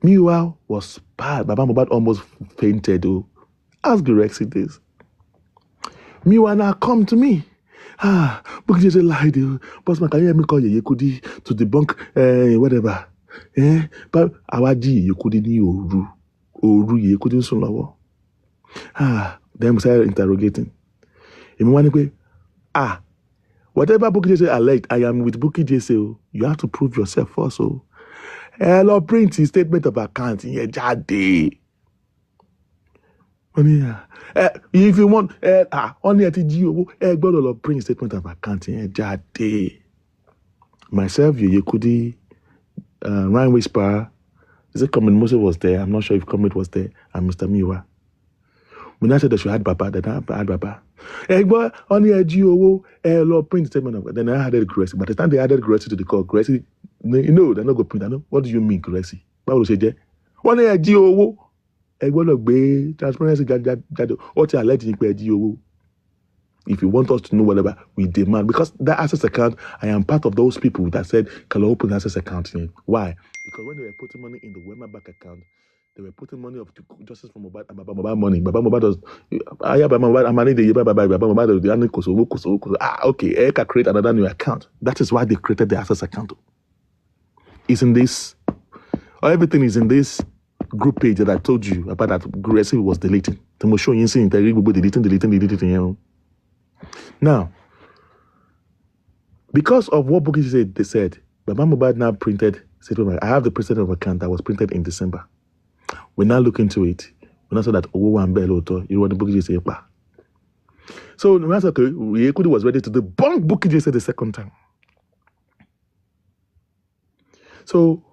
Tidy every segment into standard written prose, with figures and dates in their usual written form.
Meanwhile, was bad. Baba Mohbad almost fainted. Oh, ask Gurexy this. Meanwhile, now come to me. Book just lied. Bossman, can you hear me call Yeye Kudi to debunk whatever? But Awaji Yeye Kudi ni Oru Yeye Kudi sun lowo. Then we started interrogating. Whatever Bukky Jesse alleged, I am with Bukky Jesse. You have to prove yourself first. Hello, print his statement of account in your jade. If you want, only at the print statement of account in your jade. Myself, Yeye Kudi, Ryan Whisperer, is it Comment Moses was there? I'm not sure if Comment was there, and Mr. Miwa. When I said that she had Baba, then I had Baba. Only a GO, law print statement of then I added Gracie. By the time they added Gracie to the call, Gracie, they're not going to print. I know. What do you mean, Gracie? Why would you say that? Only a GO, transparency, what you're alleging a GO. If you want us to know whatever, we demand. Because that access account, I am part of those people that said, can I open access account here? Why? Because when they were putting money in the Wema bank account, they were putting money of justice from Mohbad and Baba Mohbad money. Baba Mohbad was, Baba Mohbad, I'm money the Baba Mohbad, the okay, Eka create another new account. That is why they created the access account. It's in this, everything is in this group page that I told you about that Gracie was deleting. The most showing you see deleting. Now, because of what Bukky said, they said, Baba Mohbad now printed, I have the president of account that was printed in December. We now look into it. We now saw that Owo and Beloto, you want the Bukky say, so when I said, okay, Yeye Kudi was ready to debunk Bukky the second time. So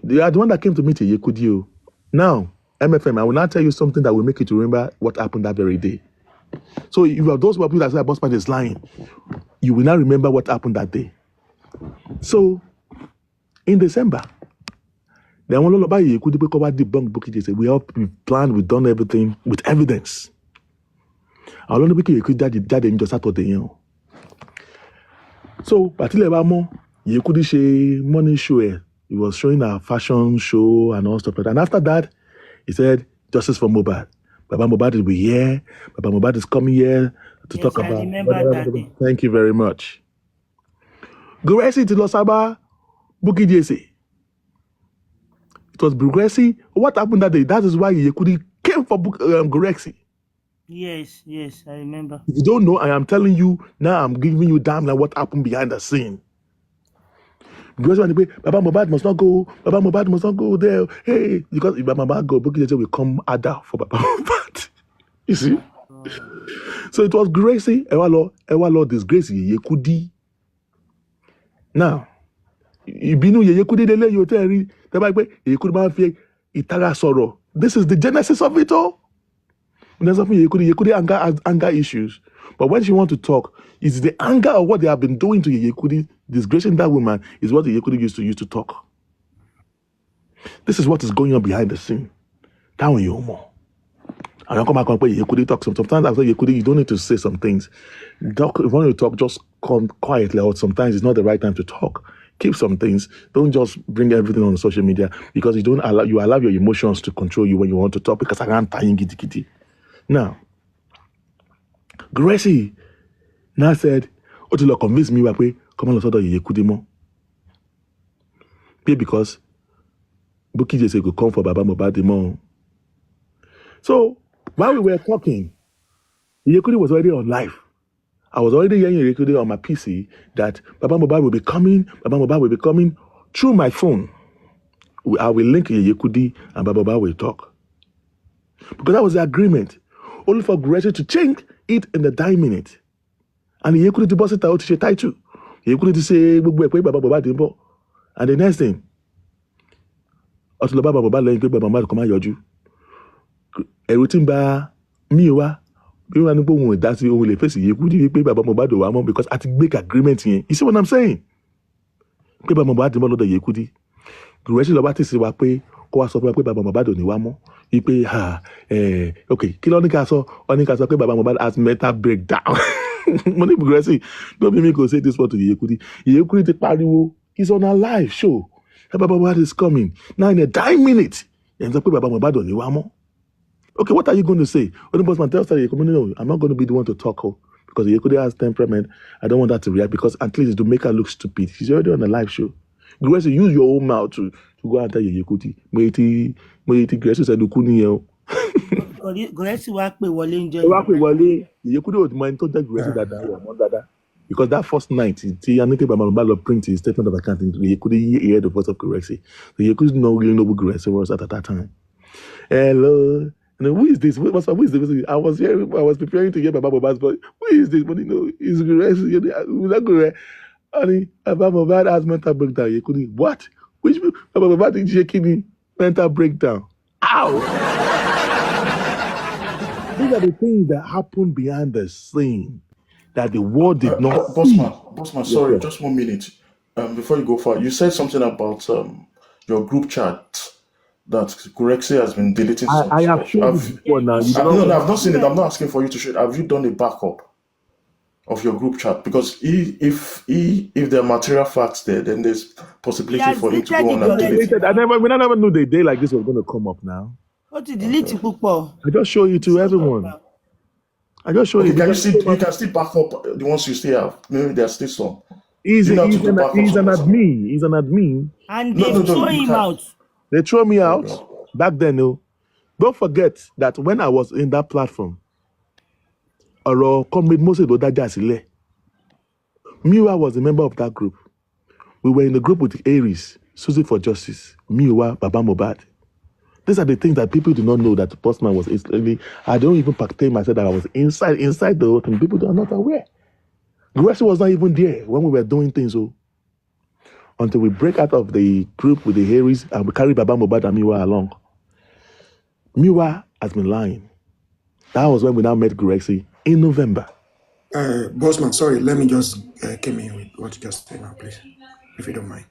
they are the one that came to meet Yeye Kudi. Now, MFM, I will now tell you something that will make you to remember what happened that very day. So if you have those people that say Bossman is lying, you will now remember what happened that day. So in December, they want to buy Yeye Kudi because debunk Bukky Jesse. We planned, we've done everything with evidence. I don't know if Yeye Kudi died in just Saturday. So, but Yeye Kudi she money show. He was showing a fashion show and all stuff like that. And after that, he said, justice for Mohbad. Baba Mohbad will be here. Baba Mohbad is coming here to talk about. Thank you very much. Gracie to Losaba, Bukky Jesse. It was Gracie. What happened that day? That is why Yeye Kudi came for Gracie. Yes, I remember. If you don't know, I am telling you now. I'm giving you damn like what happened behind the scene. Because when they say, Baba Mohbad must not go. Baba Mohbad must not go there. Hey, because if Baba Mohbad go, Bukky Jesse will come harder for Baba Mohbad. You see? So it was Gracie. Ewa disgrace Yeye Kudi. Now, Ibinu Yeye Kudi dele yoteri. Yeye Kudi ma fi itara soro. This is the genesis of it all. There's something Yeye Kudi anger issues. But when she wants to talk, it's the anger of what they have been doing to Yeye Kudi, disgracing that woman, is what Yeye Kudi used to talk. This is what is going on behind the scene. That one you more. I don't come back and play Yeye Kudi talk. Sometimes after Yeye Kudi, you don't need to say some things. If you want to talk, just come quietly. Or sometimes it's not the right time to talk. Keep some things. Don't just bring everything on social media because you allow your emotions to control you when you want to talk. Because I can't tie in kitty. Now, Gracie now said, "Otilo convince me that way. Come on, let's order Yeye Kudi more." Because Bukky Jesse could come for Baba Mohbad more. So while we were talking, Yeye Kudi was already on live. I was already hearing Yeye Kudi on my PC that Baba Mohbad will be coming through my phone. I will link Yeye Kudi and Baba Mohbad will talk. Because that was the agreement. Only for Gracie to change it in the dying minute. And Yeye Kudi to boss it out to title. Yeye Kudi to say, Baba Mohbad. And the next thing, Otilo Baba Mohbad lẹ́yìn pé Baba Mohbad kò máa yọjú. Ẹ̀rù tí ń bà mí wá. Bí wọ́n á ní pé òun ò dá sí òun lè fèsì Yeye Kudi pé Baba Mohbad wà mọ́ because I think make agreement yẹn. You see what I'm saying? Pé Baba Mohbad mọ́ lọ́dọ̀ Yeye Kudi. Gracie lọ bá ti sí wa pé kó wá sọ fún wa pé Baba Mohbad ò ní wá mọ́. Ipe okay, kí ló ní ká sọ? Ó ní ká sọ pé Baba Mohbad has mental breakdown. Mo ní Gracie, don't be me go say this one to Yeye Kudi. Yeye Kudi ti pariwo. He's on a live show. Baba Mohbad is coming. Now in a dying minute, ends up with Baba Mohbad on you. Okay, what are you going to say? When the Bossman tells her, no, I'm not going to be the one to talk her because Yekude has temperament. I don't want her to react because at least to make her look stupid. She's already on a live show. Grace, use your own mouth to go and tell Yekude. Moiti Grace said, Gọ̀rẹ́sì wá pè wọlé ń jẹ́ Yekude was mind to that Grace that because that first night, Anike Baba print his statement of account, Yekude hear the voice of Grace. So Yekude didn't really know who Grace was at that time. Hello. And then, who is this? Who is this? I was preparing to hear Baba Mohbad's voice. Who is this? But it's Grace. Honey, Baba Mohbad has mental breakdown. You couldn't what? Which Baba Mohbad is shaking mental breakdown? Ow! These are the things that happen behind the scene that the world did not see. Bossman, sorry, just 1 minute. Before you go far, you said something about your group chat that Kurexi has been deleting some I have stuff. shown you before now. No, I've not seen it. I'm not asking for you to show it. Have you done a backup of your group chat? Because if there are material facts there, then there's possibility for him to go on and delete it. I never knew the day like this was going to come up now. Ó ti delete púpọ̀. I just show you to everyone. I just show you. You can still back up the ones you still have. Maybe there's still some. He's an admin. He's an admin. And they throw him out. They throw me out back then. No, don't forget that when I was in that platform, Comrade Moses Odaja Sile, Miwa was a member of that group. We were in the group with Aries, Susie for Justice, Miwa, Baba Mohbad. These are the things that people do not know that Bossman was instantly. I don't even partake myself that I was inside the whole thing. People are not aware. Grace was not even there when we were doing things. So until we break out of the group with the Harrys and we carry Baba Mohbad and Miwa along. Miwa has been lying. That was when we now met Grexy in November. Bossman, sorry, let me just come in with what you just said now, please, if you don't mind.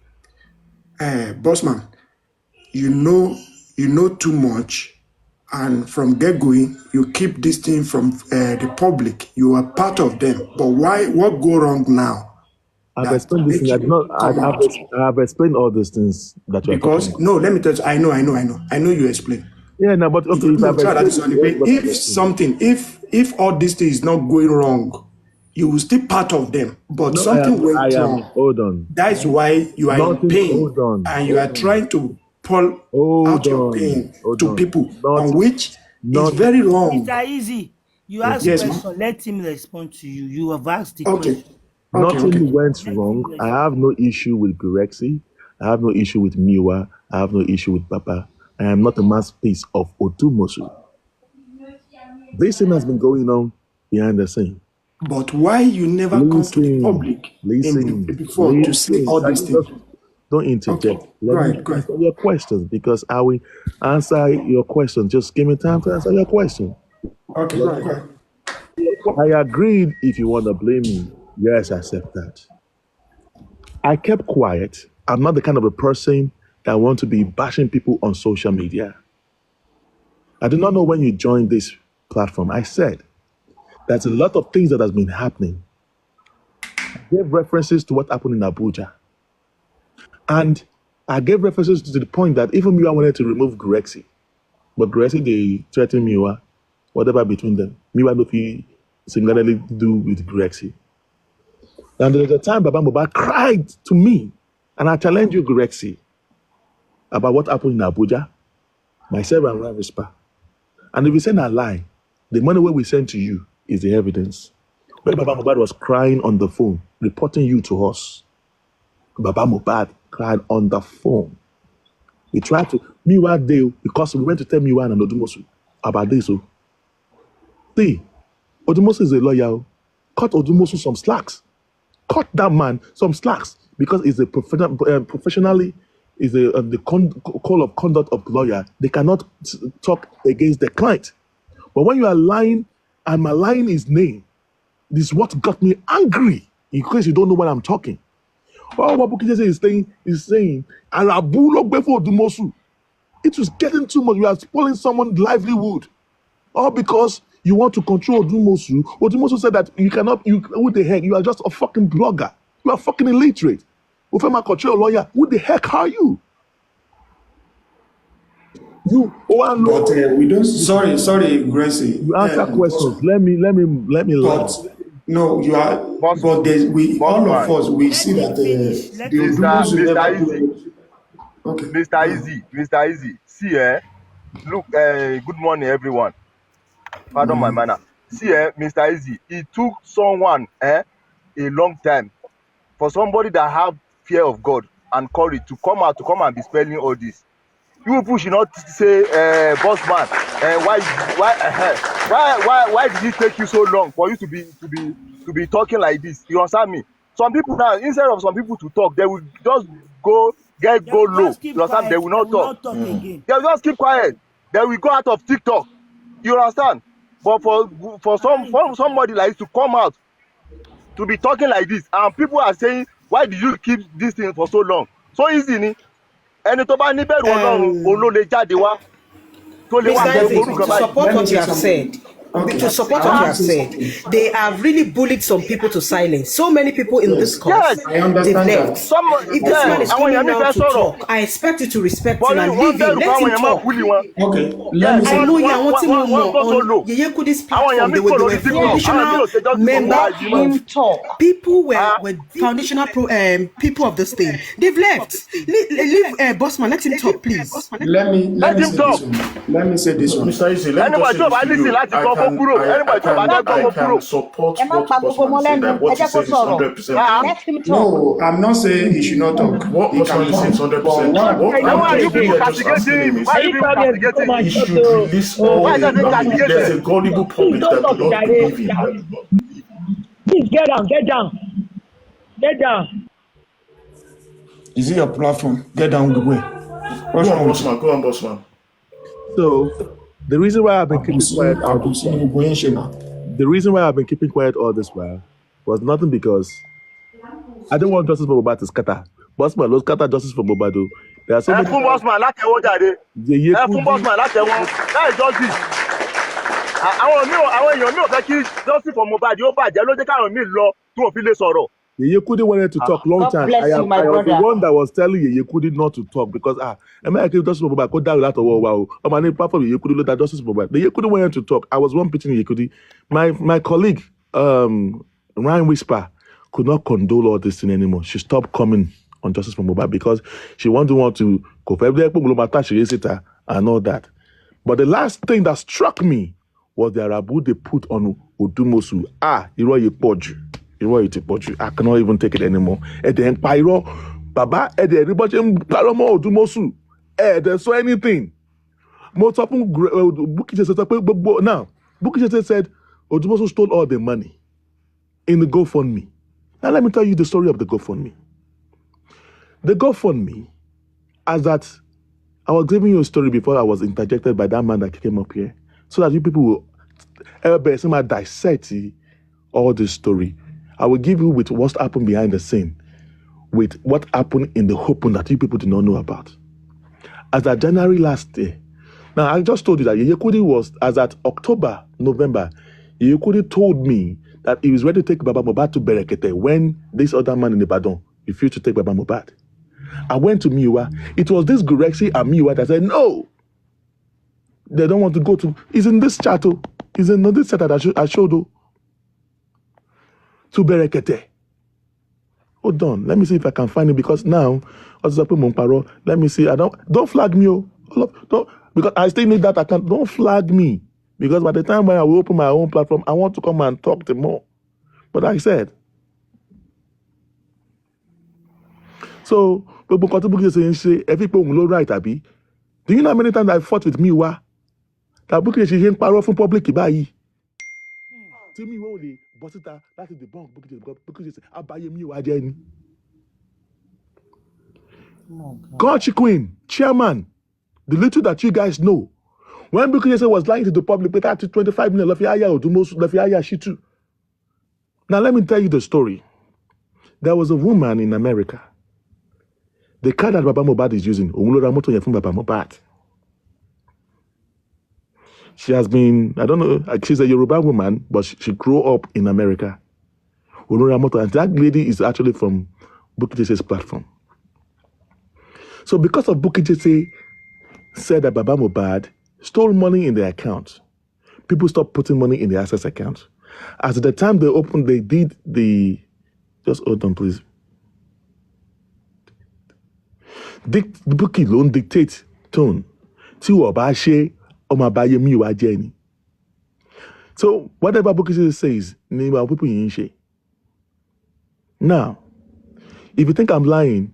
Bossman, you know too much, and from get-go, you keep this thing from the public. You are part of them. But why? What go wrong now? I've explained this thing. I've explained all these things that you're because talking about. No, let me tell you. I know you explain. Yeah, no, but okay. If all these things is not going wrong, you will still part of them. But something went wrong. Hold on. That's why you are in pain, and you are trying to pull out your pain to people, on which is very wrong. Mr. Easy, you ask question, let him respond to you. You have asked the question. Nothing went wrong. I have no issue with Grexy. I have no issue with Miwa. I have no issue with Papa. I am not a masterpiece of Otumosu. This thing has been going on behind the scene. But why you never come to the public before to see all these things? Don't interject. Okay. Let me answer your questions because I will answer your question. Just give me time to answer your question. Okay, right. I agreed if you want to blame me. Yes, I accept that. I kept quiet. I'm not the kind of a person that want to be bashing people on social media. I do not know when you joined this platform. I said there's a lot of things that has been happening. I gave references to what happened in Abuja. And I gave references to the point that even Miwa wanted to remove Grexy. But Grexy, they threatened Miwa, whatever between them. Miwa no fi singularly do with Grexy. And there was a time Baba Mohbad cried to me, and I challenge you, Grexy, about what happened in Abuja, myself and Ryan Whisper. And if you send a lie, the money we send to you is the evidence. When Baba Mohbad was crying on the phone, reporting you to us, Baba Mohbad cried on the phone. We tried to, Miwa deal, because we went to tell Miwa and Odumosu about this. See, Odumosu is a lawyer. Cut Odumosu some slacks. Cut that man some slacks because he's a professionally is the call of conduct of lawyer. They cannot talk against the client. But when you are lying and maligning his name, this is what got me angry. In case you don't know what I'm talking. Oh, what Bukije is saying, it was getting too much. You are spoiling someone's livelihood. All because you want to control Odumosu. Odumosu said that you cannot, who the heck, you are just a fucking blogger. You are fucking illiterate. Ufema control lawyer, who the heck are you? You But we don't. Sorry, Gracie. you answer questions. Let me But learn. no, you are. Boss, But we all of Bossman, us we Let see him that finish. the Let him finish. Odumosu Mr. never Easy, do. Okay. Mr. Easy. See, look, good morning, everyone. Pardon my Morning. manner. See, Mr. Easy, it took someone, a long time for somebody that have fear of God and courage to come out to come and be spelling all this. You people should not say, Bossman, why did it take you so long for you to be talking like this? You understand me? Some people now, instead of some people to talk, they will just They go will low. just keep You understand? They quiet. will They not will talk. not talk again. They will just keep quiet. They will go out of TikTok. You understand? But for Allow him to talk. somebody like this to come out to be talking like this, and people are saying, why did you keep this thing for so long? So easy ni. Ẹni tó bá ní bẹ̀rù Ọlọ́run, òun ló lè jáde wá, tó lè wá Mr. sọ Let me gbogbo Isaac, say orúkọ to báyìí. something. support Let me what say you have said, something. Okay. to support I what you want have to say said, something. they have really bullied some people to silence. So many people in this Yes, course, Yes, I they've understand left. that. some If this man is àwọn èèyàn coming mi now fẹ́ to sọ̀rọ̀, talk, I expect you to respect him but and wọ́n leave him. bẹ̀rù Let káwọn him èèyàn má talk. búlì wọn. Okay. Let me Yes, I say. know you want him wọ́n go so on low. Yeye Kudi's Àwọn èèyàn platform. mi They were, kò they lórí were TikTok, àwọn mi foundational ò ṣe justice for member Mohbad Let yìí mọ́. him talk. people were Ah, foundational people of this thing. They've left. Leave Bossman. Let him talk, please. Let let me him say talk. this one. Let me say this one. Mr. Easy, let me just Anybody say tó this bá to lísìn you. láti gbọ́ kó kúrò. Anybody tó bá fẹ́ gbọ́ I kó kúrò. can support Ẹ má what pa gbogbo Bossman wọn is saying. lẹ́nu. That Ẹ what jẹ́ he's kó saying is sọ̀rọ̀. 100% Ah, true. Let him talk. No, I'm not saying he should not talk. What He Bossman can is saying is talk. But 100% true. what What then I'm why are you just people here just asking castigating him him? Why is are Are you you people telling them to come castigating and him? he shut should release all Why is the. that being I mean, there's castigated? a gullible please public don't that do talk, not Jare. believe him. Please get down, get down, get down. is it your platform? Get down the way. What's Go on, wrong with you? Bossman. Go on, Bossman. So the reason why I've been keeping quiet all this Àkùsí while, gbogbo yín ṣe náà. the reason why I've been keeping quiet all this while was nothing because I don't want justice for Mohbad to scatter. Bossman, let's scatter justice for Mohbad. Though. There are so Ẹ many fún times Bossman látẹ̀wọ́ jáde. the Ẹ fún Yekudi, Bossman látẹ̀wọ́. That is justice. Àwọn èèyàn mi ò fẹ́ kí justice for Mohbad ó bàjẹ́ ló jẹ́ káwọn mi lọ tí wọ́n fi lè sọ̀rọ̀. the Yekudi wanted to talk long God time. bless you, my I was the brother. one that was telling Yekudi not to talk because am I justice for Mohbad? Go down that wow. My name platform Yekudi look at justice for Mohbad. The Yekudi wanted to talk. I was one pitching Yekudi. My colleague, Ryan Whisper, could not condole all this thing anymore. She stopped coming on justice for Mohbad because she want to go for every and all that. But the last thing that struck me was the Arabu they put on Odumosu. Irọ́ yìí pọ̀ jù. Irọ́ yìí ti pọ̀ jù. I cannot even take it anymore. Ẹ̀dẹ̀ ń pa irọ́. Bàbá ẹ̀dẹ̀ ẹ̀rí bọ́ ṣe ń parọ́ mọ́ Odumosu. Ẹ̀dẹ̀ sọ anything. Mo sọ fún Bukky Jesse sọ pé gbogbo now Bukky Jesse said Odumosu stole all the money in the GoFundMe. Now let me tell you the story of the GoFundMe. The GoFundMe, as that I was giving you a story before I was interjected by that man that came up here, so that you people will dissect all this story. I will give you with what's happened behind the scene, with what happened in the open that you people do not know about. As at January last year, now I just told you that Yekudi was, as at October, November, Yekudi told me that he was ready to take Baba Mohbad to Berekete when this other man in Ibadan refused to take Baba Mohbad. I went to Miwa. It was this Gurexi and Miwa that said, no, they don't want to go to. It's in this chat. It's in this chat that I showed you. To Berekete. Hold on. Let me see if I can find it because now, let me see. Don't flag me. Don't, because I still need that account. Don't flag me. Because by the time when I will open my own platform, I want to come and talk to more. But I said, so, every people will right, Abi. Do you know how many times I fought with Miwa? That Bukky Jesse ń parọ́ fún public báyìí. Tí Miwa ò lè bọ́ síta láti debunk Bukky Jesse àbáyé Miwa jẹ́ ni. Kochi Queen, chairman, the little that you guys know. When Bukky Jesse was lying to the public, they had 25 million lọ́fi àyà Odumosu lọ́fi àyà Shitu. Now let me tell you the story. There was a woman in America. The car that Baba Mohbad is using, òun ló ra mọ́tò yẹn fún Baba Mohbad. She has been, I don't know, she's a Yoruba woman, but she grew up in America. And that lady is actually from Bukky Jesse's platform. So because of Bukky Jesse said that Baba Mohbad stole money in their account. People stopped putting money in the access account. As at the time they opened, they did the... Just hold on, please. The Bukky ló ń dictate tone. Tí wọ́n bá ṣe, ọmọ àbáyé mi wá jẹ́ ni. So whatever Bukky says, ni àwọn people yìí ń ṣe. Now, if you think I'm lying,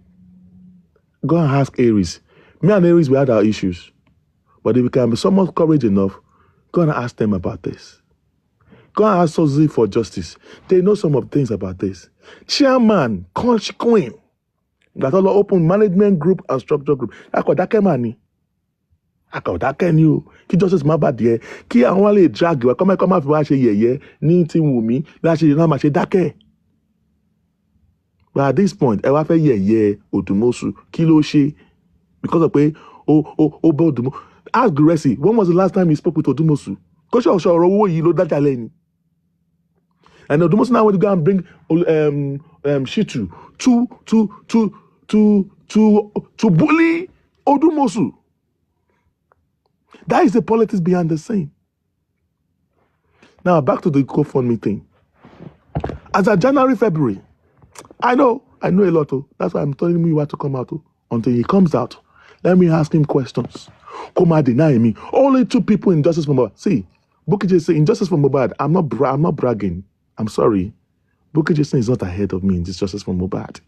go and ask Aries. Me and Aries, we had our issues. But if you can be somewhat courage enough, go and ask them about this. Go and ask Sozi for justice. They know some of things about this. Chairman, Queen, that all open management group and structure group. Akọ̀dákẹ́ mà ni. Akọ̀dákẹ́ ni o. Kí justice má bà díẹ̀. Kí àwọn lè drag wa. Kọ́mọ́ fi wá ṣe yẹ̀yẹ́ ní ti Wùmí. Láṣẹ ìran máa ṣe dákẹ́. But at this point, ẹ wá fẹ́ yẹ̀yẹ́ Odumosu. Kí ló ṣe? Because of pé ó bẹ́ Odumosu. Ask Guresi, when was the last time he spoke with Odumosu? Kó ṣe ọ̀ṣọ́ ọ̀rọ̀ owó yìí ló dájà lẹ́ni. And Odumosu now want to go and bring Shitu to bully Odumosu. That is the politics behind the scene. Now back to the GoFundMe thing. As of January, February, I know a lot. That's why I'm telling you what to come out. Until he comes out, let me ask him questions. Come and deny me. Only 2 people in Justice for Mohbad. See, Bukky Jesse in Justice for Mohbad. I'm not bragging. I'm sorry. Bukky Jesse is not ahead of me in this Justice for Mohbad.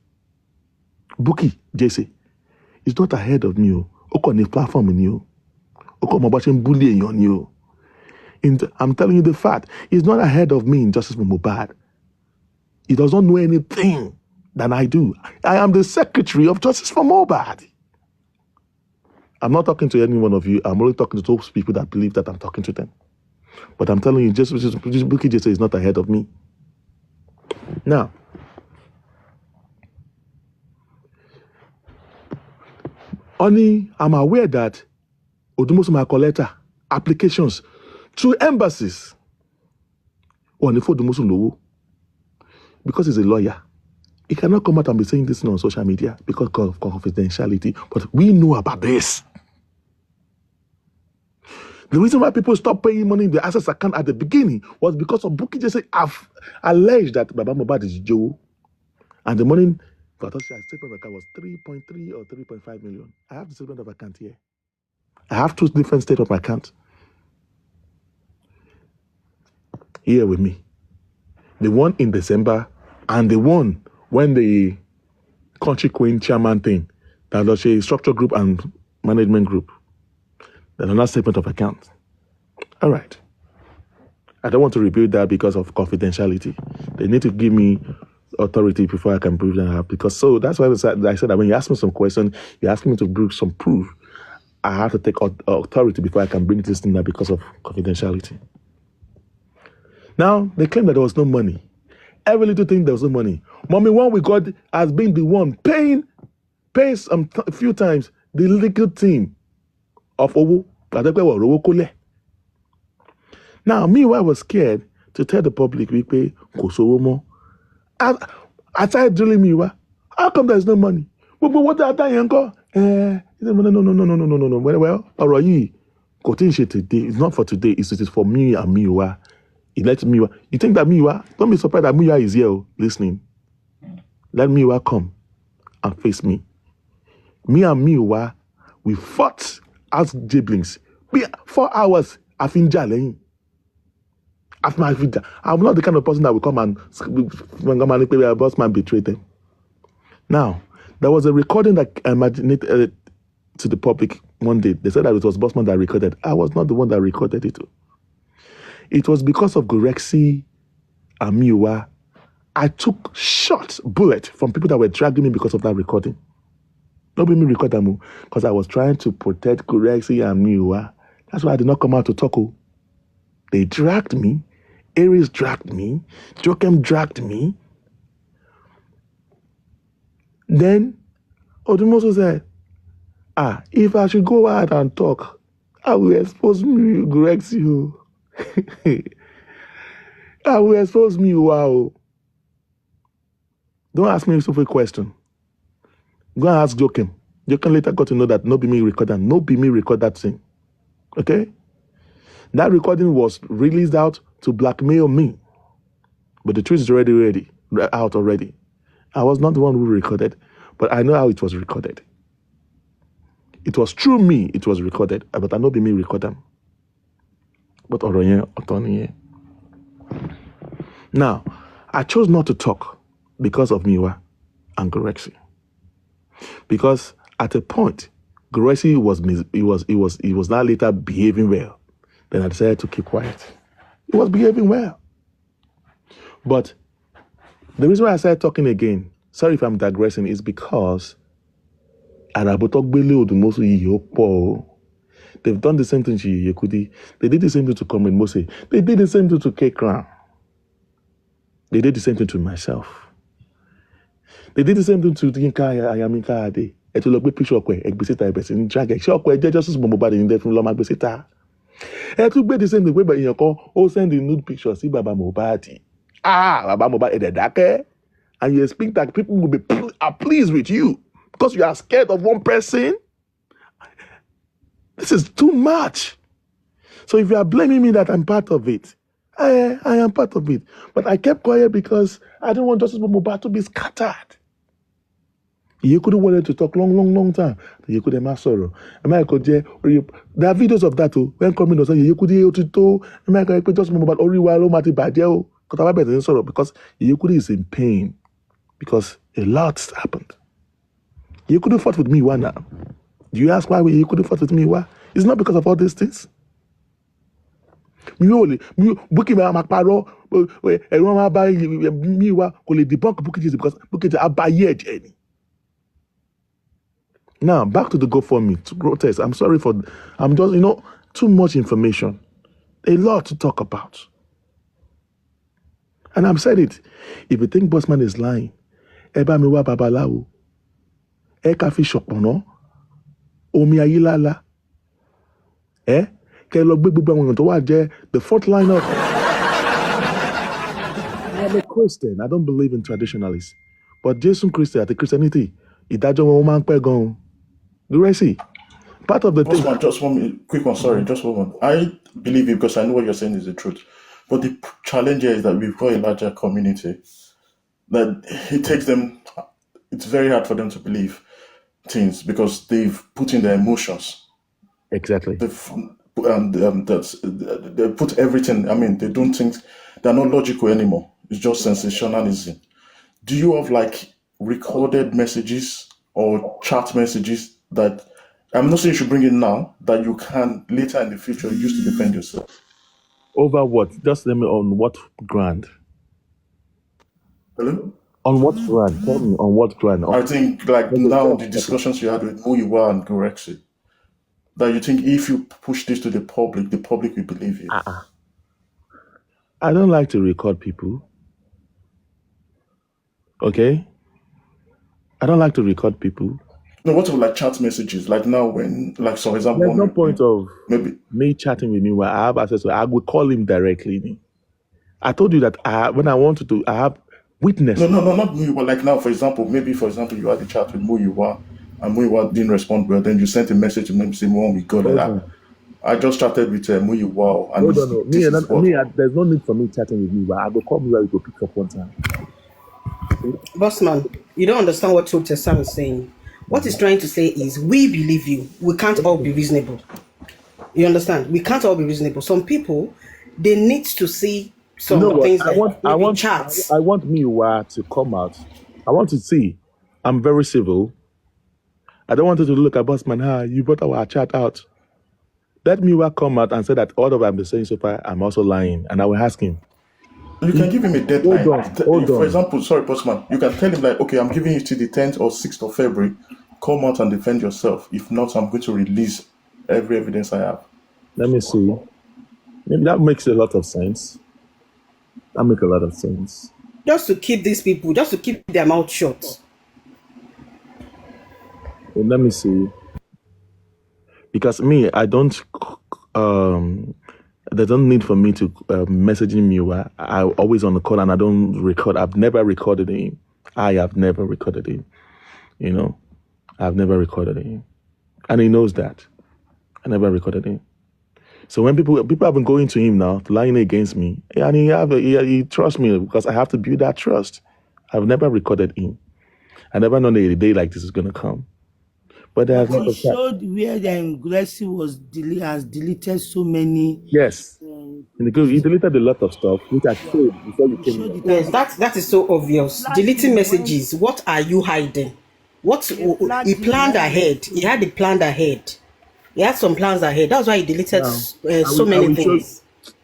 Bukky Jesse is not ahead of me. On the platform in you. Bullying on you. I'm telling you the fact. He's not ahead of me in Justice for Mohbad. He does not know anything than I do. I am the secretary of Justice for Mohbad. I'm not talking to any one of you. I'm only talking to those people that believe that I'm talking to them. But I'm telling you, Bukky Jesse is not ahead of me. Now, only I'm aware that Odumosu might collect applications to embassies. Because he's a lawyer. He cannot come out and be saying this on social media because of confidentiality. But we know about this. The reason why people stopped paying money in the access account at the beginning was because of Bukky Jesse have alleged that Baba Mohbad is Joe. And the money for the statement of account was 3.3 or 3.5 million. I have the statement of account here. I have 2 different statements of account here with me. The one in December and the one when the Country Queen chairman thing, that was a structure group and management group. Then another statement of account. All right. I don't want to rebuild that because of confidentiality. They need to give me authority before I can prove that up. Because so that's why I said that when you ask me some question, you ask me to bring some proof. I have to take authority before I can bring this thing up because of confidentiality. Now they claim that there was no money. Every little thing there was no money. Mommy, one we got has been the one paying a few times the legal team of Owo. Now, me, I was scared to tell the public we pay Kosowo. I started drilling me. How come there's no money? But what that time go? No. Well, alright. Today. It's not for today. It's for me and me. It let me. You think that Miwa? Don't be surprised that Miwa is here listening. Let Miwa come and face me. Me and Miwa, we fought as jiblings. 4 hours. I'm not the kind of person that will come and Bossman betrayed them. Now, there was a recording that I imagined to the public one day. They said that it was Bossman that recorded. I was not the one that recorded it. It was because of Gurexi and Miwa. I took bullet from people that were dragging me because of that recording. Nobody me record them because I was trying to protect Gurexi and Miwa. That's why I did not come out to talk. They dragged me. Aries dragged me. Jokem dragged me. Then Odumosu said, if I should go out and talk, I will expose me, Gurexi. I will expose me. Wow. Don't ask me a stupid question. Go and ask Jokem. You can later got to know that no be me record that thing. Okay? That recording was released out to blackmail me. But the truth is already out already. I was not the one who recorded, but I know how it was recorded. It was through me it was recorded, but I know be me record them. But now, I chose not to talk because of Miwa and Gorexi. Because at a point, Gorexi was now later behaving well. Then I decided to keep quiet. He was behaving well. But the reason why I started talking again, sorry if I'm digressing, is because they've done the same thing to Yekudi. They did the same thing to Comrade Mose. They did the same thing to K Crown. They did the same thing to myself. They did the same thing to Yinka Ayaminka Ade. Et will be picture of Egbisita Ebesin drag. Shock where just Bombard in there from Loma Besita. Et will be the same way, but in your call, oh, send the nude pictures, see Baba Mobati. Baba Mobati at the Dake. And you expect that people will be pleased with you because you are scared of one person. This is too much. So if you are blaming me that I'm part of it, I am part of it. But I kept quiet because I don't want Justice Mobile to be scattered. You could have wanted to talk long time. You could have sorrow. There are videos of that too. When coming to say you could just Mobile or you Mati Badeo. Because you could is in pain. Because a lot happened. You could have fought with me one now. Do you ask why you couldn't fight with me? Why? It's not because of all these things. Now, back to the GoFundMe, to protest. I'm sorry I'm just, too much information. A lot to talk about. And I've said it. If you think Bossman is lying, Eba miwa babalawo, Eka fi shopono, Omi ayilala, the fourth line of. I'm a Christian. I don't believe in traditionalists, but Jason Christian at the Christianity, idajo woman pegon. Do I see? Part of the thing. Just one quick one. Sorry, just one moment. I believe it because I know what you're saying is the truth. But the challenge here is that we've got a larger community that it takes them. It's very hard for them to believe things because they've put in their emotions. Exactly. They put everything. I mean, they don't think they're not logical anymore. It's just sensationalism. Do you have like recorded messages or chat messages that I'm not saying you should bring in now that you can later in the future use to defend yourself? Over what? Just let me on what ground? Hello? On what ground? Tell me on what ground? I think like now the discussions you had with Muyiwa and Gorexi, that you think if you push this to the public will believe you. I don't like to record people. Okay? I don't like to record people. No, what about like chat messages? Like now when, like for example, there's no point of maybe me chatting with me where I have access to it. I will call him directly. I told you that when I wanted to, I have witnesses. No, not Muyiwa. Like now, for example, you had a chat with Muyiwa and Muyiwa didn't respond well. Then you sent a message to me saying, "Well, we got it." I just chatted with Muyiwa. And there's no need for me chatting with me, but I will call me where we go pick up one time. Bossman, you don't understand what Tote Sam is saying. What he's trying to say is, we believe you. We can't all be reasonable. You understand? We can't all be reasonable. Some people, they need to see some things I want chats. I want Miwa to come out. I want to see. I'm very civil. I don't want you to look at Bossman. You brought our chat out. Let Miwa come out and say that all of what I've been saying so far, I'm also lying. And I will ask him. You can give him a deadline. Hold on. For example, sorry, Bossman, you can tell him like, okay, I'm giving you to the 10th or 6th of February. Come out and defend yourself. If not, I'm going to release every evidence I have. Let me see. Maybe that makes a lot of sense. That makes a lot of sense. Just to keep these people, just to keep their mouth shut. Let me see. Because me, I don't. There's no need for me to messaging Miwa. I'm always on the call and I don't record. I've never recorded him. I have never recorded him. I've never recorded him. And he knows that. I never recorded him. So when people have been going to him now, lying against me, and he trusts me because I have to build that trust. I've never recorded him. I never known that a day like this is going to come. But there's a lot He of time. showed where the Gracie has deleted so many. Yes. He deleted a lot of stuff, which I showed before you came in. Yes, that is so obvious. Deleting messages. What are you hiding? He planned ahead. He had it planned ahead. He had some plans ahead. That's why he deleted so many things.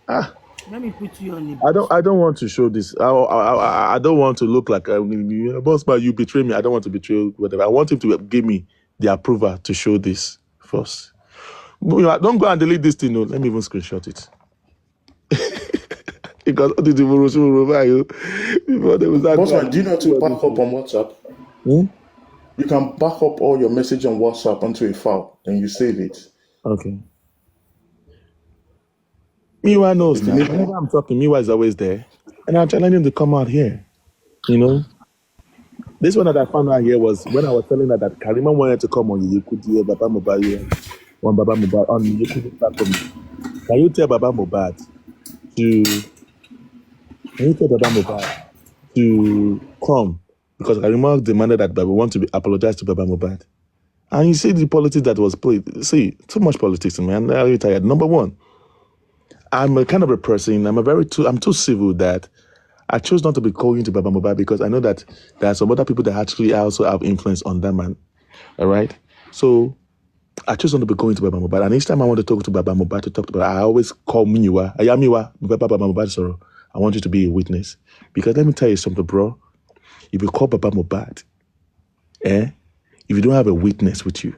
Let me put you on I don't want to show this. I don't want to look like Bossman, you betray me. I don't want to betray whatever. I want him to give me the approval to show this first. Don't go and delete this thing. No. Let me even screenshot it. Because before there was that. Bossman, do you know how to back up on WhatsApp? You can back up all your message on WhatsApp onto a file, and you save it. Okay. Miwa knows now. Whenever I'm talking, Miwa is always there. And I'm telling him to come out here. You know? This one that I found out here was when I was telling her that Karima wanted to come on Yekudi, Baba Mobile, on Baba Mobile, on Yekudi platform. Can you tell Baba Mobile to come? Because Karima demanded that Baba want to apologize to Baba Mobile. And you see the politics that was played. See, too much politics, man. I'm really tired. Number one, I'm a kind of a person, I'm too civil that I chose not to be calling to Baba Mobile because I know that there are some other people that actually also have influence on that man. All right? So I chose not to be going to Baba Mobile. And each time I want to talk to Baba Mobile, I always call Miwa. Baba Mobile, sorry. I want you to be a witness. Because let me tell you something, bro. If you call Baba Mobile, if you don't have a witness with you,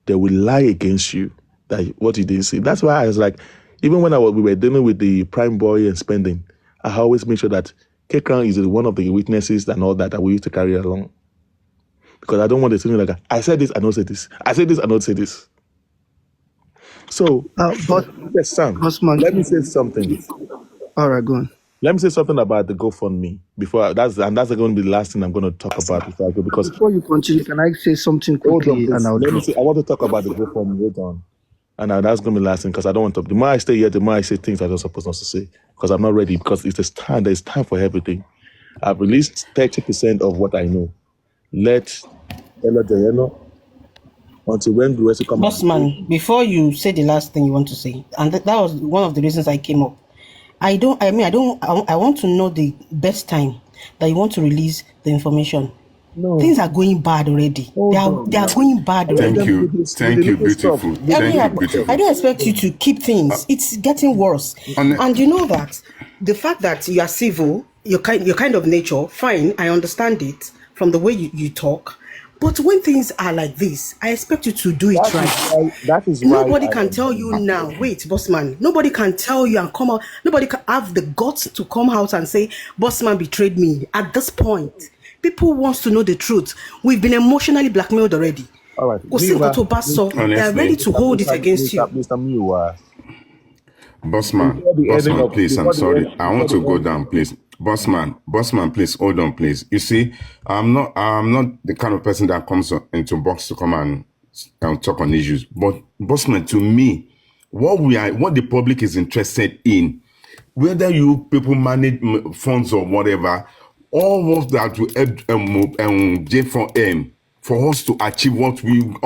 they will lie against you that what you didn't see. That's why I was like, even when we were dealing with the prime boy and spending, I always make sure that K-Crown is one of the witnesses and all that we used to carry along. Because I don't want to say like, I said this, I don't say this. I said this, I don't say this. So, yes, Sam, Bossman, let me say something. All right, go on. Let me say something about the GoFundMe before that's going to be the last thing I'm going to talk about before I go. Because before you continue, can I say something quickly? I want to talk about the GoFundMe. Hold on. And that's going to be the last thing because I don't want to. The more I stay here, the more I say things I'm not supposed not to say because I'm not ready. Because there's time for everything. I've released 30% of what I know. Let Ella Diana until when the rest will come. Bossman, before you say the last thing you want to say, and that was one of the reasons I came up. I want to know the best time that you want to release the information. No. Things are going bad already. They are going bad already. Thank you, beautiful. I don't expect you to keep things. It's getting worse. And you know that the fact that you are civil, your kind of nature, fine, I understand it from the way you talk. But when things are like this, I expect you to do it right. That is nobody can tell you now. Wait, Bossman. Nobody can tell you and come out. Nobody can have the guts to come out and say, Bossman betrayed me. At this point, people want to know the truth. We've been emotionally blackmailed already. All right. They are ready to hold it against you. Bossman, please, I'm sorry. I want to go down, please. Bossman, please, hold on, please. You see, I'm not the kind of person that comes into box to come and talk on issues. But Bossman, to me, what the public is interested in, whether you people manage funds or whatever, all of that will J4M for us to achieve what you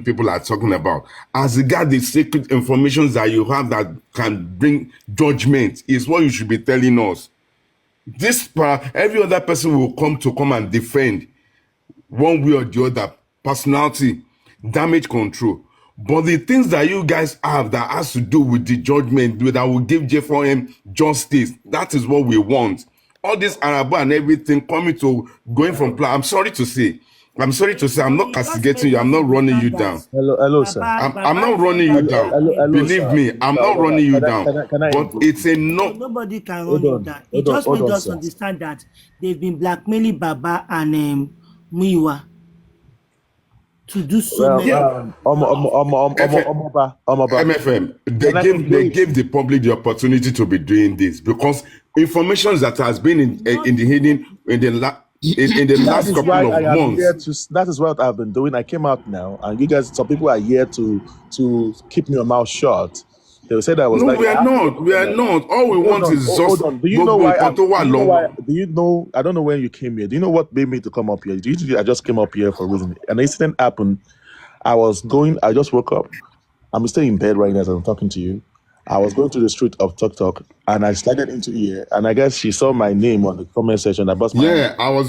people are talking about. As regard the secret information that you have that can bring judgment is what you should be telling us. Every other person will come and defend one way or the other, personality, damage control. But the things that you guys have that has to do with the judgment that will give J4M justice, that is what we want. All this Arabo and everything going from plan. I'm sorry to say, I'm not castigating you. I'm not running you down. Hello, sir. I'm not running you down. Believe me, I'm not running you down. But it's a no. Nobody can run you down. It just made us understand that they've been blackmailing Baba and Muiwa to do so many. MFM, they gave the public the opportunity to be doing this because information that has been in the hidden in the That last is couple why of I am months. here to. That is what I've been doing. I came out now, and you guys, some people are here to keep your mouth shut. They will say that I was No, like, we are not. We are not. All we want is just hold on. Do you know why? gbogbo nǹkan tó wà Do you know why? lọ́wọ́. Do you know? I don't know when you came here. Do you know what made me to come up here? Usually, I just came up here for a reason. An incident happened. I just woke up. I'm still in bed right now as I'm talking to you. I was going to the street of Tok Tok, and I slided into here, and I guess she saw my name on the comment section. I bust my Yeah, I will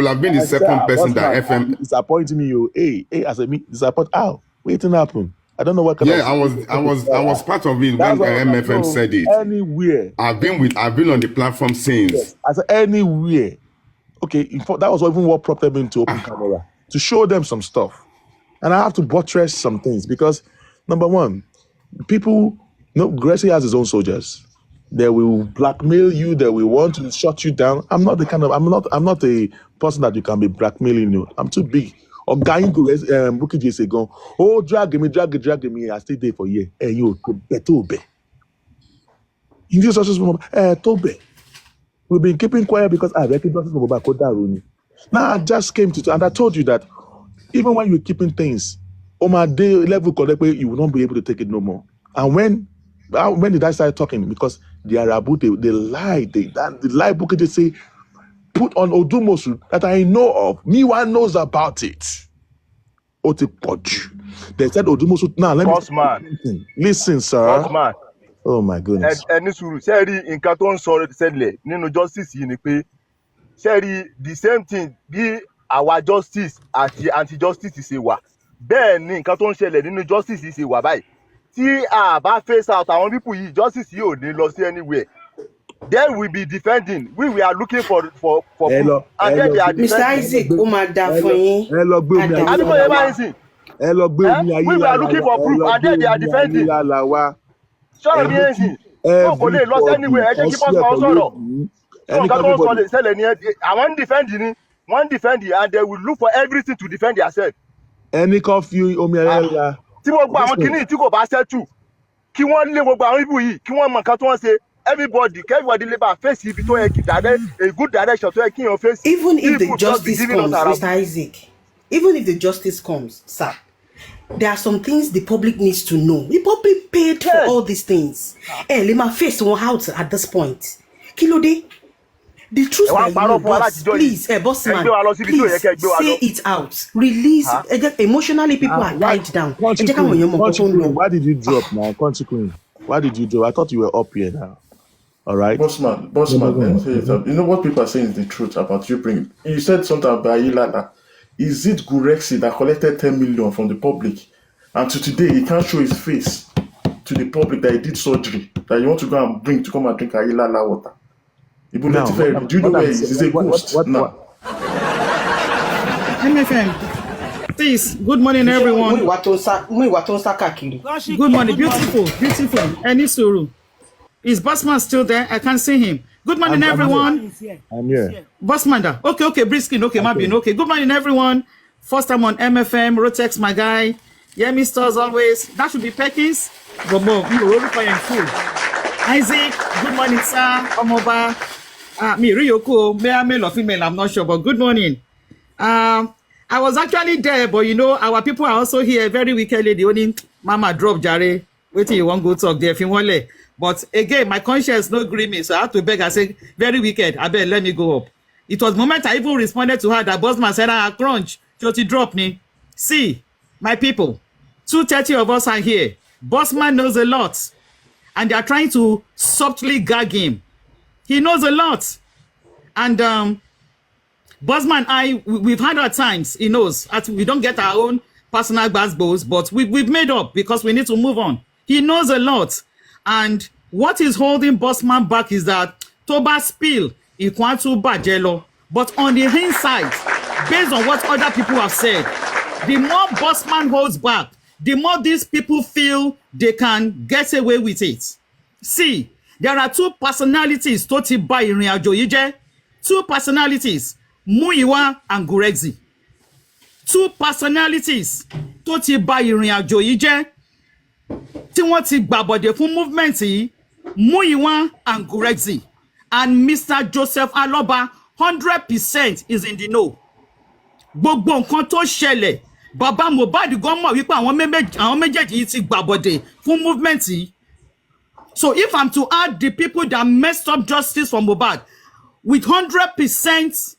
have been the second person that FM. Disappointing me, you. Hey, I said, me disappoint. Ow, waiting happen. I don't know what kind of. Yeah, I was part of it when MFM said it. Anywhere. I've been on the platform since. Yes, I said anywhere. Okay, in fact, that was even what prompted me to open camera to show them some stuff, and I have to buttress some things because number one, people. No, Gracie has his own soldiers. They will blackmail you. They will want to shut you down. I'm not a person that you can be blackmailing you. I'm too big. Or going to Bukky Jesse go, oh, drag me. I stay there for a year. And you tobe. In this tobe. We've been keeping quiet because I reckon justice for Baba Kodaruni. Now I just came to, and I told you that even when you're keeping things, on my day level, you will not be able to take it no more. And when did I start talking? Because the Arabu, they lie. The lie book, they say, put on Odumosu that I know of. Miwa knows about it. They said Odumosu. Now, let me listen, sir. Bossman. Oh, my goodness. Ẹni sùúrù, ṣé rí nǹkan tó ń sọ ṣẹlẹ̀ nínú justice yìí ni pé ṣé rí the same thing bí àwa justice àti anti-justice ṣe wà. Bẹ́ẹ̀ ni nǹkan tó ń ṣẹlẹ̀ nínú justice yìí ṣe wà báyìí. Tí a bá face out àwọn people yìí, justice yìí ò ní lọ sí anywhere. Then we be defending. We are looking for proof. And then they are defending. Mr. Isaac, ó máa dá fún yín. Àbíkó yẹn máa ń sìn. We are looking for proof and then they are defending. Sọ̀rọ̀ bí yẹn sìn. Wọ́n kò lè lọ sí anywhere. Ẹ jẹ́ kí pọ́sùn sọ̀rọ̀. Nǹkan tó ń sọ lè ṣẹlẹ̀ ni àwọn ń defend ni. Wọ́n ń defend and they will look for everything to defend themselves. Ẹni kan fi omi ẹ̀rẹ́ tí gbogbo àwọn kìíní tí kò bá ṣẹ́tù kí wọ́n lé gbogbo àwọn ibù yìí kí wọ́n mọ nǹkan tí wọ́n ṣe everybody lè bá face ibi tó yẹ kí a good direction tó yẹ kí èèyàn face. Even if the justice comes, Mr. Isaac, even if the justice comes, sir, there are some things the public needs to know. The public paid for all these things. Lè máa face wọn out at this point. Kí ló dé? The truth that you know, boss, please, Bossman, please say it out. Release. Emotionally, people are tied down. Why did you drop now? Consequently, why did you drop? I thought you were up here now. All right. Bossman, let me say it. You know what people are saying is the truth about you bringing. You said something about Ilana. Is it Gurexi that collected 10 million from the public, and to today he can't show his face to the public that he did surgery that you want to go and bring to come and drink Ilana water? Do you know where he is? He's a ghost now. MFM, please, good morning, everyone. Good morning, beautiful. Any suru. Is Bossman still there? I can't see him. Good morning, everyone. I'm here. Bossman, okay, Briskin, okay, Mabin, okay. Good morning, everyone. First time on MFM, Rotex, my guy. Yeah, Mr. as always. That should be Peckins. Bobo, you were flying full. Isaac, good morning, sir. Omoba. Me, Ryoko, male or female, I'm not sure, but good morning. I was actually there, but you know, our people are also here. Very wicked lady, only Mama drop Jare. Wait till you won't go talk there if you want to. But again, my conscience no agree me, so I have to beg and say, very wicked. I bet let me go up. It was the moment I even responded to her that Bossman said, crunch, Joti drop me. See, my people, 230 of us are here. Bossman knows a lot, and they are trying to subtly gag him. He knows a lot. And Bossman, we've had our times, he knows. We don't get our own personal basketballs, but we've made up because we need to move on. He knows a lot. And what is holding Bossman back is that Toba spill Ikwantu Bajelo. But on the inside, based on what other people have said, the more Bossman holds back, the more these people feel they can get away with it. See, there are two personalities tó ti bá ìrìn àjò yìí jẹ́. Two personalities, Muyiwa and Gurexi. Two personalities tó ti bá ìrìn àjò yìí jẹ́. Tí wọ́n ti gbàbọ̀dẹ̀ fún movement yìí, Muyiwa and Gurexi. And Mr. Joseph Aloba 100% is in the know. Gbogbo nǹkan tó ṣẹlẹ̀, Baba Mohbad gan mọ̀ wípé àwọn méjèèjì yìí ti gbàbọ̀dè fún movement yìí. So if I'm to add the people that messed up justice for Mohbad with 100%,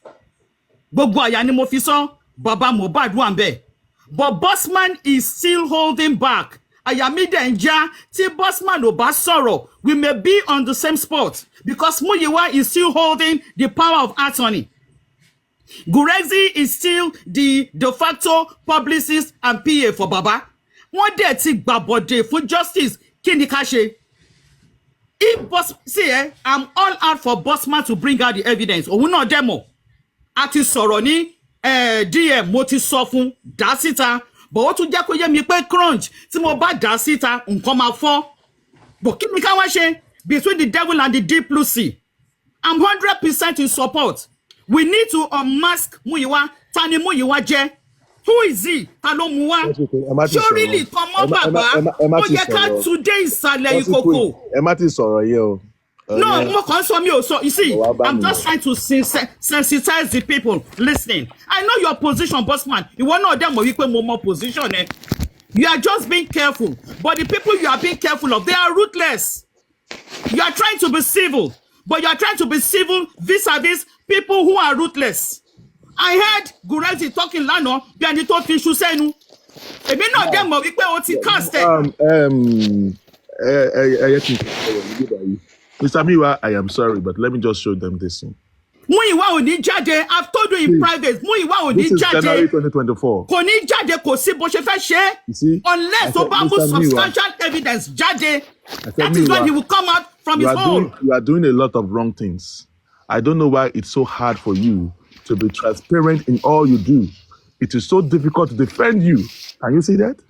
gbogbo àyà ni mo fi sọ, Baba Mohbad wà ńbẹ̀. But Bossman is still holding back. Ayamide Nja, tí Bossman ò bá sọ̀rọ̀, we may be on the same spot because Muyiwa is still holding the power of attorney. Gurezi is still the de facto publicist and PA for Baba. Wọ́n dẹ̀ ti gbàbọ̀dè fún justice. Kí ni ká ṣe? I'm all out for Bossman to bring out the evidence. Òun náà demo. A ti sọ̀rọ̀ ní DM mo ti sọ fún dá síta. But ó tún jẹ́ kó yé mi pé crunch tí mo bá dá síta nǹkan máa fọ́. But kí ni ká wá ṣe? Between the devil and the deep blue sea. I'm 100% in support. We need to unmask Muyiwa. Tani Muyiwa jẹ́? Who is he? Ta ló mú wá? Ṣé really kan mọ́ bàbá? Ó yẹ ká today ìsàlẹ̀ ìkòkò. Ẹ má ti sọ̀rọ̀ yẹ o. No, mo kàn sọ mi ò sọ. You see, I'm just trying to sensitize the people listening. I know your position, Bossman. Ìwọ náà dẹ̀ mọ̀ wípé mo mọ position ẹ. You are just being careful. But the people you are being careful of, they are ruthless. You are trying to be civil. But you are trying to be civil vis-a-vis people who are ruthless. I heard Gurezi talking lánàá bí ẹni tó fi iṣu sẹ́nu. Èmi náà dẹ̀ mọ̀ wípé o ti cast ẹ̀. Mr. Miwa, I am sorry, but let me just show them this thing. Muyiwa ò ní jáde. I've told you in private. Muyiwa ò ní This is jáde. January 2024. Kò ní jáde, kò sí bó ṣe fẹ́ ṣe. You see? Unless o bá mú substantial evidence jáde. That is when he will come out from his hole. You are doing a lot of wrong things. I don't know why it's so hard for you to be transparent in all you do. It is so difficult to defend you. Can you see that?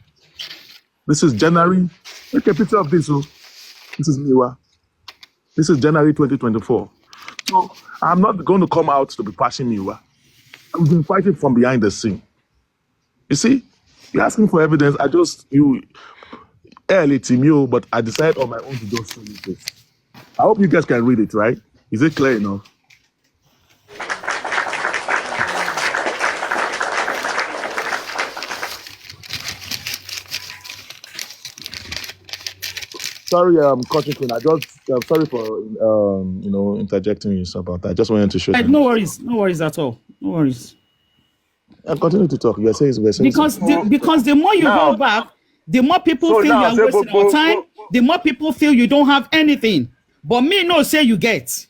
This is January. Take a picture of this. Oh. This is Miwa. This is January 2024. So I'm not going to come out to be bashing Miwa. I've been fighting from behind the scene. You see, you're asking for evidence. Early team, but I decided on my own to just show you this. I hope you guys can read it, right? Is it clear enough? Sorry, Coaching Queen. Sorry for interjecting you about that. I just wanted to show you. No worries at all. No worries. And continue to talk. You're saying because the more you hold back, the more people feel you are wasting your time. The more people feel you don't have anything. But me no say you get.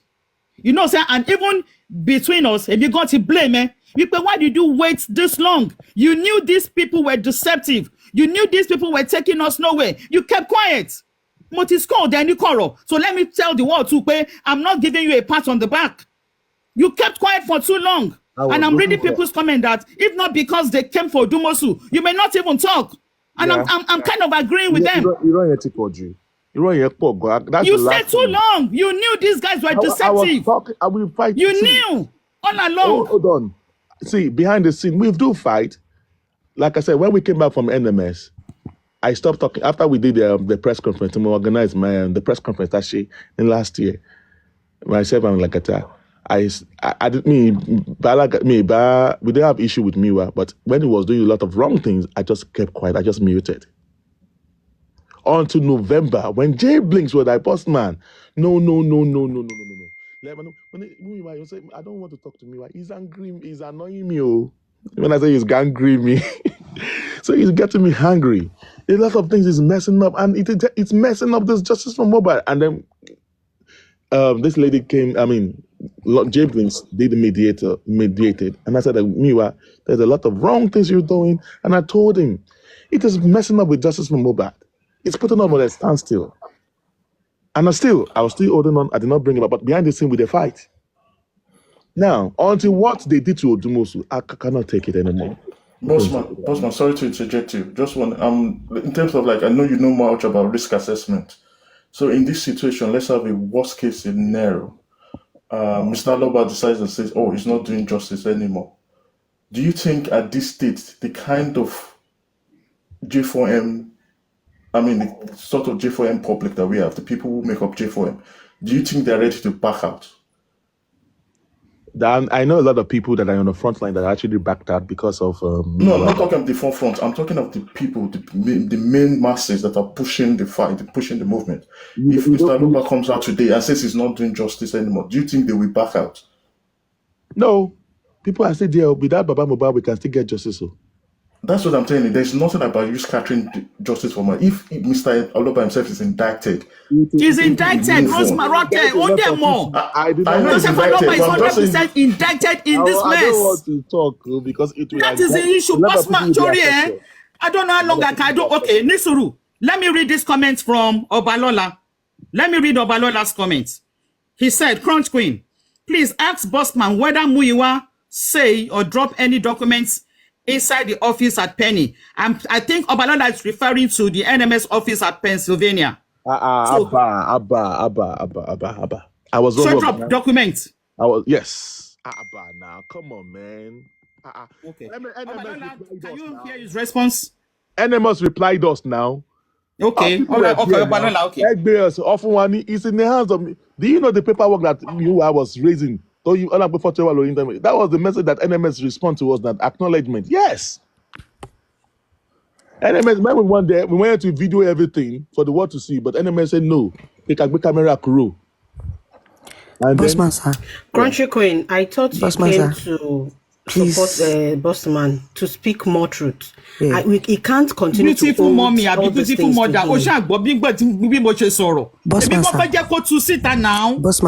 You know, say, and even between us, if you got to blame, why did you wait this long? You knew these people were deceptive. You knew these people were taking us nowhere. You kept quiet. So let me tell the world too, I'm not giving you a pat on the back. You kept quiet for too long. And I'm reading people's comment that if not because they came for Dumosu, you may not even talk. And I'm kind of agreeing with them. You said too long. You knew these guys were deceptive. I will fight. You knew all along. Hold on. See, behind the scene, we do fight. Like I said, when we came back from NMS, I stopped talking. After we did the press conference, we organized the press conference actually in last year. Myself and Lakata. We didn't have issue with Miwa, but when he was doing a lot of wrong things, I just kept quiet. I just muted. Until November, when Jay Blinks was like, Bossman, no. Miwa, you say, I don't want to talk to Miwa. He's angry. He's annoying me. Oh. When I say he's angry me, so he's getting me hungry. A lot of things is messing up, and it's messing up this justice for mobile. And then this lady came. I mean, Jay Blinks did mediated, and I said, Miwa, there's a lot of wrong things you're doing, and I told him it is messing up with justice for mobile. It's putting up on a standstill. And I was still holding on. I did not bring him up, but behind the scene with the fight. Now, until what they did to Odumosu, I cannot take it anymore. Bossman, sorry to interject you. Just one, in terms of I know you know much about risk assessment. So in this situation, let's have a worst case scenario. Mr. Loba decides and says, oh, he's not doing justice anymore. Do you think at this state, the kind of J4M, the sort of J4M public that we have, the people who make up J4M, do you think they're ready to back out? I know a lot of people that are on the front line that actually backed out because of. No, I'm not talking of the forefront. I'm talking of the people, the main masses that are pushing the fight, pushing the movement. If Mr. Luba comes out today and says he's not doing justice anymore, do you think they will back out? No. People are still there. Without Baba Mohbad, we can still get justice. So. That's what I'm telling you. There's nothing about you scattering justice for money. If Mr. Aloba himself is indicted, he's indicted. Rose Marote, on them more. I know he's Joseph indicted, Aloba but is 100% indicted in this I mess. don't want to talk because it will. That is the issue. Bossman, sorry, I don't know how long I can do. Okay, Nisuru, let me read this comment from Obalola. Let me read Obalola's comments. He said, Crunch Queen, please ask Bossman whether Muyiwa say or drop any documents inside the office at Penny. I think Obalola is referring to the NMS office at Pennsylvania. Abba. I was so drop documents. Yes. Abba, now come on, man. Okay. Obalola, can you hear his response? NMS replied us now. Okay. Okay. Obalola. Okay. It's in the hands of me. Do you know the paperwork that I was raising? That was the message that NMS responded to us, that acknowledgement. Yes. NMS, remember one day, we wanted to video everything for the world to see, but NMS said no. They can be camera crew. Bossman, sir. Crunchy Queen, I thought you came to support Bossman to speak more truth. Yeah. He can't continue beautiful to mommy, a beautiful mother. Bossman,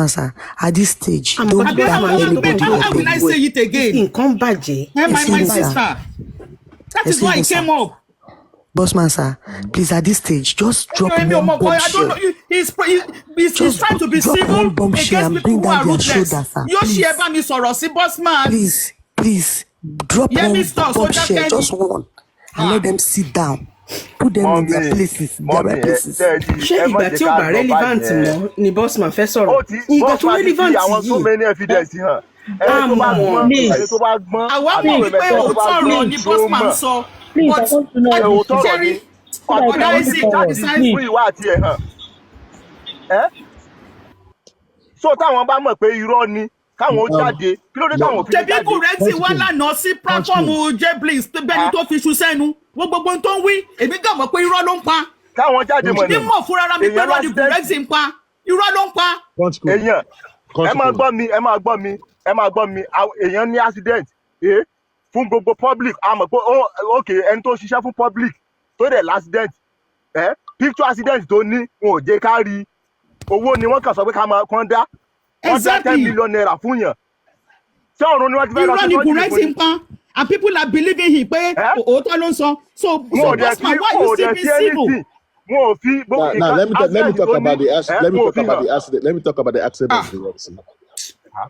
sir, at this stage, don't back anybody. How will I say it again? My sister. That is why it came up. Bossman, sir, please, at this stage, just drop one bombshell. I don't know. He's trying to be civil against people who are ruthless. Please, drop one bombshell, just one, and let them sit down. Put them in their places. Ṣé ìgbà tí ó bá relevant mọ́ ni Bossman fẹ́ sọ̀rọ̀? Ìgbà tó relevant yìí. So many evidence hàn. Ẹni tó bá gbọ́n. Àwa mọ̀ wípé òótọ́ ọ̀rọ̀ ni Bossman sọ. Òótọ́ ọ̀rọ̀ ni. Ọ̀gbọ́n fún ìwà àti ẹ̀ hàn. So táwọn bá mọ̀ pé irọ́ ni káwọn ó jáde kí ló dé táwọn fi jáde. Tẹ̀bí kùrẹ́tì wà lánàá sí platform J-Blix bẹ́ni tó fi ṣu sẹ́nu gbogbo tó ń wí èmi gbà mọ̀ pé irọ́ ló ń pa. Káwọn jáde mọ̀ ní. Ní mọ̀ fúnra mi pé irọ́ ni kùrẹ́tì ń pa irọ́ ló ń pa. Èèyàn ẹ máa gbọ́ mi èèyàn ní accident fún gbogbo public àmọ́ pé ok ẹni tó ṣiṣẹ́ fún public tó dẹ̀ l'accident picture accident tó ní wọn ò jẹ́ ká rí owó ni wọ́n kàn sọ pé ká máa kàn dá. Exactly. 10 million naira fún yàn. Ṣé ọ̀run ni wọ́n ti fẹ́ lọ sí irọ́ ni kùrẹ́tì ń pa and people are believing him pé òótọ́ ló ń sọ. So Bossman, why you still be civil? Now let me talk about the accident. Let me talk about the accident of Gurexi.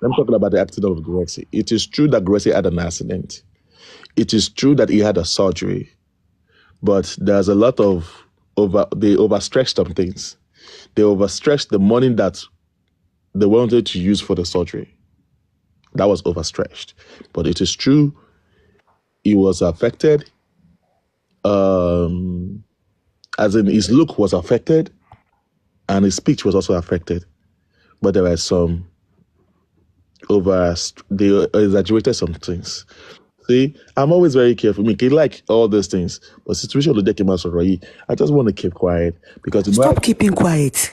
I'm talking about the accident of Gurexi. It is true that Gurexi had an accident. It is true that he had a surgery, but there's a lot of they overstretched some things. They overstretched the money that they wanted to use for the surgery. That was overstretched. But it is true, he was affected. As in his look was affected, and his speech was also affected. But there were some they exaggerated some things. See, I'm always very careful. I like all those things, but situation will take him out. I just want to keep quiet because stop keeping quiet.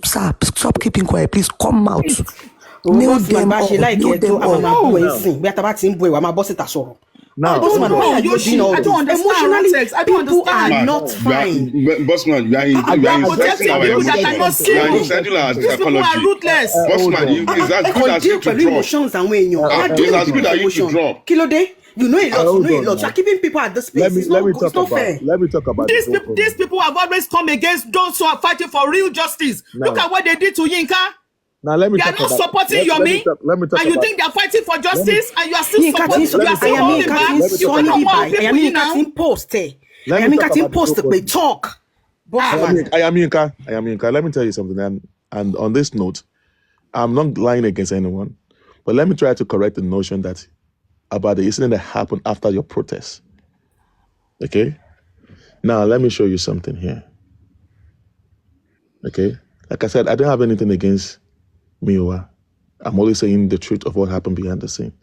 Stop keeping quiet. Please come out. Nail them all. Now, Bossman, why are you doing all this? Emotionally, people are not fine. Bossman, you are insulting our emotions. You are insulting our psychology. People are ruthless. Bossman, it's as good as you to drop. It's as good as you to drop. Kilode, you know a lot. You are keeping people at the space. It's not fair. Let me talk about these people have always come against those who are fighting for real justice. Look at what they did to Yinka. Now let me they are not supporting Yomi, and you think they are fighting for justice, and you are still supporting. You are still holding back. You are not more people now. I am cutting post. They talk. I am Yinka. Let me tell you something. And on this note, I'm not lying against anyone, but let me try to correct the notion that about the incident that happened after your protest. Okay. Now let me show you something here. Okay. Like I said, I don't have anything against Miwa. I'm only saying the truth of what happened behind the scene.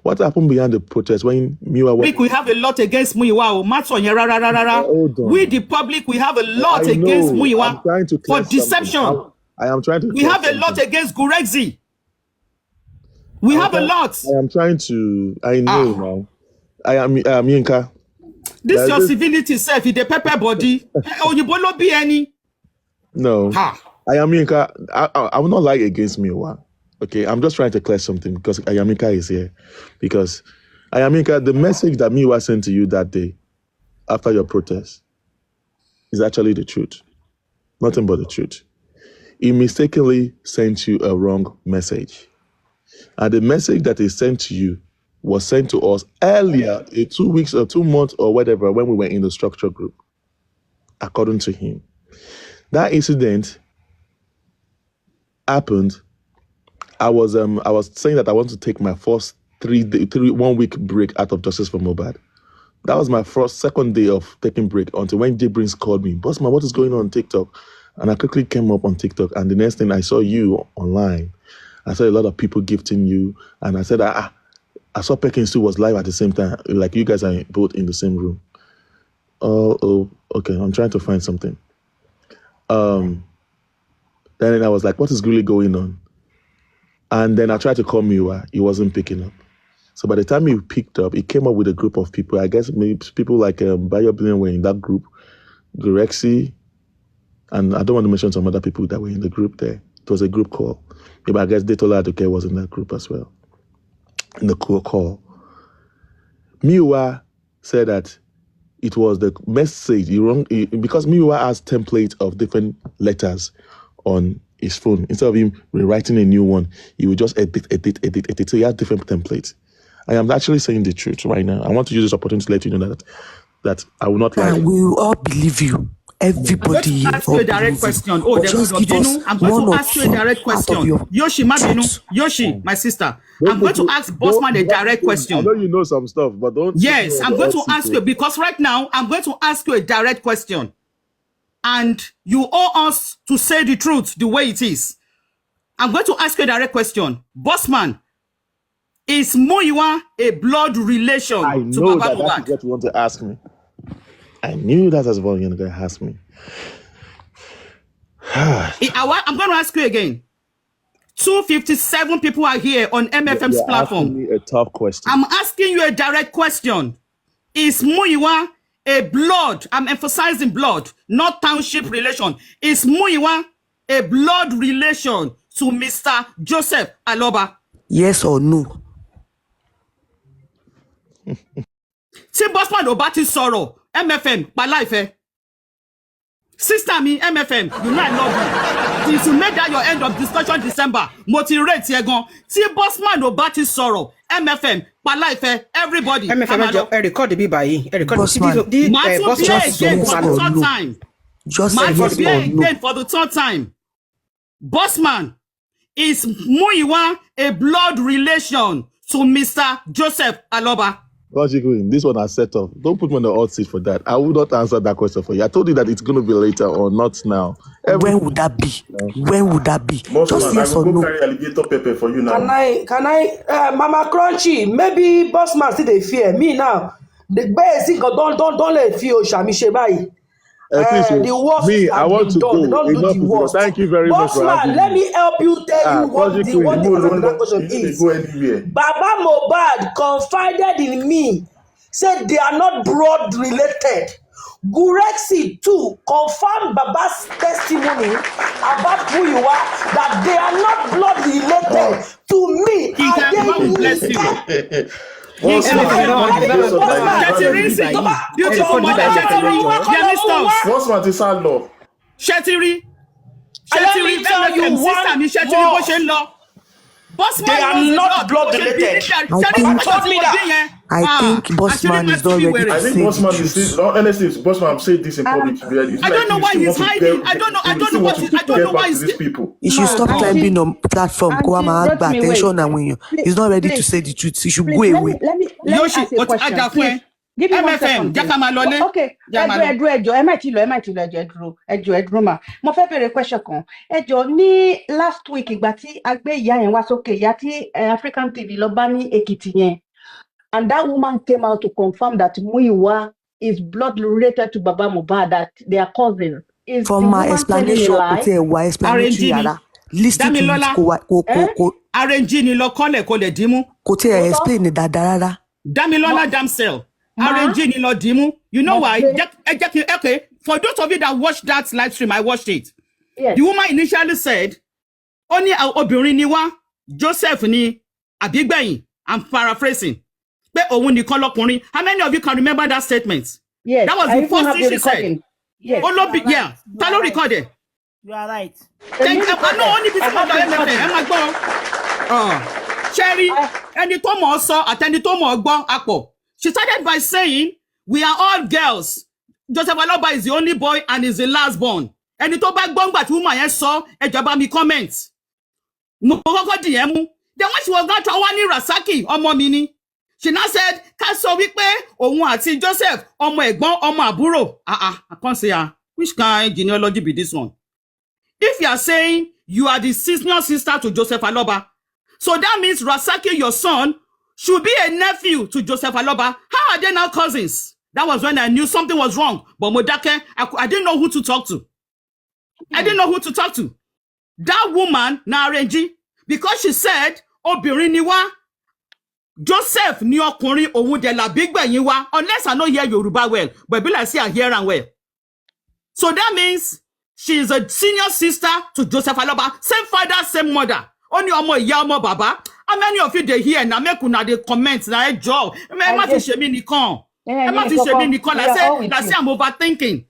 What happened behind the protest when Miwa was... We have a lot against Muiwa. We, the public, we have a lot against Muiwa for deception. I am trying to... We have a lot against Gurexi. We have a lot. I am trying to... I know now. I am Yinka. This your civility self, the pepper body. Oh, you won't be any. No. I am Yinka. I will not lie against Miwa. Okay, I'm just trying to clear something because Ayamika is here. Because Ayamika, the message that Miwa sent to you that day after your protest is actually the truth. Nothing but the truth. He mistakenly sent you a wrong message. And the message that he sent to you was sent to us earlier, 2 weeks or 2 months or whatever, when we were in the structure group, according to him. That incident happened. I was saying that I want to take my first 1 week break out of Justice for Mohbad. That was my second day of taking break until when Jay Brins called me, Bossman, what is going on TikTok? And I quickly came up on TikTok, and the next thing I saw you online. I saw a lot of people gifting you, and I said, I saw Perkins too was live at the same time, like you guys are both in the same room. Oh, okay, I'm trying to find something. Then I was like, what is really going on? And then I tried to call Miwa. He wasn't picking up. So by the time he picked up, he came up with a group of people. I guess maybe people like Bayo Billion were in that group. Gurexi, and I don't want to mention some other people that were in the group there. It was a group call. Maybe I guess Detola Aduke was in that group as well. In the call. Miwa said that it was the message, because Miwa has templates of different letters on his phone. Instead of him rewriting a new one, he would just edit. So he had different templates. I am actually saying the truth right now. I want to use this opportunity to let you know that I will not lie. And we will all believe you. Everybody here. I'm going to ask you a direct question. I'm going to ask you a direct question. Yoshi, Yoshi, my sister. I'm going to ask Bossman a direct question. I know you know some stuff, but don't... Yes, I'm going to ask you, because right now, I'm going to ask you a direct question. And you owe us to say the truth the way it is. I'm going to ask you a direct question. Bossman, is Muiwa a blood relation to Baba Mohbad? I know that's what you want to ask me. I knew that was what you were going to ask me. I'm going to ask you again. 257 people are here on MFM's platform. Asking me a tough question. I'm asking you a direct question. Is Muiwa a blood? I'm emphasizing blood, not township relation. Is Muiwa a blood relation to Mr. Joseph Aloba? Yes or no? Tí Bossman ò bá ti sọ̀rọ̀, MFM, pa life. Sister me, MFM, you know I love you. Since you made that your end of discussion December, motivate ye gan. Tí Bossman ò bá ti sọ̀rọ̀, MFM, pa life, everybody. MFM, record the B-by-E. Bossman, for the third time. Bossman, is Muiwa a blood relation to Mr. Joseph Aloba? This one I set up. Don't put me on the hot seat for that. I will not answer that question for you. I told you that it's going to be later or not now. When would that be? When would that be? Just yes or no. Carry alligator pepper for you now. Can I, Mama Crunchy? Maybe Bossman still they fear me now. The basic don't let fear Shami Shebai. The worst me, I want to done. go. Don't do the worst. Thank you very much for having me. Let me help you tell you what the question is. Baba Mohbad confided in me, said they are not blood related. Gurexi too confirmed Baba's testimony about who you are, that they are not blood related to me. God bless you. They are not blood related. I think Bossman is not ready to say Bossman is honestly, Bossman, I'm saying this in public. I don't know why he's hiding. I don't know why he's people. You should stop climbing on platform. Attention, and when he's not ready to say the truth, he should go away. Let me ask you a question. Give me 1 MFM, second. Okay. Ẹjọ́, ma. Mo fẹ́ bèrè question kan. Ẹjọ́, ní last week ìgbà tí a gbé ìyá yẹn wá sókè, ìyá tí African TV lọ bá ní Èkìtì yẹn. And that woman came out to confirm that Muyiwa is blood related to Baba Mohbad, that they are cousins. Is from my explanation, listen to it. Arrange ni lo kole kò lè dímú. Kò tí ẹ explain dáadáa. Damilola Damsel. Arrange ni lo dímú. You know why? Okay, for those of you that watched that live stream, I watched it. Yes. The woman initially said, "Oni obìnrin ni wá, Joseph ni àbígbẹ̀yìn." I'm paraphrasing. How many of you can remember that statement? Yes. That was the first thing she said. Yes. Yeah. Talo recorded. You are right. Cherry, ẹni tó mọ̀ sọ àtẹni tó mọ̀ gbọ́ àpọ̀. She started by saying, "We are all girls. Joseph Aloba is the only boy and is the last born." Ẹni tó bá gbọ́ ngbà tí woman yẹn sọ, ẹ jọ̀ọ́ bá mi comment. Mo kọ́kọ́ di yẹn mú. Then when she was not Tawani Rasaki, ọmọ mi ni. She now said, "Ká sọ wípé òun àti Joseph, ọmọ ẹ̀gbọ́n, ọmọ àbúrò." I can't say which kind of genealogy be this one? If you are saying you are the senior sister to Joseph Aloba, so that means Rasaki, your son, should be a nephew to Joseph Aloba. How are they now cousins? That was when I knew something was wrong. But Modake, I didn't know who to talk to. That woman, Narenji, because she said, "Obìnrin ni wá, Joseph ni ọkùnrin òun de la big gbẹ̀yìn wá," unless I know hear Yoruba well, but be like say I hear am well. So that means she is a senior sister to Joseph Aloba, same father, same mother. Only ọmọ ìyá ọmọ bàbá. How many of you they hear na make una dey comment na ẹjọ́? Ẹ má fi ṣe mí nìkan. I say I'm overthinking.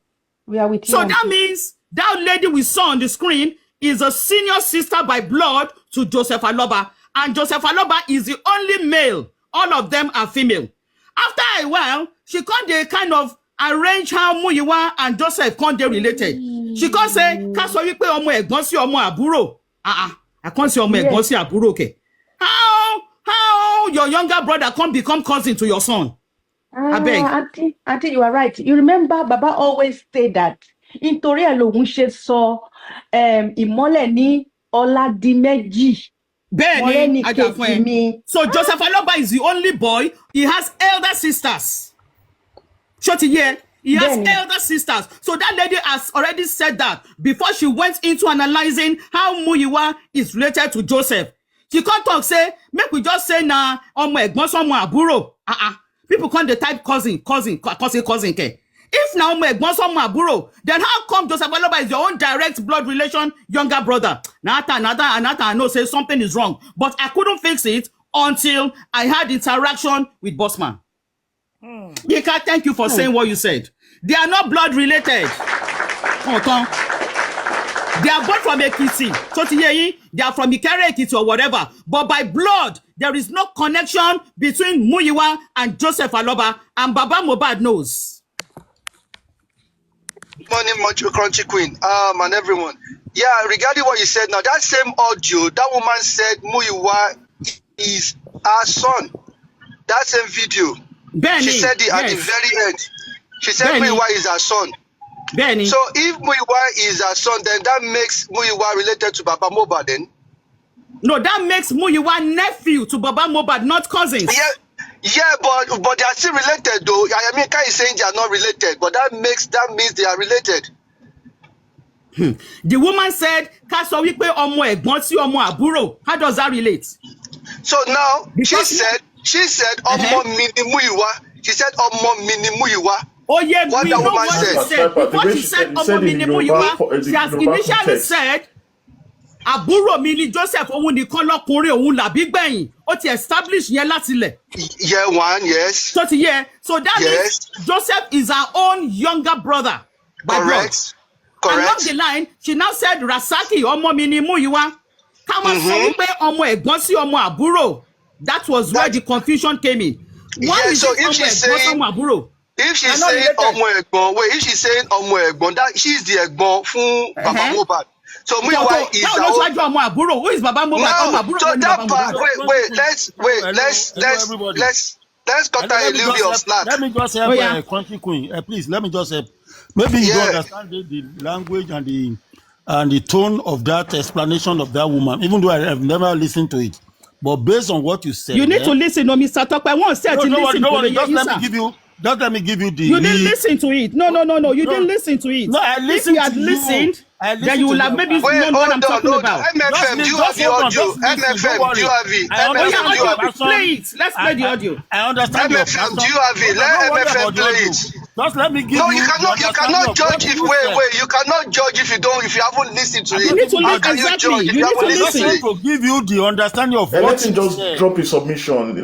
We are with you. So that means that lady we saw on the screen is a senior sister by blood to Joseph Aloba. And Joseph Aloba is the only male. All of them are female. After a while, she can't kind of arrange how Muyiwa and Joseph can't they related. She can't say, "Ká sọ wípé ọmọ ẹ̀gbọ́n sí ọmọ àbúrò." I can't say ọmọ ẹ̀gbọ́n sí àbúrò, okay. How your younger brother can't become cousin to your son? I beg. Auntie, you are right. You remember Baba always say that nítorí ẹ̀ lòun ṣe sọ ìmọ́lẹ̀ ní Ọládìméjì. Benny, so Joseph Aloba is the only boy. He has elder sisters. He has elder sisters. So that lady has already said that before she went into analyzing how Muyiwa is related to Joseph. She can't talk, say, make we just say na ọmọ ẹ̀gbọ́n sọ́mọ àbúrò. People can't type cousin. If now ọmọ ẹ̀gbọ́n sọ́mọ àbúrò, then how come Joseph Aloba is your own direct blood relation younger brother? Nata, I know say something is wrong, but I couldn't fix it until I had interaction with Bossman. Yeka, thank you for saying what you said. They are not blood related. They are both from Ekiti. They are from Ikere Ekiti or whatever. But by blood, there is no connection between Muyiwa and Joseph Aloba, and Baba Mohbad knows. Morning, Macho Crunchy Queen, and everyone. Yeah, regarding what you said now, that same audio, that woman said Muyiwa is our son. That same video. Benny, she said it at the very end. She said Muyiwa is her son. Benny. So if Muyiwa is her son, then that makes Muyiwa related to Baba Mohbad then? No, that makes Muyiwa nephew to Baba Mohbad, not cousins. Yeah, but they are still related though. I mean, Kai is saying they are not related, but that means they are related. The woman said, "Ká sọ wípé ọmọ ẹ̀gbọ́n sí ọmọ àbúrò." How does that relate? So now she said ọmọ mi ni Muyiwa. She said ọmọ mi ni Muyiwa. Oh yeah, what we the know woman what she said. Before she said ọmọ mi ni Muyiwa, she has initially said àbúrò mi ni Joseph òun nìkan lọ́kùnrin òun làbí gbẹ̀yìn. Ó ti establish yẹn láti lẹ̀. Yeah, one, yes. So that means Joseph is our own younger brother. Correct. Along the line, she now said Rasaki ọmọ mi ni Muyiwa. Ká máa sọ wípé ọmọ ẹ̀gbọ́n sí ọmọ àbúrò. That was where the confusion came in. Why is so it ọmọ ẹ̀gbọ́n sọ́mọ àbúrò? If she's saying ọmọ ẹ̀gbọ́n, if she's saying ọmọ ẹ̀gbọ́n, that she's the ẹ̀gbọ́n fún Baba Mohbad. So Muyiwa is Who is Baba Mohbad? No, so that part, wait, let's let's cut her a little bit of slack. Let me just help Country Queen. Please, let me just help. Maybe you don't understand the language and the tone of that explanation of that woman, even though I have never listened to it. But based on what you said, you need to listen, no, Mr. Talk. I won't say don't worry. Just let me give you the. You didn't listen to it. No. You didn't listen to it. No, I listened. If you had listened, then you will have maybe known what I'm talking about. MFM, do you have the audio? MFM, do you have it? Play it. Let's play the audio. I understand. MFM, do you have it? Let MFM play it. Just let me give you. No, you cannot judge if wait. You cannot judge if you haven't listened to it. You need to listen. Exactly. You need to listen. To give you the understanding of what. Let him just drop his submission.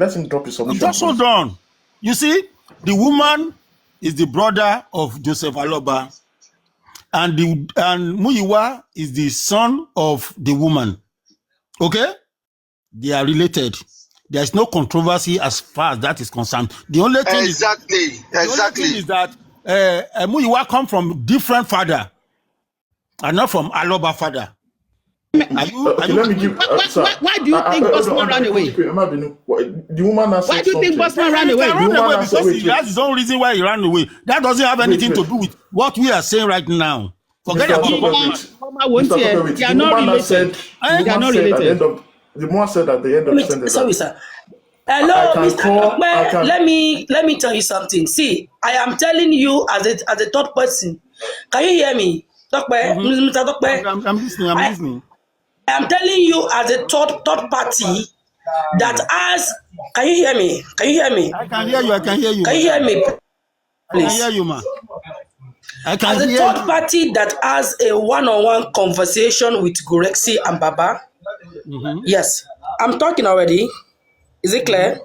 Just hold on. You see, the woman is the brother of Joseph Aloba, and Muyiwa is the son of the woman. Okay, they are related. There is no controversy as far as that is concerned. The only thing is that Muyiwa come from different father, and not from Aloba father. Why do you think Bossman ran away? The woman has why do you think Bossman ran away? Because he has his own reason why he ran away. That doesn't have anything to do with what we are saying right now. Forget about it. They are not related. They are not related. The woman said at the end of the sentence. Sorry, sir. Hello, Mr. Tokwe. Let me tell you something. See, I am telling you as a third person. Can you hear me? Tokwe, Mr. Tokwe. I'm listening. I am telling you as a third party that has. Can you hear me? I can hear you. Can you hear me? Please. I can hear you, ma. As a third party that has a one-on-one conversation with Gureksi and Baba. Mm-hmm. Yes, I'm talking already. Is it clear?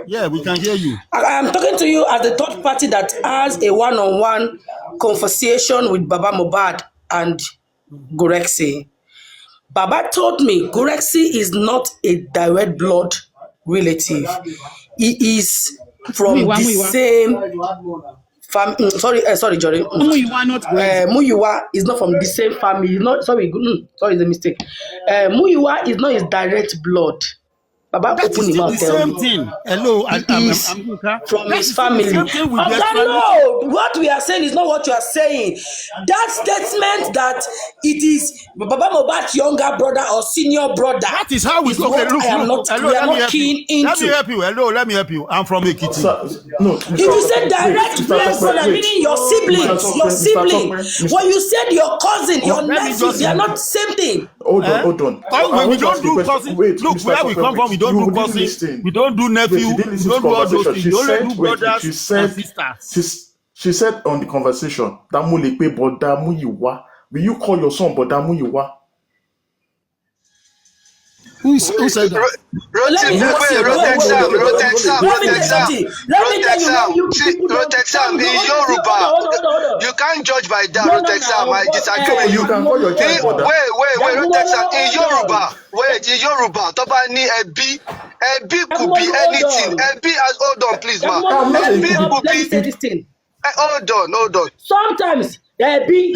Yeah, we can hear you. I am talking to you as the third party that has a one-on-one conversation with Baba Mohbad and Gureksi. Baba told me Gureksi is not a direct blood relative. He is from the same family. Sorry, Jory. Muyiwa is not from the same family. Sorry, it's a mistake. Muyiwa is not his direct blood. Baba opened him out. The same thing. Hello, I'm from his family. No, what we are saying is not what you are saying. That statement that it is Baba Mohbad's younger brother or senior brother. That is how we look. Let me help you. Hello, let me help you. I'm from Ekiti. If you say direct blood brother, meaning your siblings, when you said your cousin, your nephew, they are not the same thing. Hold on. We don't do cousin. Look where we come from. We don't do cousin. We don't do nephew. We don't do all those things. We only do brothers and sisters. She said on the conversation that Mulepe Boda Muyiwa. Will you call your son Boda Muyiwa? Who said that? Rotexam in Yoruba. You can't judge by that, Rotexam. I disagree with you. You can call your child Boda. Wait, Rotexam in Yoruba. In Yoruba, Toba ni Ebi. Ebi could be anything. Ebi, hold on, please, ma. Ebi could be. Hold on. Sometimes Ebi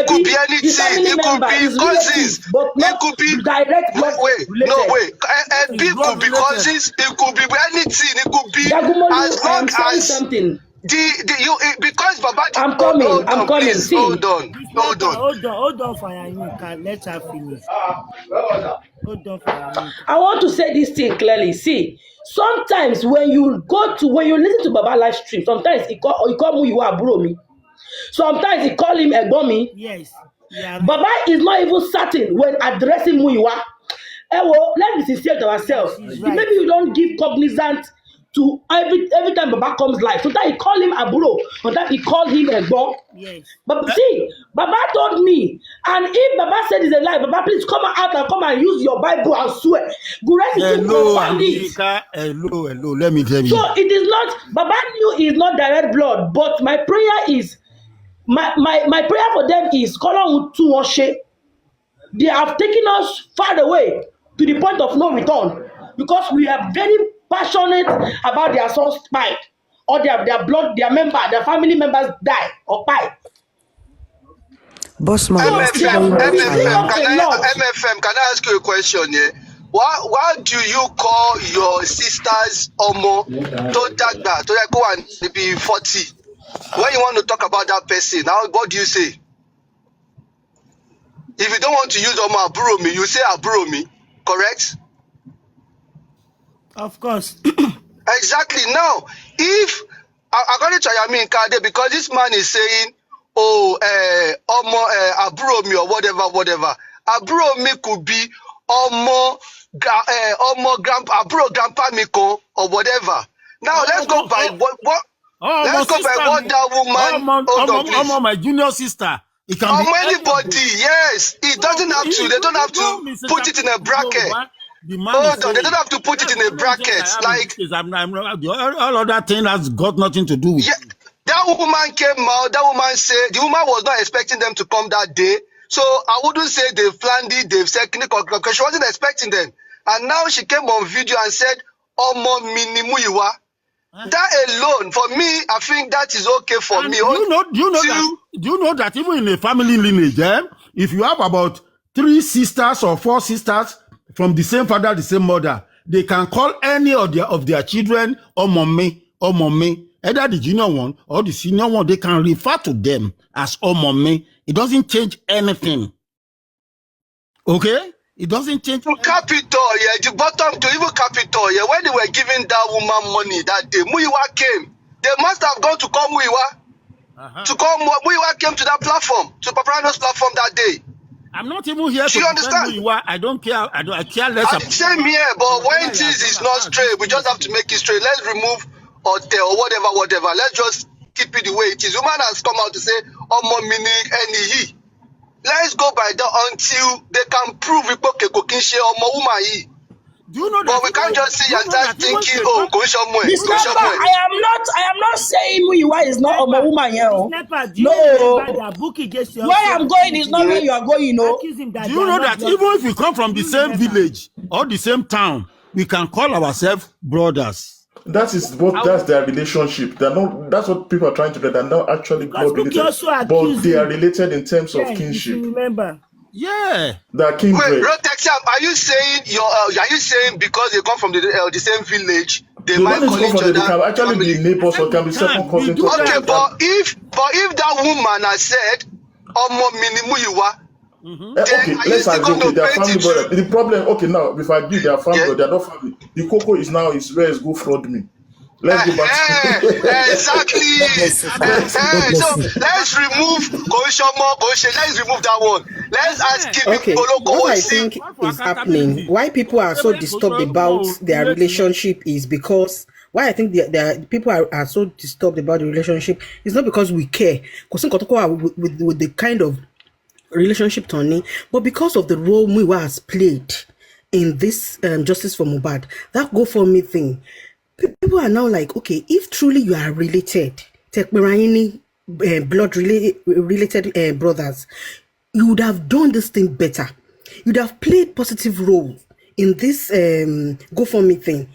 could be anything. It could be cousins. It could be direct. Wait. Ebi could be cousins. It could be anything. It could be as long as something. Because Baba. I'm coming. Please, hold on. Hold on, Fayayinka. Let her finish. Hold on, Fayayinka. I want to say this thing clearly. See, sometimes when you listen to Baba live stream, sometimes he call Muyiwa Aburo mi. Sometimes he call him Egbomi. Yes. Yeah. Baba is not even certain when addressing Muyiwa. Let's be sincere to ourselves. Right. Maybe you don't give cognizance to every time Baba comes live. Sometimes he call him Aburo. Sometimes he call him Egbo. Yes. But see, Baba told me, and if Baba said it's a lie, Baba, please come out and come and use your Bible and swear. Hello, let me tell you. So it is not, Baba knew he is not direct blood, but my prayer is, my prayer for them is, they have taken us far away to the point of no return because we are very passionate about their son's spite or their blood, their family members die or die. Bossman, MFM, can I ask you a question here? Why do you call your sisters Omo to dagba to go and be 40? When you want to talk about that person, now what do you say? If you don't want to use Omo Aburo mi, you say Aburo mi, correct? Of course. Exactly. Now, if according to Ayami Kade, because this man is saying, oh, Omo Aburo mi or whatever. Aburo mi could be Omo grandpa, Aburo grandpa mi ko or whatever. Now let's go by what. Let's go by what that woman. Hold on, please. Omo, my junior sister. It can be anybody. Yes, it doesn't have to. They don't have to put it in a bracket. Hold on, they don't have to put it in a bracket. Like all other thing has got nothing to do with. Yeah, that woman came out. That woman said the woman was not expecting them to come that day. So I wouldn't say they've planned it. They've said because she wasn't expecting them. And now she came on video and said, "Omo minimuiwa." That alone, for me, I think that is okay for me. Do you know that even in a family lineage, if you have about 3 sisters or 4 sisters from the same father, the same mother, they can call any of their children Omome. Either the junior one or the senior one, they can refer to them as Omome. It doesn't change anything. Okay? It doesn't change. To capital, the bottom to even capital, when they were giving that woman money that day, Muyiwa came. They must have gone to call Muyiwa. To call Muyiwa came to that platform, to Paparano's platform that day. I'm not even here to understand Muyiwa. I don't care. I care less. Same here, but when this is not straight, we just have to make it straight. Let's remove or whatever. Let's just keep it the way it is. Woman has come out to say, Omo mini any. Let's go by that until they can prove it. Do you know that? But we can't just see and start thinking, oh, go somewhere. I am not saying Muyiwa is not a woman here. No. Where I'm going is not where you are going, no. Do you know that even if we come from the same village or the same town, we can call ourselves brothers? That's their relationship. They're not. That's what people are trying to do. They're not actually blood related, but they are related in terms of kinship. Remember? Yeah. They're kindred. Wait, Rotexiam, are you saying because they come from the same village, they might call each other? They can actually be neighbors or can be second cousins. Okay, but if that woman has said, "Omo minimuyiwa," okay, let's agree. They are family brother. The problem, okay, now if I agree, they are family, but they are not family. The cocoa is now where is go fraud me. Let's go back. Exactly. So let's remove let's remove that one. Let's ask okay. What I think is happening, why people are so disturbed about their relationship is because why I think people are so disturbed about the relationship is not because we care. Because with the kind of relationship turning, but because of the role Muyiwa has played in this justice for Mohbad, that GoFundMe thing. People are now like, okay, if truly you are related, blood related brothers, you would have done this thing better. You'd have played positive role in this GoFundMe thing.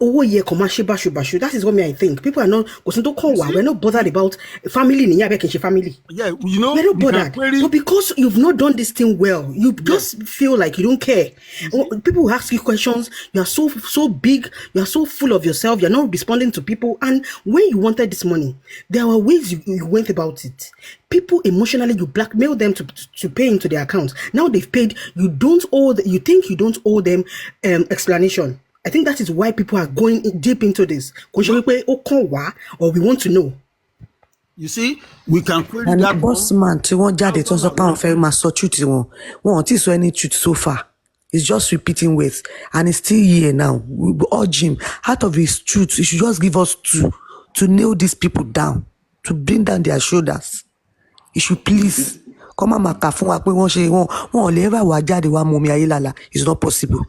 That is what I think. People are not we're not bothered about family. Yeah, you know, we're not bothered. But because you've not done this thing well, you just feel like you don't care. People will ask you questions. You are so big, you are so full of yourself, you're not responding to people. And when you wanted this money, there were ways you went about it. People emotionally, you blackmail them to pay into their accounts. Now they've paid, you think you don't owe them explanation. I think that is why people are going deep into this. Or we want to know. You see, we can query and that. Bossman, to one jade, it was a pound fair master truth. Won't this any truth so far? It's just repeating words, and it's still here now. We urge him out of his truth. He should just give us to nail these people down, to bring down their shoulders. He should please. Come on, it's not possible.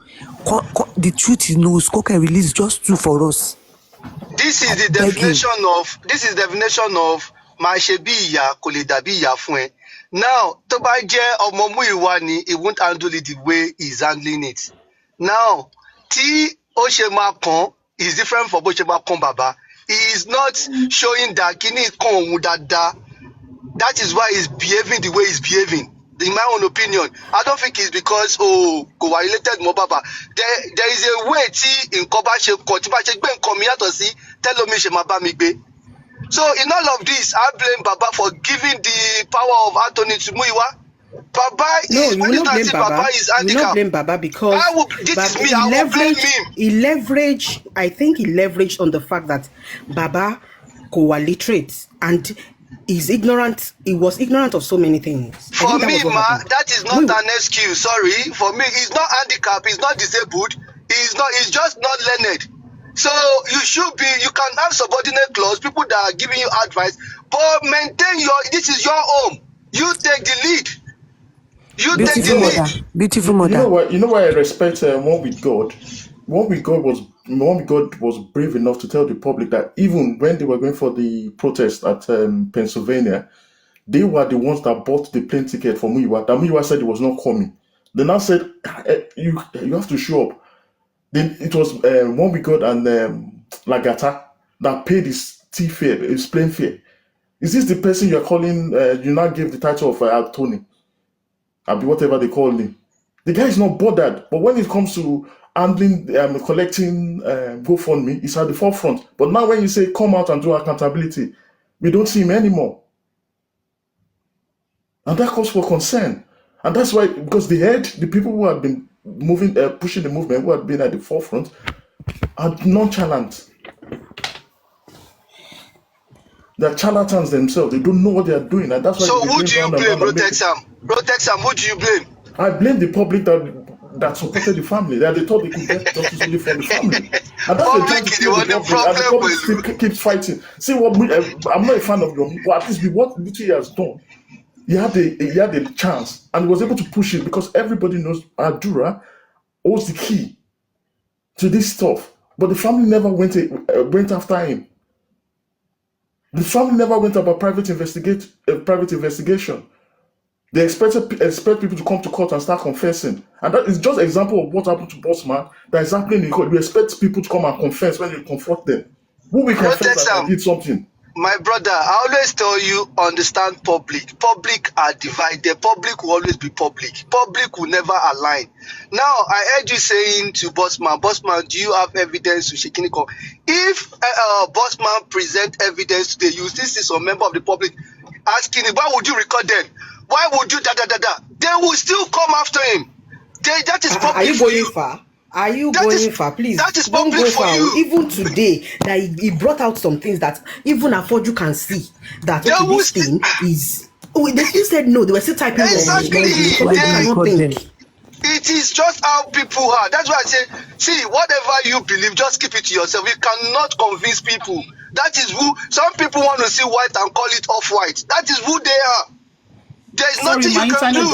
The truth he knows, can release just 2 for us. This is the definition of my shebiya koledabiya fun. Now, Tobaje of Momuiwani, he won't handle it the way he's handling it. Now, T Oshema is different from Oshema Kon Baba. He is not showing that Kini Kon Mudada. That is why he's behaving the way he's behaving. in my own opinion, I don't think it's because co-related Mobaba. There is a way in Kobache Kotibache Ben Komiatosi, tell me she mabamigbe. So in all of this, I blame Baba for giving the power of Anthony to Muiwa. Baba is you will not blame Baba. Baba is You will not blame Baba because I will blame him. He leveraged on the fact that Baba co-literate and is ignorant. He was ignorant of so many things. For me, that is not an excuse. Sorry. For me, he's not handicapped, he's not disabled, he's just not learned. So you can have subordinate clause, people that are giving you advice, but maintain this is your home. You take the lead. Beautiful mother. You know why I respect One With God? One With God was brave enough to tell the public that even when they were going for the protest at Pennsylvania, they were the ones that bought the plane ticket for Muiwa. That Muiwa said he was not coming. They now said, you have to show up. Then it was One With God and Lagata that paid his plane fare. Is this the person you're calling, you now gave the title of Tony? Whatever they call him. The guy is not bothered. But when it comes to handling, collecting GoFundMe, he's at the forefront. But now when you say come out and do accountability, we don't see him anymore. And that calls for concern. And that's why, because the people who have been pushing the movement, who have been at the forefront, are nonchalant. They're charlatans themselves. They don't know what they are doing. And that's why. So who do you blame, Rotexam? Rotexam, who do you blame? I blame the public that supported the family. That they thought they could get justice only from the family. And that's the public still keeps fighting. See what I'm not a fan of Yomi, but at least with what little he has done, he had a chance and he was able to push it because everybody knows Adura owes the key to this stuff. But the family never went after him. The family never went about private investigation. They expect people to come to court and start confessing. And that is just an example of what happened to Bossman that is happening in court. We expect people to come and confess when you confront them. Who we confess that did something? My brother, I always tell you, understand public. Public are divided. Public will always be public. Public will never align. Now, I heard you saying to Bossman, do you have evidence to Shekiniko? If Bossman present evidence today, you still see some member of the public asking him, why would you record them? Why would you They will still come after him. That is public. Are you going far? Are you going far? Please, that is don't go far. You. Even today, that he brought out some things that even Afoju can see that this thing is. Oh, they still said no. They were still typing. Exactly. It is just how people are. That's why I say, see, whatever you believe, just keep it to yourself. You cannot convince people. That is who. Some people want to see white and call it off-white. That is who they are. There is nothing you can do.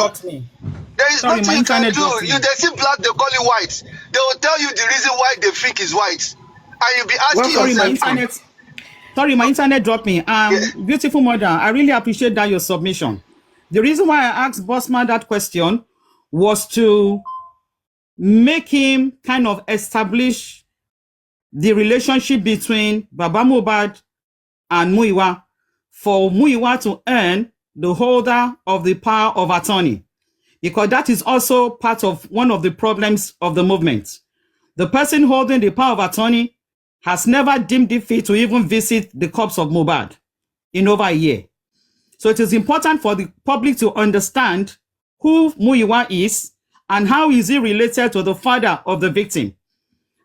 There is nothing you can do. They see black, they call it white. They will tell you the reason why they think is white. And you'll be asking yourself. Sorry, my internet dropped me. Beautiful mother, I really appreciate that your submission. The reason why I asked Bossman that question was to make him kind of establish the relationship between Baba Mohbad and Muiwa for Muiwa to earn the holder of the power of attorney. Because that is also part of one of the problems of the movement. The person holding the power of attorney has never deemed it fit to even visit the corpse of Mohbad in over a year. So it is important for the public to understand who Muiwa is and how is he related to the father of the victim.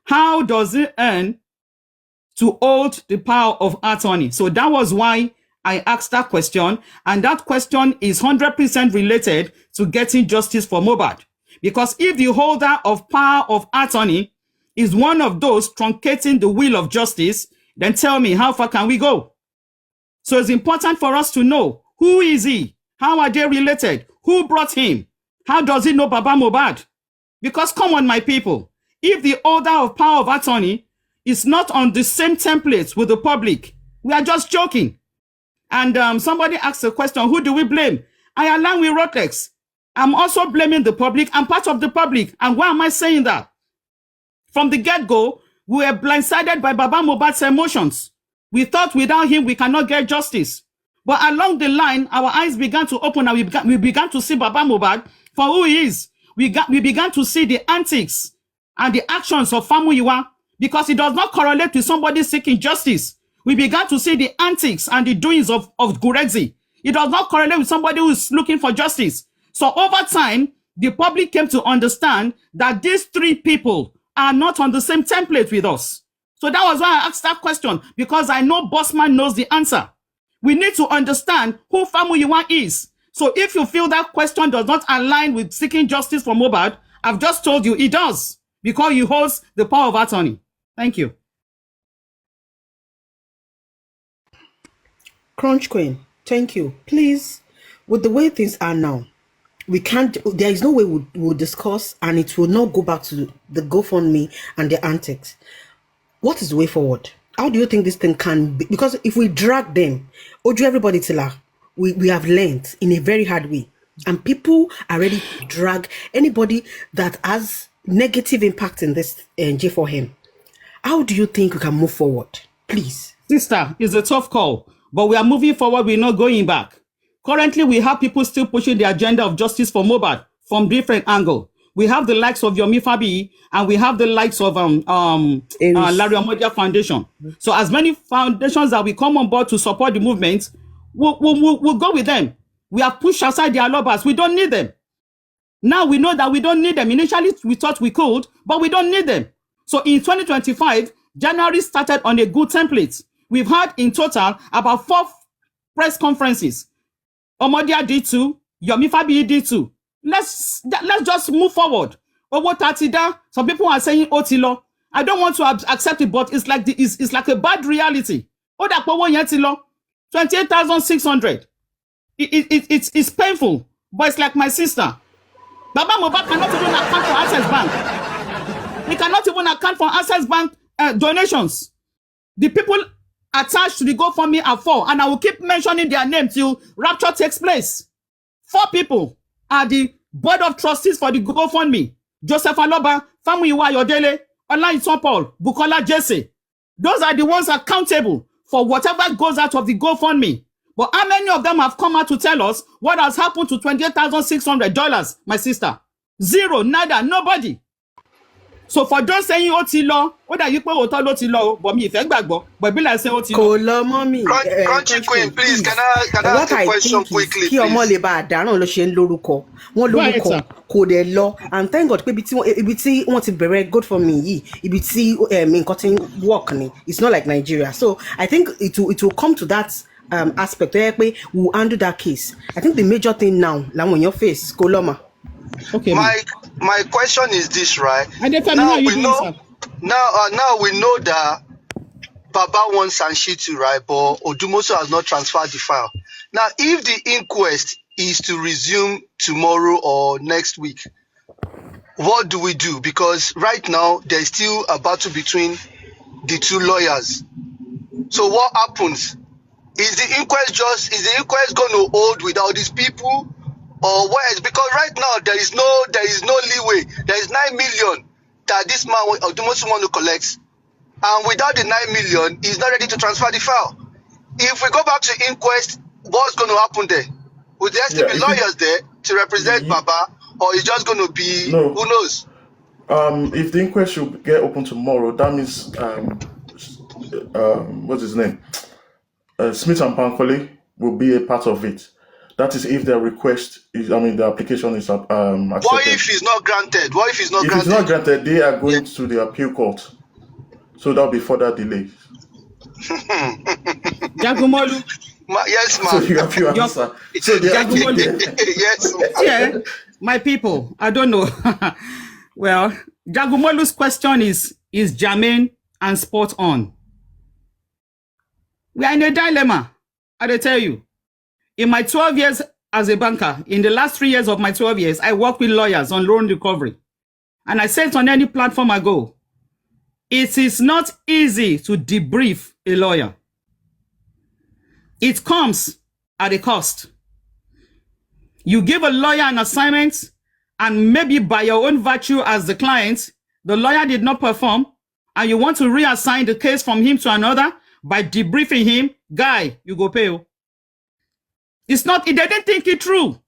How does he earn to hold the power of attorney? So that was why I asked that question, and that question is 100% related to getting justice for Mohbad. Because if the holder of power of attorney is one of those truncating the wheel of justice, then tell me, how far can we go? So it's important for us to know, who is he? How are they related? Who brought him? How does he know Baba Mohbad? Because come on, my people, if the holder of power of attorney is not on the same template with the public, we are just joking. And somebody asked a question, who do we blame? I align with Rotex. I'm also blaming the public. I'm part of the public. And why am I saying that? From the get-go, we were blindsided by Baba Mohbad's emotions. We thought without him, we cannot get justice. But along the line, our eyes began to open and we began to see Baba Mohbad for who he is. We began to see the antics and the actions of Famuyiwa because it does not correlate with somebody seeking justice. We began to see the antics and the doings of Gurexi. It does not correlate with somebody who is looking for justice. So over time, the public came to understand that these three people are not on the same template with us. So that was why I asked that question, because I know Bossman knows the answer. We need to understand who Famuyiwa is. So if you feel that question does not align with seeking justice for Mohbad, I've just told you it does, because he holds the power of attorney. Thank you. Crunch Queen, thank you. Please, with the way things are now, there is no way we'll discuss and it will not go back to the GoFundMe and the antics. What is the way forward? How do you think this thing can be? Because if we drag them, Oju everybody tila, we have learned in a very hard way. And people are ready to drag anybody that has negative impact in this J for him. How do you think we can move forward? Please. Sister, it's a tough call, but we are moving forward. We're not going back. Currently, we have people still pushing the agenda of justice for Mohbad from different angles. We have the likes of Yomi Fabi and we have the likes of Larry Omodia Foundation. So as many foundations that we come on board to support the movement, we'll go with them. We have pushed aside their lovers. We don't need them. Now we know that we don't need them. Initially, we thought we could, but we don't need them. So in 2025, January started on a good template. We've had in total about 4 press conferences. Omodia did 2, Yomi Fabi did 2. Let's just move forward. Owo tatida. Some people are saying otilo. I don't want to accept it, but it's like it's like a bad reality. Oda powo yen ti lo. 28,600. It's painful, but it's like my sister. Baba Mohbad cannot even account for Access Bank. He cannot even account for Access Bank donations. The people attached to the GoFundMe are 4, and I will keep mentioning their name till rapture takes place. 4 people are the board of trustees for the GoFundMe. Joseph Aloba, Famuyiwa Ayodele, Olaitan Paul, Bukola Jesse. Those are the ones accountable for whatever goes out of the GoFundMe. But how many of them have come out to tell us what has happened to $28,600, my sister? 0, nada, nobody. So for those saying Otilo, what are you put Otilo, but me if but be like say Otilo. Mommy. Crunchy Queen, please, can I ask a question quickly, please? And thank God, ibiti want to be good for me. Ibiti cutting work. It's not like Nigeria. So I think it will come to that aspect where we will handle that case. I think the major thing now, like on your face, Koloma. Okay. My question is this, right? Now we know that Baba wants Sanshitu, right? But Odumosu has not transferred the file. Now, if the inquest is to resume tomorrow or next week, what do we do? Because right now there's still a battle between the 2 lawyers. So what happens? Is the inquest going to hold without these people? Or what else? Because right now there is no leeway. There is 9 million that this man Odumosu want to collect, and without the 9 million, he's not ready to transfer the file. If we go back to inquest, what's going to happen there? Will there still be lawyers there to represent Baba, or is just going to be who knows? If the inquest should get open tomorrow, that means what's his name? Smith and Bankole will be a part of it. That is if their the application is accepted. What if it's not granted? If it's not granted, they are going to the appeal court. So there'll be further delays. Jagumolu. Yes, ma'am. So you have your answer. So yes. Yeah, my people, I don't know. Well, Jagumolu's question is germane and spot on. We are in a dilemma, I tell you. In my 12 years as a banker, in the last 3 years of my 12 years, I work with lawyers on loan recovery. And I say it on any platform I go. It is not easy to debrief a lawyer. It comes at a cost. You give a lawyer an assignment, and maybe by your own virtue as the client, the lawyer did not perform, and you want to reassign the case from him to another by debriefing him, guy, you go pay. It's not, they didn't think it through.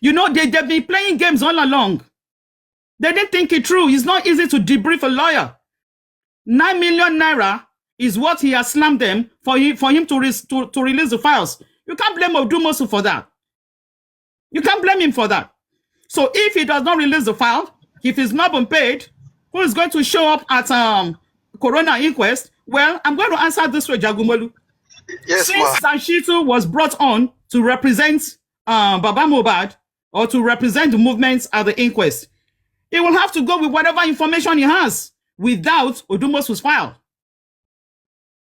You know, they've been playing games all along. They didn't think it through. It's not easy to debrief a lawyer. 9 million naira is what he has slammed them for him to release the files. You can't blame Odumosu for that. You can't blame him for that. So if he does not release the file, if he's not been paid, who is going to show up at Corona inquest? Well, I'm going to answer this way, Jagumolu. Yes, Since Sanshitu was brought on to represent Baba Mohbad or to represent the movements at the inquest, he will have to go with whatever information he has without Odumosu's file.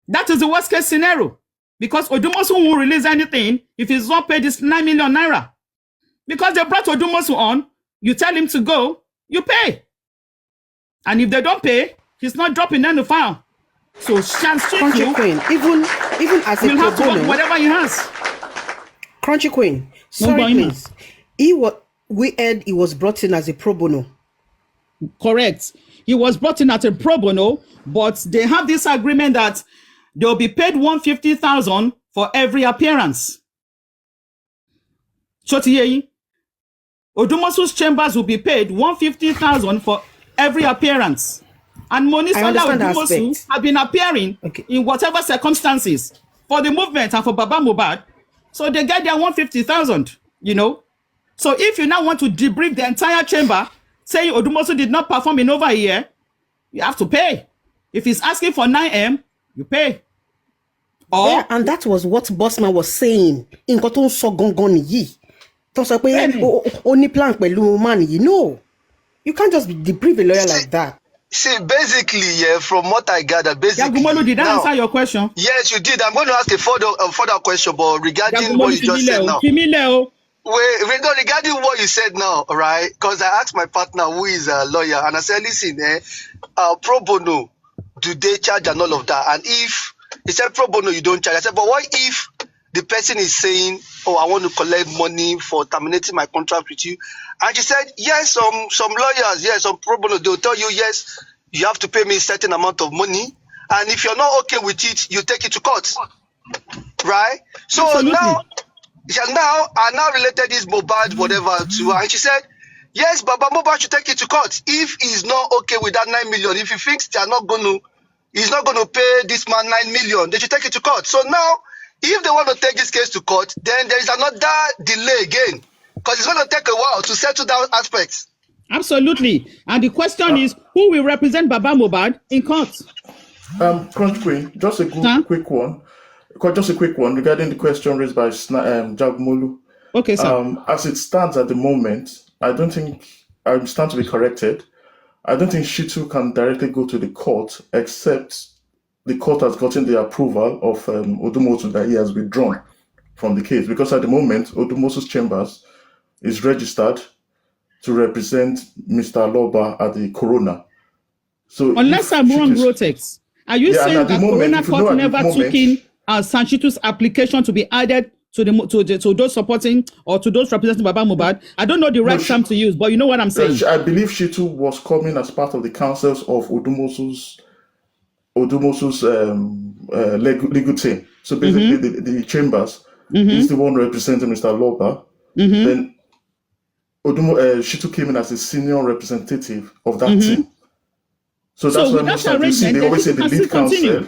That is the worst case scenario, because Odumosu won't release anything if he's not paid this 9 million naira. Because they brought Odumosu on, you tell him to go, you pay. And if they don't pay, he's not dropping any file. So Crunchy Queen, even as a he'll have to work with whatever he has. Crunchy Queen, sorry please. We heard he was brought in as a pro bono. Correct. He was brought in at a pro bono, but they have this agreement that they'll be paid 150,000 for every appearance. Chotiye, Odumosu's chambers will be paid 150,000 for every appearance. And Monisola Odumosu have been appearing in whatever circumstances for the movement and for Baba Mohbad. So they get their 150,000, you know. So if you now want to debrief the entire chamber, saying Odumosu did not perform in over a year, you have to pay. If he's asking for 9M, you pay. Or, yeah, and that was what Bossman was saying. In Koton Sogongoni yi. Only plan pẹ̀lú man yi. No. You can't just debrief a lawyer like that. See, basically, yeah, from what I gather, basically. Yagumolo, did I answer your question? Yes, you did. I'm going to ask a further question, but regarding what you just said now. Regarding what you said now, right? Because I asked my partner, who is a lawyer, and I said, listen, pro bono, do they charge and all of that? And if he said pro bono, you don't charge. I said, but what if the person is saying, oh, I want to collect money for terminating my contract with you? And she said, yes, some lawyers, yes, some pro bono, they'll tell you, yes, you have to pay me a certain amount of money. And if you're not okay with it, you take it to court. Right? So Absolutely. now I related this Mohbad, whatever, to her. And she said, yes, Baba Mohbad should take it to court. If he's not okay with that 9 million, if he thinks he's not going to pay this man 9 million, they should take it to court. So now, if they want to take this case to court, then there is another delay again, because it's going to take a while to settle down aspects. Absolutely. And the question is, who will represent Baba Mohbad in court? Crunch Queen, just a quick one. Just a quick one regarding the question raised by Jagmolu. Okay, sir. As it stands at the moment, I don't think, I stand to be corrected, I don't think Shitu can directly go to the court, except the court has gotten the approval of Odumosu that he has withdrawn from the case. Because at the moment, Odumosu's chambers is registered to represent Mr. Aloba at the Corona. So unless I'm wrong, Rotex, are you saying that Corona court never took in Sanchitu's application to be added to those supporting or to those representing Baba Mohbad? I don't know the right term to use, but you know what I'm saying. I believe Shitu was coming as part of the councils of Odumosu's legal team. So basically, the chambers is the one representing Mr. Aloba. Then Shitu came in as a senior representative of that team. So that's why most of you see, they always say the lead counsel.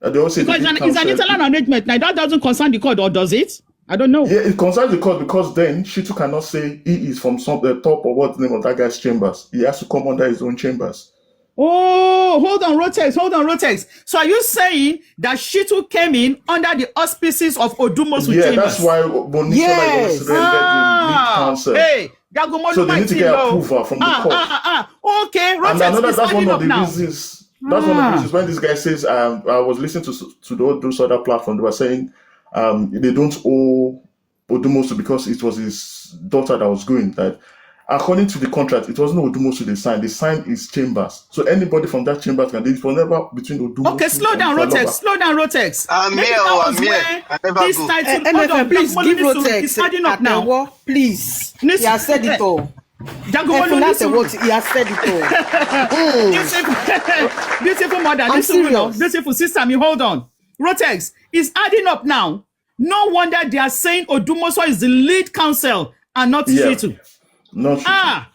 They always say the lead counsel. It's an internal arrangement. Now, that doesn't concern the court, or does it? I don't know. Yeah, it concerns the court, because then Shitu cannot say he is from the top or what's the name of that guy's chambers. He has to come under his own chambers. Oh, hold on, Rotex. So are you saying that Shitu came in under the auspices of Odumosu chambers? Yeah, that's why Bonisola was rendered the lead counsel. Hey, so they need to get approval from the court. Okay, Rotex, and that's one of the reasons. That's one of the reasons when this guy says, I was listening to those other platforms, they were saying they don't owe Odumosu because it was his daughter that was going. That according to the contract, it wasn't Odumosu they signed his chambers. So anybody from that chamber can do it. For never between Odumosu. Okay, slow down, Rotex. I'm here. I never this go. Title, please give Rotex. He's adding up now. Please. He has said it all. He has said it all. Beautiful mother, beautiful sister, hold on. Rotex is adding up now. No wonder they are saying Odumosu is the lead counsel and not Shitu. Not Shitu.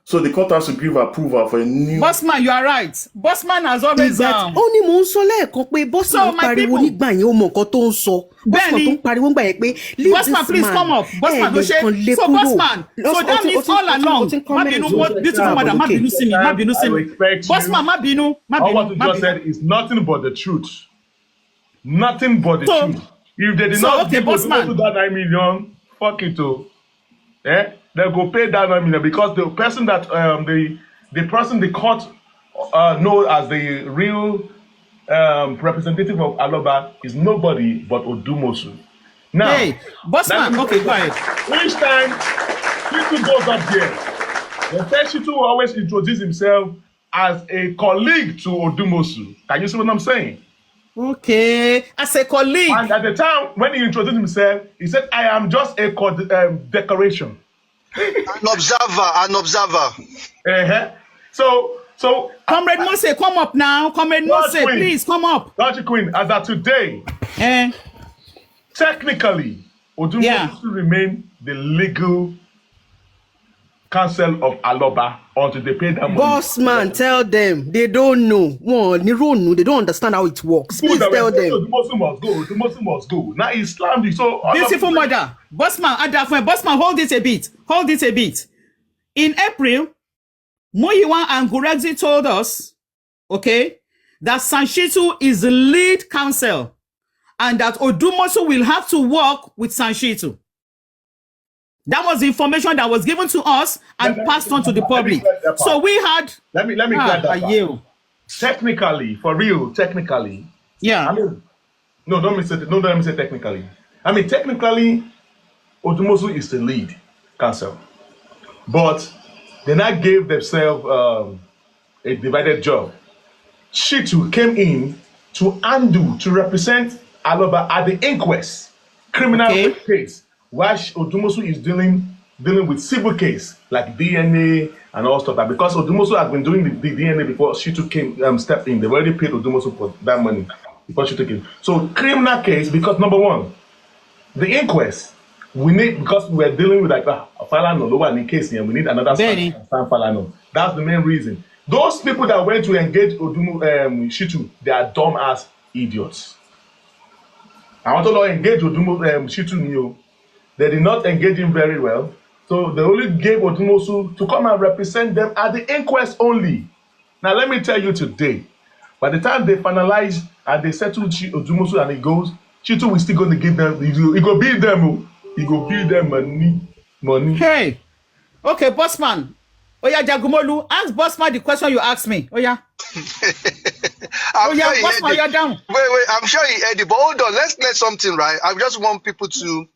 So the court has to give approval for a new... Bossman, you are right. Bossman has always... Only mo ń sọ lẹ́ẹ̀kan pé Bossman pariwo nígbà yẹn ó mọ nǹkan tó ń sọ. Bossman tó ń pariwo nígbà yẹn pé leave this man. Bossman, please come up. Bossman, so Bossman, so that means all along. Má bínú, beautiful madam, má bínú sí mi, má bínú sí mi. Bossman, má bínú, má bínú. All what you just said is nothing but the truth. Nothing but the truth. If they did not give Odumosu that 9 million, fuck it, they go pay that 9 million because the person that the person the court know as the real representative of Aloba is nobody but Odumosu. Now, hey, Bossman, okay, go ahead. Each time Shitu goes up there, the first Shitu will always introduce himself as a colleague to Odumosu. Can you see what I'm saying? Okay, as a colleague. And at the time when he introduced himself, he said, "I am just a decoration." An observer. So, Comrade Mose, come up now. Comrade Mose, please come up. Dr. Queen, as of today, technically, Odumosu still remain the legal counsel of Aloba until they pay that money. Bossman, tell them they don't know. They don't understand how it works. Please tell them. Odumosu must go. Now he's slammed. So beautiful mother. Bossman, Bossman, hold it a bit. In April, Muyiwa and Gurexi told us, okay, that Sanshitu is the lead counsel and that Odumosu will have to work with Sanshitu. That was the information that was given to us and passed on to the public. So we had... Let me get that. Technically, for real, technically. Yeah. I mean, let me say technically. I mean, technically, Odumosu is the lead counsel. But they not gave themselves a divided job. Shitu came in to undo, to represent Aloba at the inquest, criminal case. While Odumosu is dealing with civil case like DNA and all stuff. Because Odumosu has been doing the DNA before Shitu stepped in. They already paid Odumosu for that money before Shitu came. So criminal case because number one, the inquest we need because we're dealing with like Falano lower in case here. We need another San Falano. That's the main reason. Those people that went to engage Shitu, they are dumb ass idiots. I want to engage Shitu Neo. They did not engage him very well. So they only gave Odumosu to come and represent them at the inquest only. Now let me tell you today, by the time they finalize and they settle Odumosu and he goes, Shitu will still going to give them, he go bill them, he go bill them money. Hey, okay, Bossman. Oya Jagumolu, ask Bossman the question you asked me. Oya. Bossman, you're down. Wait, I'm sure he heard it, but hold on, let's let something right. I just want people to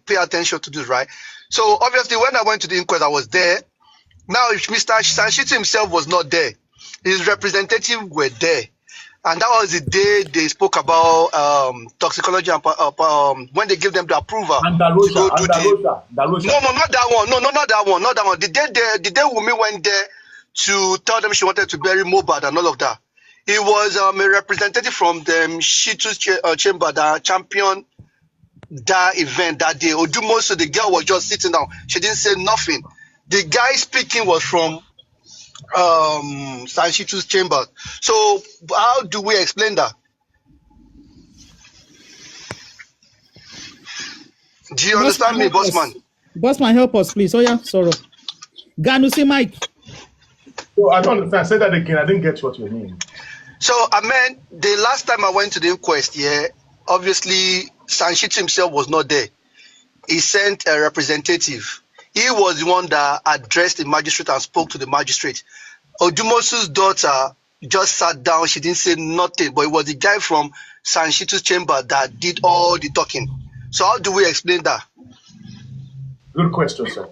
pay attention to this, right? So obviously when I went to the inquest, I was there. Now if Mr. Sanshitu himself was not there, his representatives were there. And that was the day they spoke about toxicology and when they gave them the approval. And Darosa. No, not that one. No, not that one. Not that one. The day Wumi went there to tell them she wanted to bury Mohbad and all of that. It was a representative from the Shitu's chamber that championed that event that day. Odumosu, the girl was just sitting down. She didn't say nothing. The guy speaking was from Sanshitu's chamber. So how do we explain that? Do you understand me, Bossman? Bossman, help us, please. Oh yeah, sorry. Ganusi Mike. So I don't understand. Say that again. I didn't get what you mean. So the last time I went to the inquest, obviously Sanshitu himself was not there. He sent a representative. He was the one that addressed the magistrate and spoke to the magistrate. Odumosu's daughter just sat down. She didn't say nothing, but it was the guy from Sanshitu's chamber that did all the talking. So how do we explain that? Good question, sir.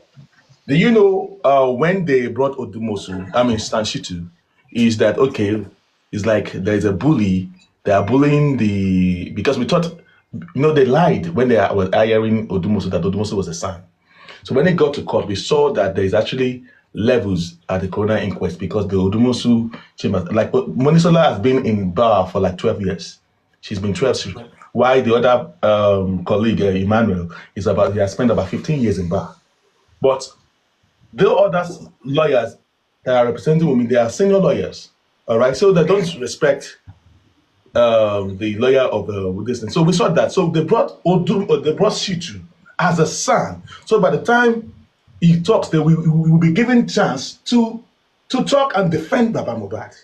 Do you know when they brought Sanshitu, is that okay? It's like there's a bully. They are bullying because we thought, they lied when they were hiring Odumosu that Odumosu was a son. So when they got to court, we saw that there is actually levels at the coroner inquest because the Odumosu chamber, like Monisola has been in bar for like 12 years. She's been 12 years. Why the other colleague, Emmanuel, he has spent about 15 years in bar. But the other lawyers that are representing women, they are senior lawyers. All right. So they don't respect the lawyer of this thing. So we saw that. So they brought Shitu as a son. So by the time he talks, we will be given chance to talk and defend Baba Mohbad.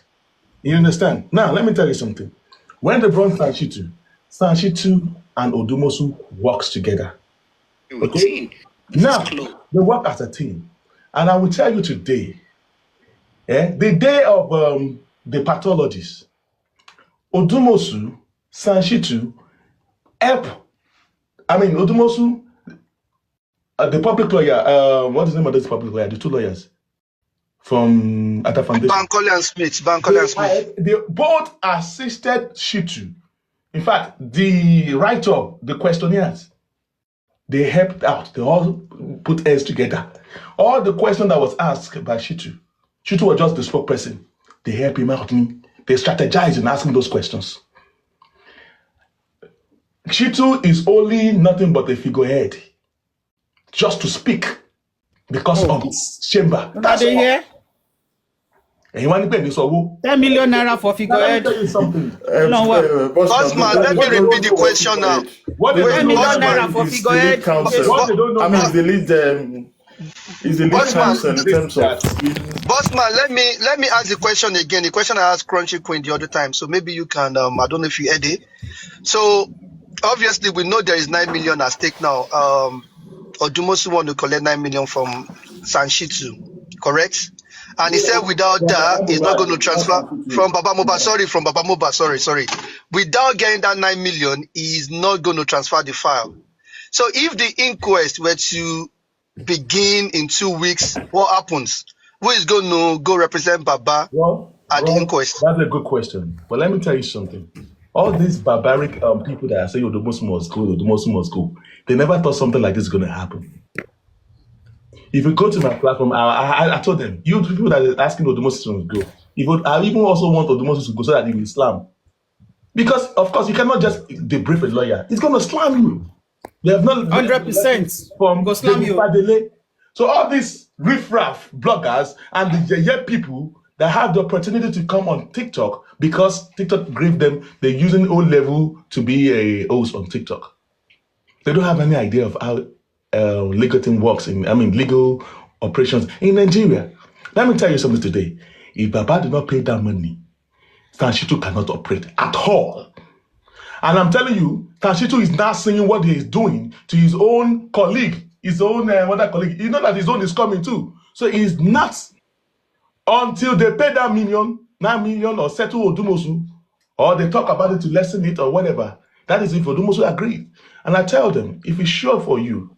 You understand? Now, let me tell you something. When they brought Shitu and Odumosu works together. Okay? Now, they work as a team. And I will tell you today, the day of the pathologist, Odumosu, Shitu, Odumosu, the public lawyer, what is the name of this public lawyer? The two lawyers from Atta Foundation. Bankole and Smith. They both assisted Shitu. In fact, the write-up, the questionnaires, they helped out. They all put heads together. All the questions that was asked by Shitu was just the spokesperson. They helped him out. They strategized in asking those questions. Shitu is only nothing but a figurehead, just to speak because of his chamber. That's all. Here? And you want to pay this or 10 million naira for figurehead. Let me tell you something. Bossman, let me repeat the question now. What 10 million naira for figurehead? Is the lead counsel in terms of Bossman, let me ask the question again. The question I asked Crunchy Queen the other time. So maybe you can I don't know if you heard it. So obviously we know there is 9 million at stake now. Odumosu want to collect 9 million from Shitu, correct? And he said without that, he's not going to transfer from Baba Mohbad. Sorry. Without getting that 9 million, he's not going to transfer the file. So if the inquest were to begin in 2 weeks, what happens? Who is going to go represent Baba at the inquest? That's a good question. But let me tell you something. All these barbaric people that are saying Odumosu must go, they never thought something like this is going to happen. If you go to my platform, I told them, you people that are asking Odumosu to go, I even also want Odumosu to go so that he will slam. Because, of course, you cannot just debrief a lawyer. He's going to slam you. They have not 100% from go slam you. So all these riffraff bloggers and the people that have the opportunity to come on TikTok because TikTok gave them, they're using O-level to be a host on TikTok. They don't have any idea of how legal thing works legal operations in Nigeria. Let me tell you something today. If Baba did not pay that money, Shitu cannot operate at all. And I'm telling you, Shitu is now seeing what he is doing to his own colleague, his own other colleague. You know that his own is coming too. So he's nuts until they pay that 9 million or settle Odumosu, or they talk about it to lessen it or whatever. That is if Odumosu agreed. And I tell them, if it's sure for you,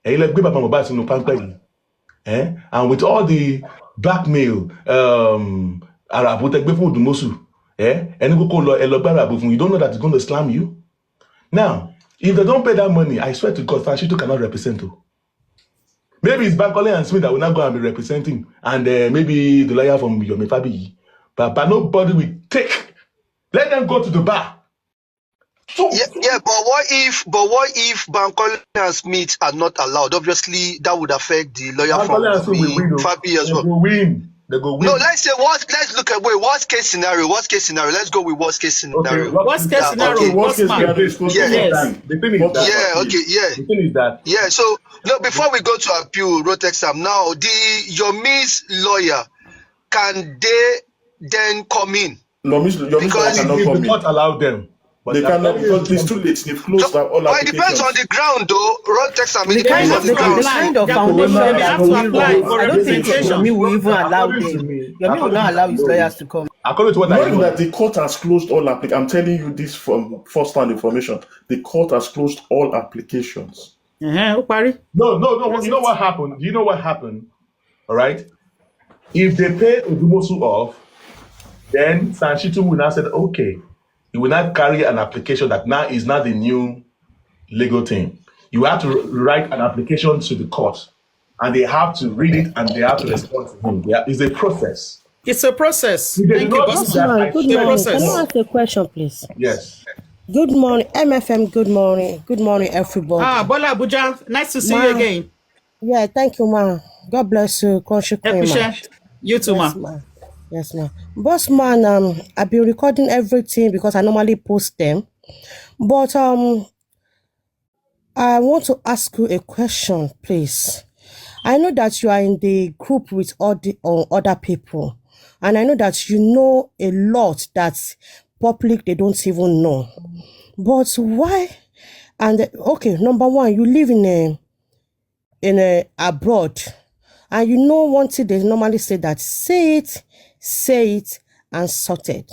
and with all the blackmail, you don't know that it's going to slam you. Now, if they don't pay that money, I swear to God, Shitu cannot represent you. Maybe it's Bankole and Smith that will not go and be representing, and maybe the lawyer from Yomi Fabi. But nobody will take. Let them go to the bar. But what if Bankole and Smith are not allowed? Obviously, that would affect the lawyer from Fabi as well. They go win. No, let's look at worst case scenario. Let's go with worst case scenario. Okay, worst case scenario. Worst case scenario is the thing is that. The thing is that. Yeah. So no, before we go to appeal, Rotexam, now Yomi's lawyer, can they then come in? Yomi's lawyer cannot come in. The court allowed them. But they cannot because it's too late. They've closed all applications. It depends on the ground, though. The kind of foundation that will apply. I don't think Yomi will even allow them. Yomi will not allow his lawyers to come. According to what I know, that the court has closed all applications. I'm telling you this from first-hand information. The court has closed all applications. No. You know what happened? All right. If they pay Odumosu off, then Shitu will now say, okay. You will not carry an application that now is not the new legal thing. You have to write an application to the court, and they have to read it and they have to respond to him. It's a process. It's a process. Thank you, Bossman. Good morning. Can I ask a question, please? Yes. Good morning, MFM. Good morning. Good morning, everybody. Bola Abuja, nice to see you Ma, again. yeah, thank you, ma. God bless you, Country Queen, ma. You too, Yes, ma. ma. Yes, ma. Boss man, I've been recording everything because I normally post them. But I want to ask you a question, please. I know that you are in the group with all the other people, and I know that you know a lot that public they don't even know. But why? And okay, number one, you live in a abroad, and you know one thing they normally say that say it, and sort it.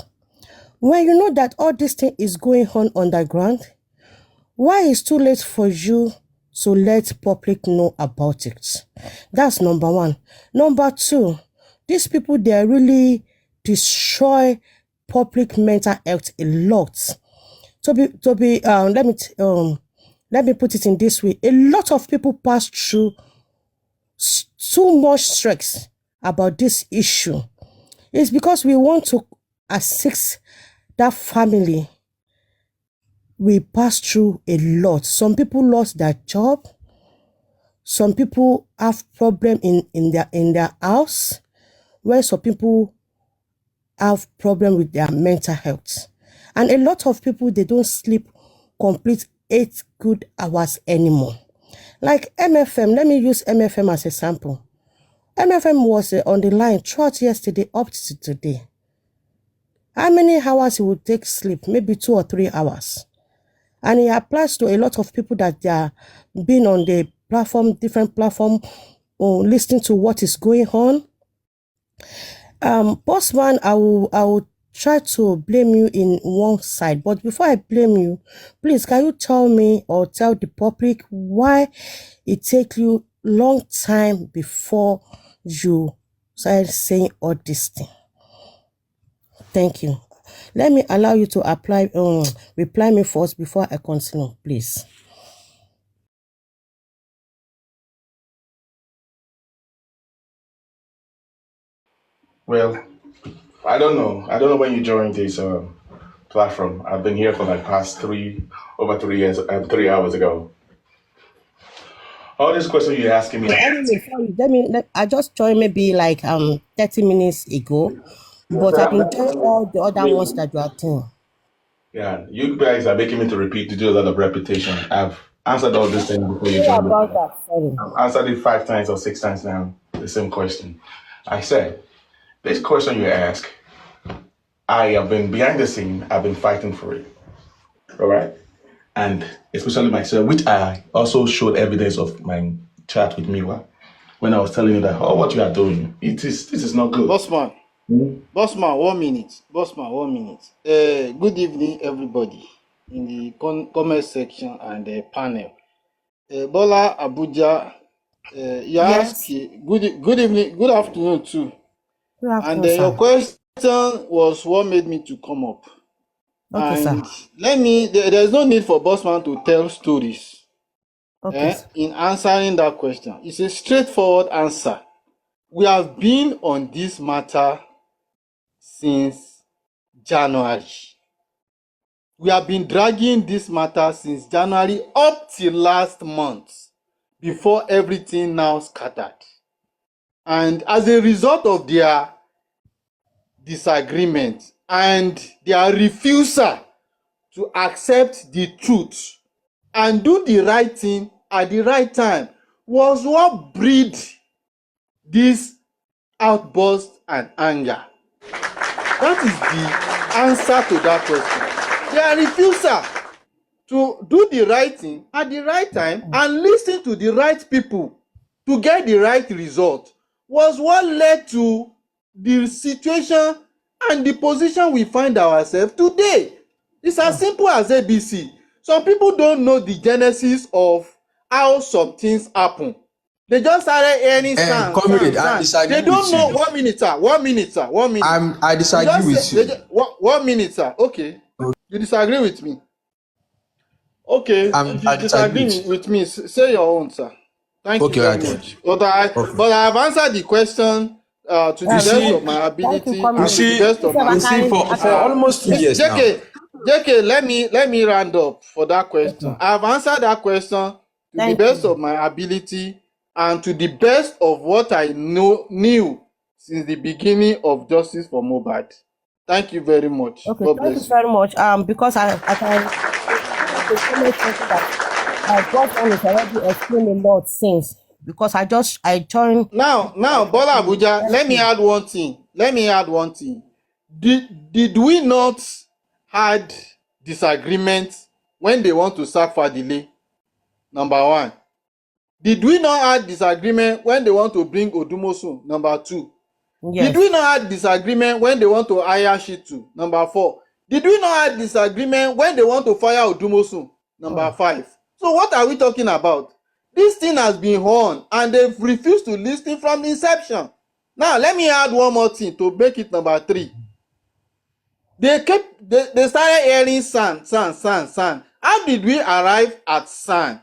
When you know that all this thing is going on underground, why is too late for you to let public know about it? That's number one. Number two, these people they really destroy public mental health a lot. Let me put it in this way. A lot of people pass through too much stress about this issue. It's because we want to assist that family. We pass through a lot. Some people lost their job. Some people have problem in their house. Where some people have problem with their mental health. And a lot of people, they don't sleep complete 8 good hours anymore. Like MFM, let me use MFM as a sample. MFM was on the line throughout yesterday up to today. How many hours he would take sleep? Maybe 2 or 3 hours. And it applies to a lot of people that they are being on the platform, different platform, or listening to what is going on. Bossman, I will try to blame you in one side. But before I blame you, please, can you tell me or tell the public why it take you long time before you started saying all this thing? Thank you. Let me allow you to reply me first before I continue, please. Well, I don't know. I don't know when you joined this platform. I've been here for like past over 3 years, 3 hours ago. All these questions you're asking me. Anyway, sorry, I just joined maybe like 30 minutes ago, but I've been doing all the other ones that you are doing. Yeah, you guys are making me to repeat, to do a lot of repetition. I've answered all these things before you joined. About that, sorry. I've answered it 5 times or 6 times now, the same question. I said, this question you ask, I have been behind the scene, I've been fighting for it. All right? And especially myself, which I also showed evidence of my chat with Miwa when I was telling you that, what you are doing, this is not good. Bossman, Bossman, 1 minute. Bossman, 1 minute. Good evening, everybody in the comment section and the panel. Bola Abuja, you ask good evening, good afternoon too. Good afternoon, and your question was what made me to come up. Okay, and sir. There's no need for Bossman to tell stories. Okay, in answering that question. It's a straightforward answer. We have been on this matter since January. We have been dragging this matter since January up till last month before everything now scattered. And as a result of their disagreement and their refusal to accept the truth and do the right thing at the right time was what bred this outburst and anger. That is the answer to that question. Their refusal to do the right thing at the right time and listen to the right people to get the right result was what led to the situation and the position we find ourselves today. It's as simple as ABC. Some people don't know the genesis of how some things happen. They just started any sound. They don't know. 1 minute, sir. 1 minute, sir. 1 minute. I disagree with you. 1 minute, sir. Okay. You disagree with me? Okay. If you disagree with me, say your own, sir. Thank you very much. But I have answered the question to the best of my ability. You see, for almost 2 years now. JK, let me round up for that question. I've answered that question to the best of my ability and to the best of what I knew since the beginning of Justice for Mohbad. Thank you very much. Okay, God thank you bless you. very much. Because I can the comment section that Bossman is already explained a lot since, because I joined. Now, Bola Abuja, let me add one thing. Did we not had disagreement when they want to sack Fadile? Number one. Did we not have disagreement when they want to bring Odumosun? Number two. Yes. Did we not have disagreement when they want to hire Shitu? Number four. Did we not have disagreement when they want to fire Odumosun? Number five. So what are we talking about? This thing has been on and they've refused to listen from the inception. Now let me add one more thing to make it number three. They started hearing San. How did we arrive at San?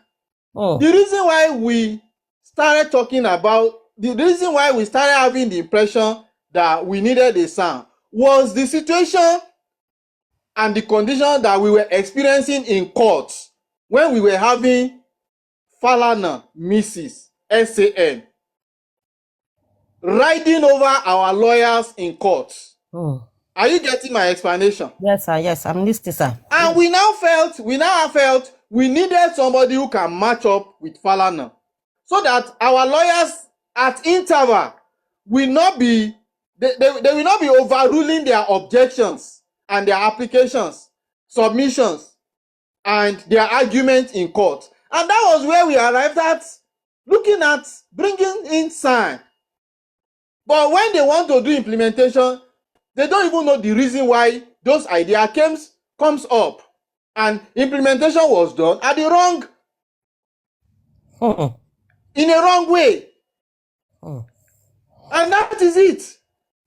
The reason why we started talking about, the reason why we started having the impression that we needed a San was the situation and the condition that we were experiencing in court when we were having Falana, Mrs. SAN, riding over our lawyers in court. Are you getting my explanation? Yes, sir. Yes, I'm listening, sir. And we now felt we needed somebody who can match up with Falana, so that our lawyers at interval will not be they will not be overruling their objections and their applications, submissions, and their arguments in court. And that was where we arrived at looking at bringing in San. But when they want to do implementation, they don't even know the reason why those ideas comes up, and implementation was done at the wrong, in a wrong way. And that is it.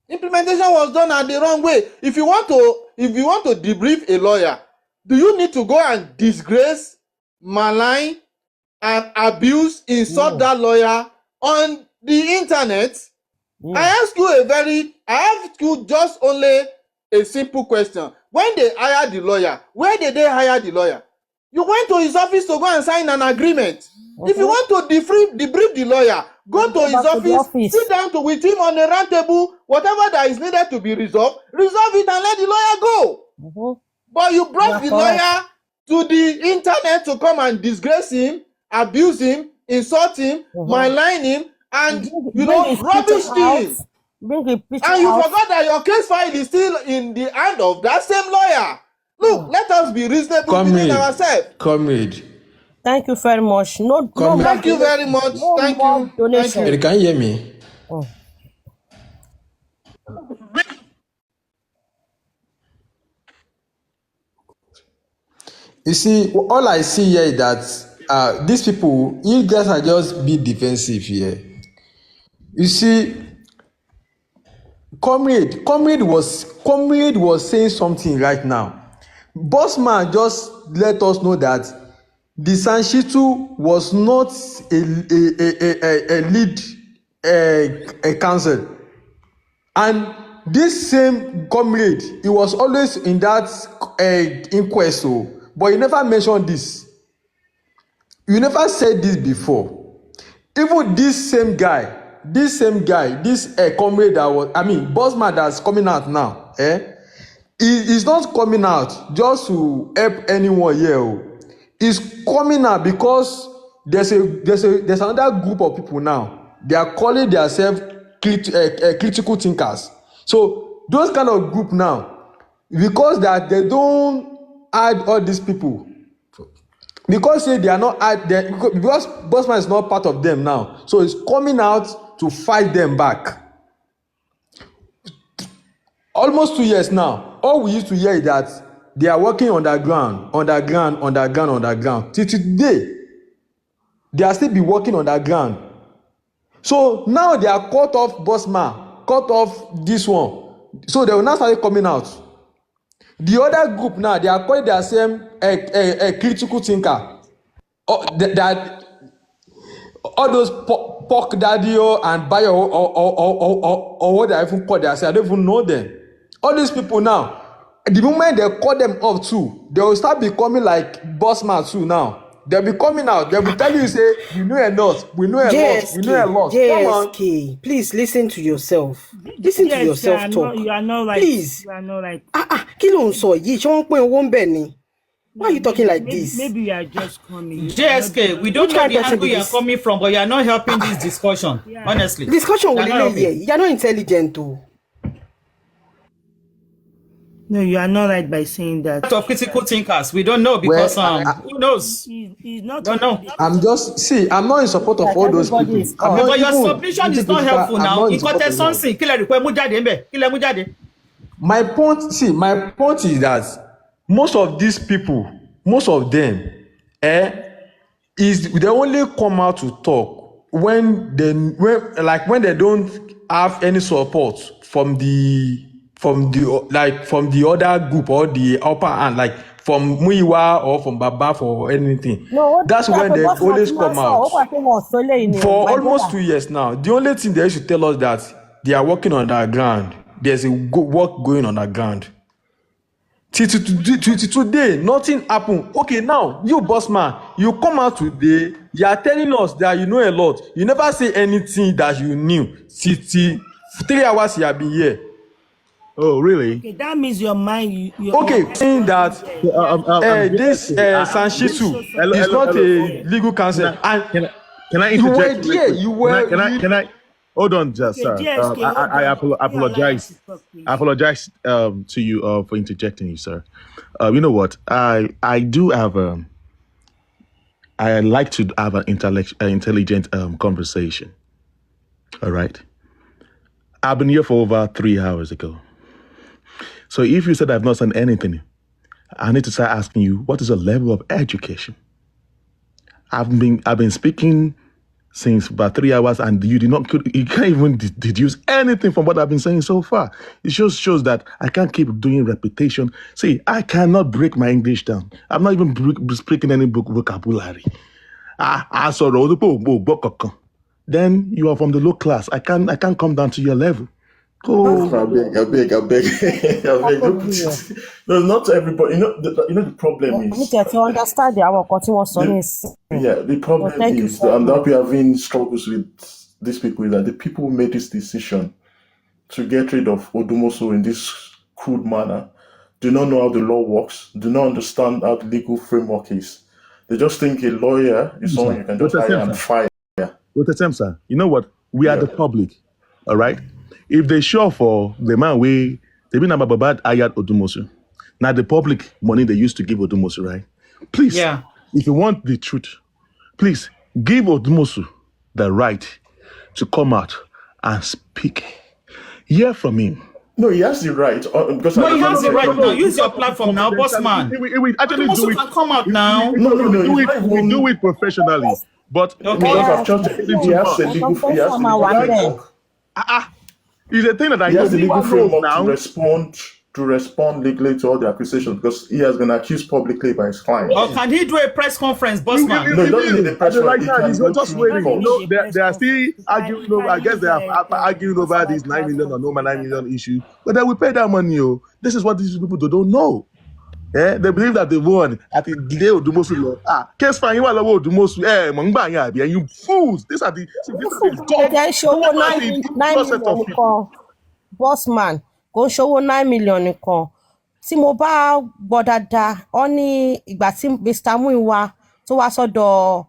Implementation was done at the wrong way. If you want to debrief a lawyer, do you need to go and disgrace, malign, and abuse, insult that lawyer on the internet? I ask you just only a simple question. When they hired the lawyer, where did they hire the lawyer? You went to his office to go and sign an agreement. If you want to debrief the lawyer, go to his office, sit down with him on a round table, whatever that is needed to be resolve it and let the lawyer go. But you brought the lawyer to the internet to come and disgrace him, abuse him, insult him, malign him, and rubbish him. And you forgot that your case file is still in the hand of that same lawyer. Look, let us be reasonable within ourselves. Comrade. Thank you very much. Thank you very much. Thank you. Can you hear me? You see, all I see here is that these people, you guys are just being defensive here. You see, Comrade was saying something right now. Bossman just let us know that the Sanshitu was not a lead counsel, and this same Comrade, he was always in that inquest, but he never mentioned this. You never said this before. Even this same guy, this Comrade that was, Bossman that's coming out now, he's not coming out just to help anyone here. He's coming out because there's another group of people now. They are calling themselves critical thinkers. So those kind of group now, because that they don't add all these people, because they are not there, because Bossman is not part of them now, so he's coming out to fight them back. Almost 2 years now, all we used to hear is that they are working underground. Till today, they are still be working underground. So now they are cut off Bossman, cut off this one. So they will now start coming out. The other group now, they are calling themselves a critical thinker. That all those pork daddy and Bayo or what they even call themselves, I don't even know them. All these people now, the moment they call them up too, they will start becoming like Bossman too now. They'll be coming out. They'll be telling you, say, we know a lot. We know a lot. We know a lot. Come on. JSK, please listen to yourself. Listen to yourself talk. You are not right. Please. You are not right. Kí ló ń sọ yìí? Ṣé wọ́n pín owó ń bẹ̀ ni? Why are you talking like this? Maybe you are just coming. JSK, we don't know the angle you are coming from, but you are not helping this discussion, honestly. Discussion with you are not intelligent too. No, you are not right by saying that. Of critical thinkers, we don't know because who knows? He's not. Don't know. I'm not in support of all those people. But your submission is not helpful now. My point is that most of these people, most of them, they only come out to talk when they don't have any support from the other group or the upper hand, like from Muyiwa or from Baba for anything. No, that's when they always come out. For almost 2 years now, the only thing they should tell us that they are working on the ground. There's a work going on the ground. Today, nothing happened. Okay, now you Bossman, you come out today. You are telling us that you know a lot. You never say anything that you knew. 3 hours you have been here. Oh, really? Okay, that means your mind. Saying that this Sanshitu is not a legal counsel. Can I interject? You were there. Can I? Hold on, just sir. I apologize. I apologize to you for interjecting you, sir. You know what? I do have I like to have an intelligent conversation. All right. I've been here for over 3 hours ago. So if you said I've not said anything, I need to start asking you, what is your level of education? I've been speaking since about 3 hours, and you can't even deduce anything from what I've been saying so far. It just shows that I can't keep doing repetition. See, I cannot break my English down. I'm not even speaking any vocabulary. Then you are from the low class. I can't come down to your level. I beg. No, not everybody. You know the problem is. To understand the problem is, and that we are having struggles with these people, is that the people who made this decision to get rid of Odumosu in this crude manner do not know how the law works, do not understand how the legal framework is. They just think a lawyer is someone you can just hire and fire. Sir, you know what? We are the public, all right? If they show for the man they been about bad hired Odumosu. Now the public money they used to give Odumosu, right? Please, if you want the truth, please give Odumosu the right to come out and speak. Hear from him. No, he has the right. Because he has the right now. Use your platform now, Bossman. We actually do it. Come out now. No. We do it professionally. But he has the legal framework. It's a thing that he has the legal framework now to respond legally to all the accusations, because he has been accused publicly by his client. Or can he do a press conference, Bossman? No, he doesn't need a press conference. He's just waiting. They are still arguing over. I guess they are arguing over this 9 million or no 9 million issue. But they will pay that money. This is what these people don't know. They believe that they won at the delay of Odumosu law. Case fine, you are Odumosu. And you fools. These are the Bossman. Kò ṣòwò 9 million nìkan. Tí mo bá gbọ́ dáadáa, ó ní ìgbà tí Mr. Muyiwa tó wá sọ́dọ̀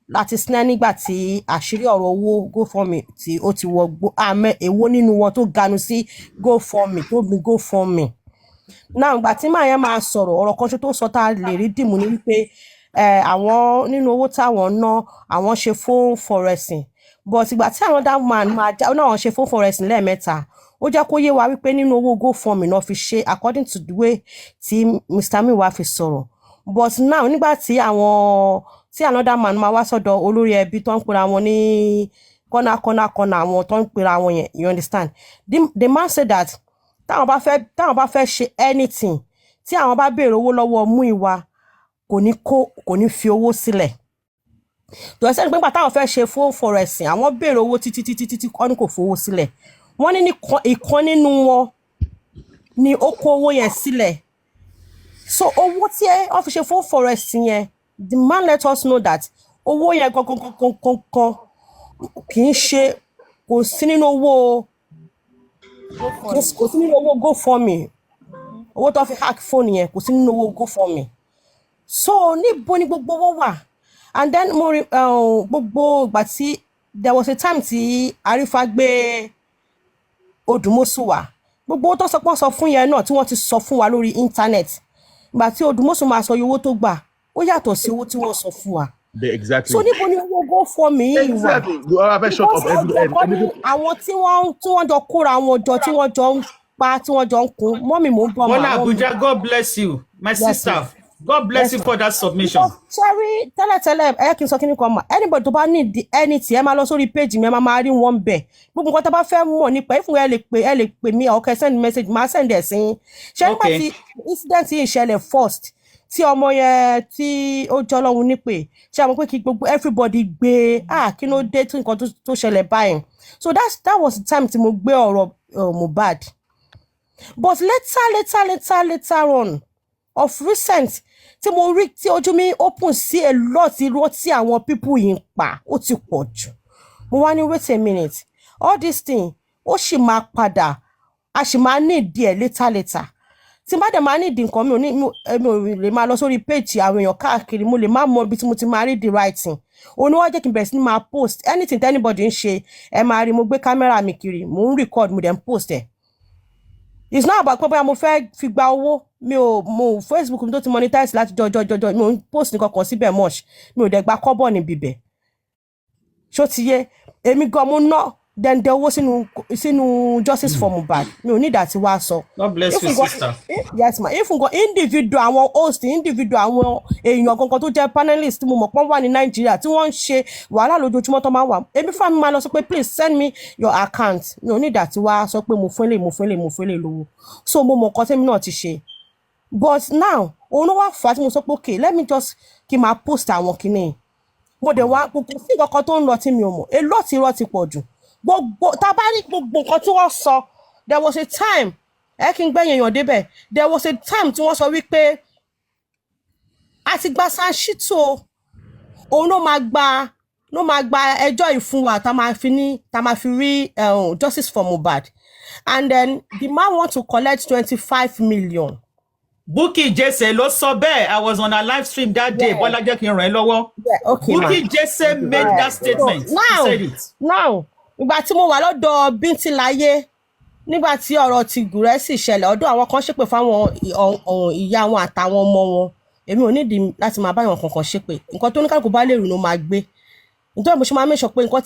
láti sinẹ́ nígbà tí àṣírí ọ̀rọ̀ owó GoFundMe tí ó ti wọ èwo nínú wọn tó ganu sí GoFundMe tó gbin GoFundMe. Náà ìgbà tí màá yẹn máa sọ̀rọ̀ ọ̀rọ̀ kan tó sọ tá lè rí dìmú ní wípé àwọn nínú owó táwọn ná àwọn ṣe phone forensing. But ìgbà tí àwọn that man máa náà ṣe phone forensing lẹ́ẹ̀mẹ́ta. Ó jẹ́ kó yé wa wípé nínú owó GoFundMe náà fi ṣe according to the way tí Mr. Muyiwa fi sọ̀rọ̀. But now nígbà tí another man máa wá sọ́dọ̀ olórí ẹbí tó ń pera wọn ní corner àwọn tó ń pera wọn yẹn, you understand? The man said that táwọn bá fẹ́ ṣe anything tí àwọn bá béèrè owó lọ́wọ́ Muyiwa kò ní fi owó sílẹ̀. tó ẹsẹ̀ nígbà táwọn fẹ́ ṣe phone forensing àwọn béèrè owó títí kọ́ ní kò fowó sílẹ̀. Wọ́n ní ìkan nínú wọn ni ó kó owó yẹn sílẹ̀. So owó tí wọ́n fi ṣe fún forest yẹn, the man let us know that owó yẹn gangan kì í ṣe kò sí nínú owó GoFundMe. Owó tó fi hack phone yẹn kò sí nínú owó GoFundMe. So níbo ni gbogbo owó wà? And then gbogbo ìgbà tí there was a time tí Arifa gbé Odùmọ̀ṣù wá, gbogbo owó tó sọ pé wọ́n sọ fún yẹn náà tí wọ́n ti sọ fún wa lórí internet, ìgbà tí Odùmọ̀ṣù máa sọ owó tó gbà ó yàtọ̀ sí owó tí wọ́n sọ fún wa. Exactly. So níbo ni owó GoFundMe yìí wà? Àwọn tí wọ́n jọ kóra wọn jọ tí wọ́n jọ ń pa tí wọ́n jọ ń kun mọ́mì mò ń bọ̀ Bola Abuja, God bless you, my sister. God bless you for that submission. Sorry, tẹ́lẹ̀ ẹ kí n sọ kí ni kan mà. Anybody tó bá need anything ẹ máa lọ sórí page mi ẹ máa rí wọn bẹ̀. Gbogbo nǹkan tó bá fẹ́ mọ̀ nípa ìfún ẹ lè pè mí or send message máa send ẹ̀ sí yín. Ṣé nígbà tí incident yìí ṣẹlẹ̀ first tí ọmọ yẹn tí ó jọ lọ́hun nípè ṣé àwọn pé kí gbogbo everybody gbé kí ló dé tí nǹkan tó ṣẹlẹ̀ báyìí. So that was the time tí mo gbé ọ̀rọ̀ Mohbad. But later on of recent tí mo rí tí ojú mi open sí a lot irọ́ tí àwọn people yìí ń pa ó ti pọ̀ jù. Mo wá ní wait a minute, all this thing ó sì máa padà a sì máa need ẹ̀ later. Tí bá dẹ̀ máa need nǹkan mi ò lè máa lọ sórí page àwọn èèyàn káàkiri, mo lè má mọ ibi tí mo ti máa rí the right thing. Òun wá jẹ́ kí n bẹ̀rẹ̀ sí ní máa post anything that anybody ń ṣe ẹ máa rí mo gbé kámẹ́rà mi kiri mo ń record mo dẹ̀ ń post ẹ̀. It's not about pé bóyá mo fẹ́ fi gba owó mo Facebook mi tó ti monetize láti jọjọ mi ò ń post nǹkan kan síbẹ̀ much mi ò dẹ̀ gba kọ́bọ̀ níbi bẹ̀. Ṣó ti yé èmi gan mo ná dẹ̀ndẹ̀ owó sínú justice for Mohbad mi ò ní ìdá tí wàá sọ. God bless you, sister. Yes ma, if nǹkan individual àwọn host individual àwọn èèyàn kankan tó jẹ́ panelist tí mo mọ̀ pọ́n wà ní Nàìjíríà tí wọ́n ń ṣe wàhálà lójoojúmọ́ tó máa wà èmi fún mi máa lọ sọ pé please send me your account mi ò ní ìdá tí wàá sọ pé mo fún lè lówó. So mo mọ̀ nǹkan tẹ́mi náà ti ṣe. But now òun ló wá fà á tí mo sọ pé okay let me just kí n máa post àwọn kìíní mo dẹ̀ wá gbogbo sí nǹkan tó ń lọ tí mi ò mọ̀ èlò tí irọ́ ti pọ̀ jù gbogbo tá bá rí gbogbo nǹkan tí wọ́n sọ there was a time kí n gbẹ̀yìn èèyàn débẹ̀ there was a time tí wọ́n sọ wípé a ti gba Sanshito òun ló máa gba ẹjọ́ ìfún wa tá máa fi rí justice for Mohbad and then the man want to collect 25 million. Bukky Jesse ló sọ bẹ́ẹ̀. I was on a live stream that day. Bọ́lá jẹ́ kí n ràn ẹ́ lọ́wọ́. Bukky Jesse made that statement. So now ìgbà tí mo wà lọ́dọ̀ Bíntílayé nígbà tí ọ̀rọ̀ ti Gúrẹ́sì ṣẹlẹ̀ ọ̀dọ̀ àwọn kan ṣépè fáwọn ìyá wọn àtàwọn ọmọ wọn èmi ò nídìí láti máa bá àwọn kankan ṣépè nǹkan tó ní kálukú bá lè rìn ló máa gbé nítorí mo ṣe máa mẹ́sọ̀ pé nǹkan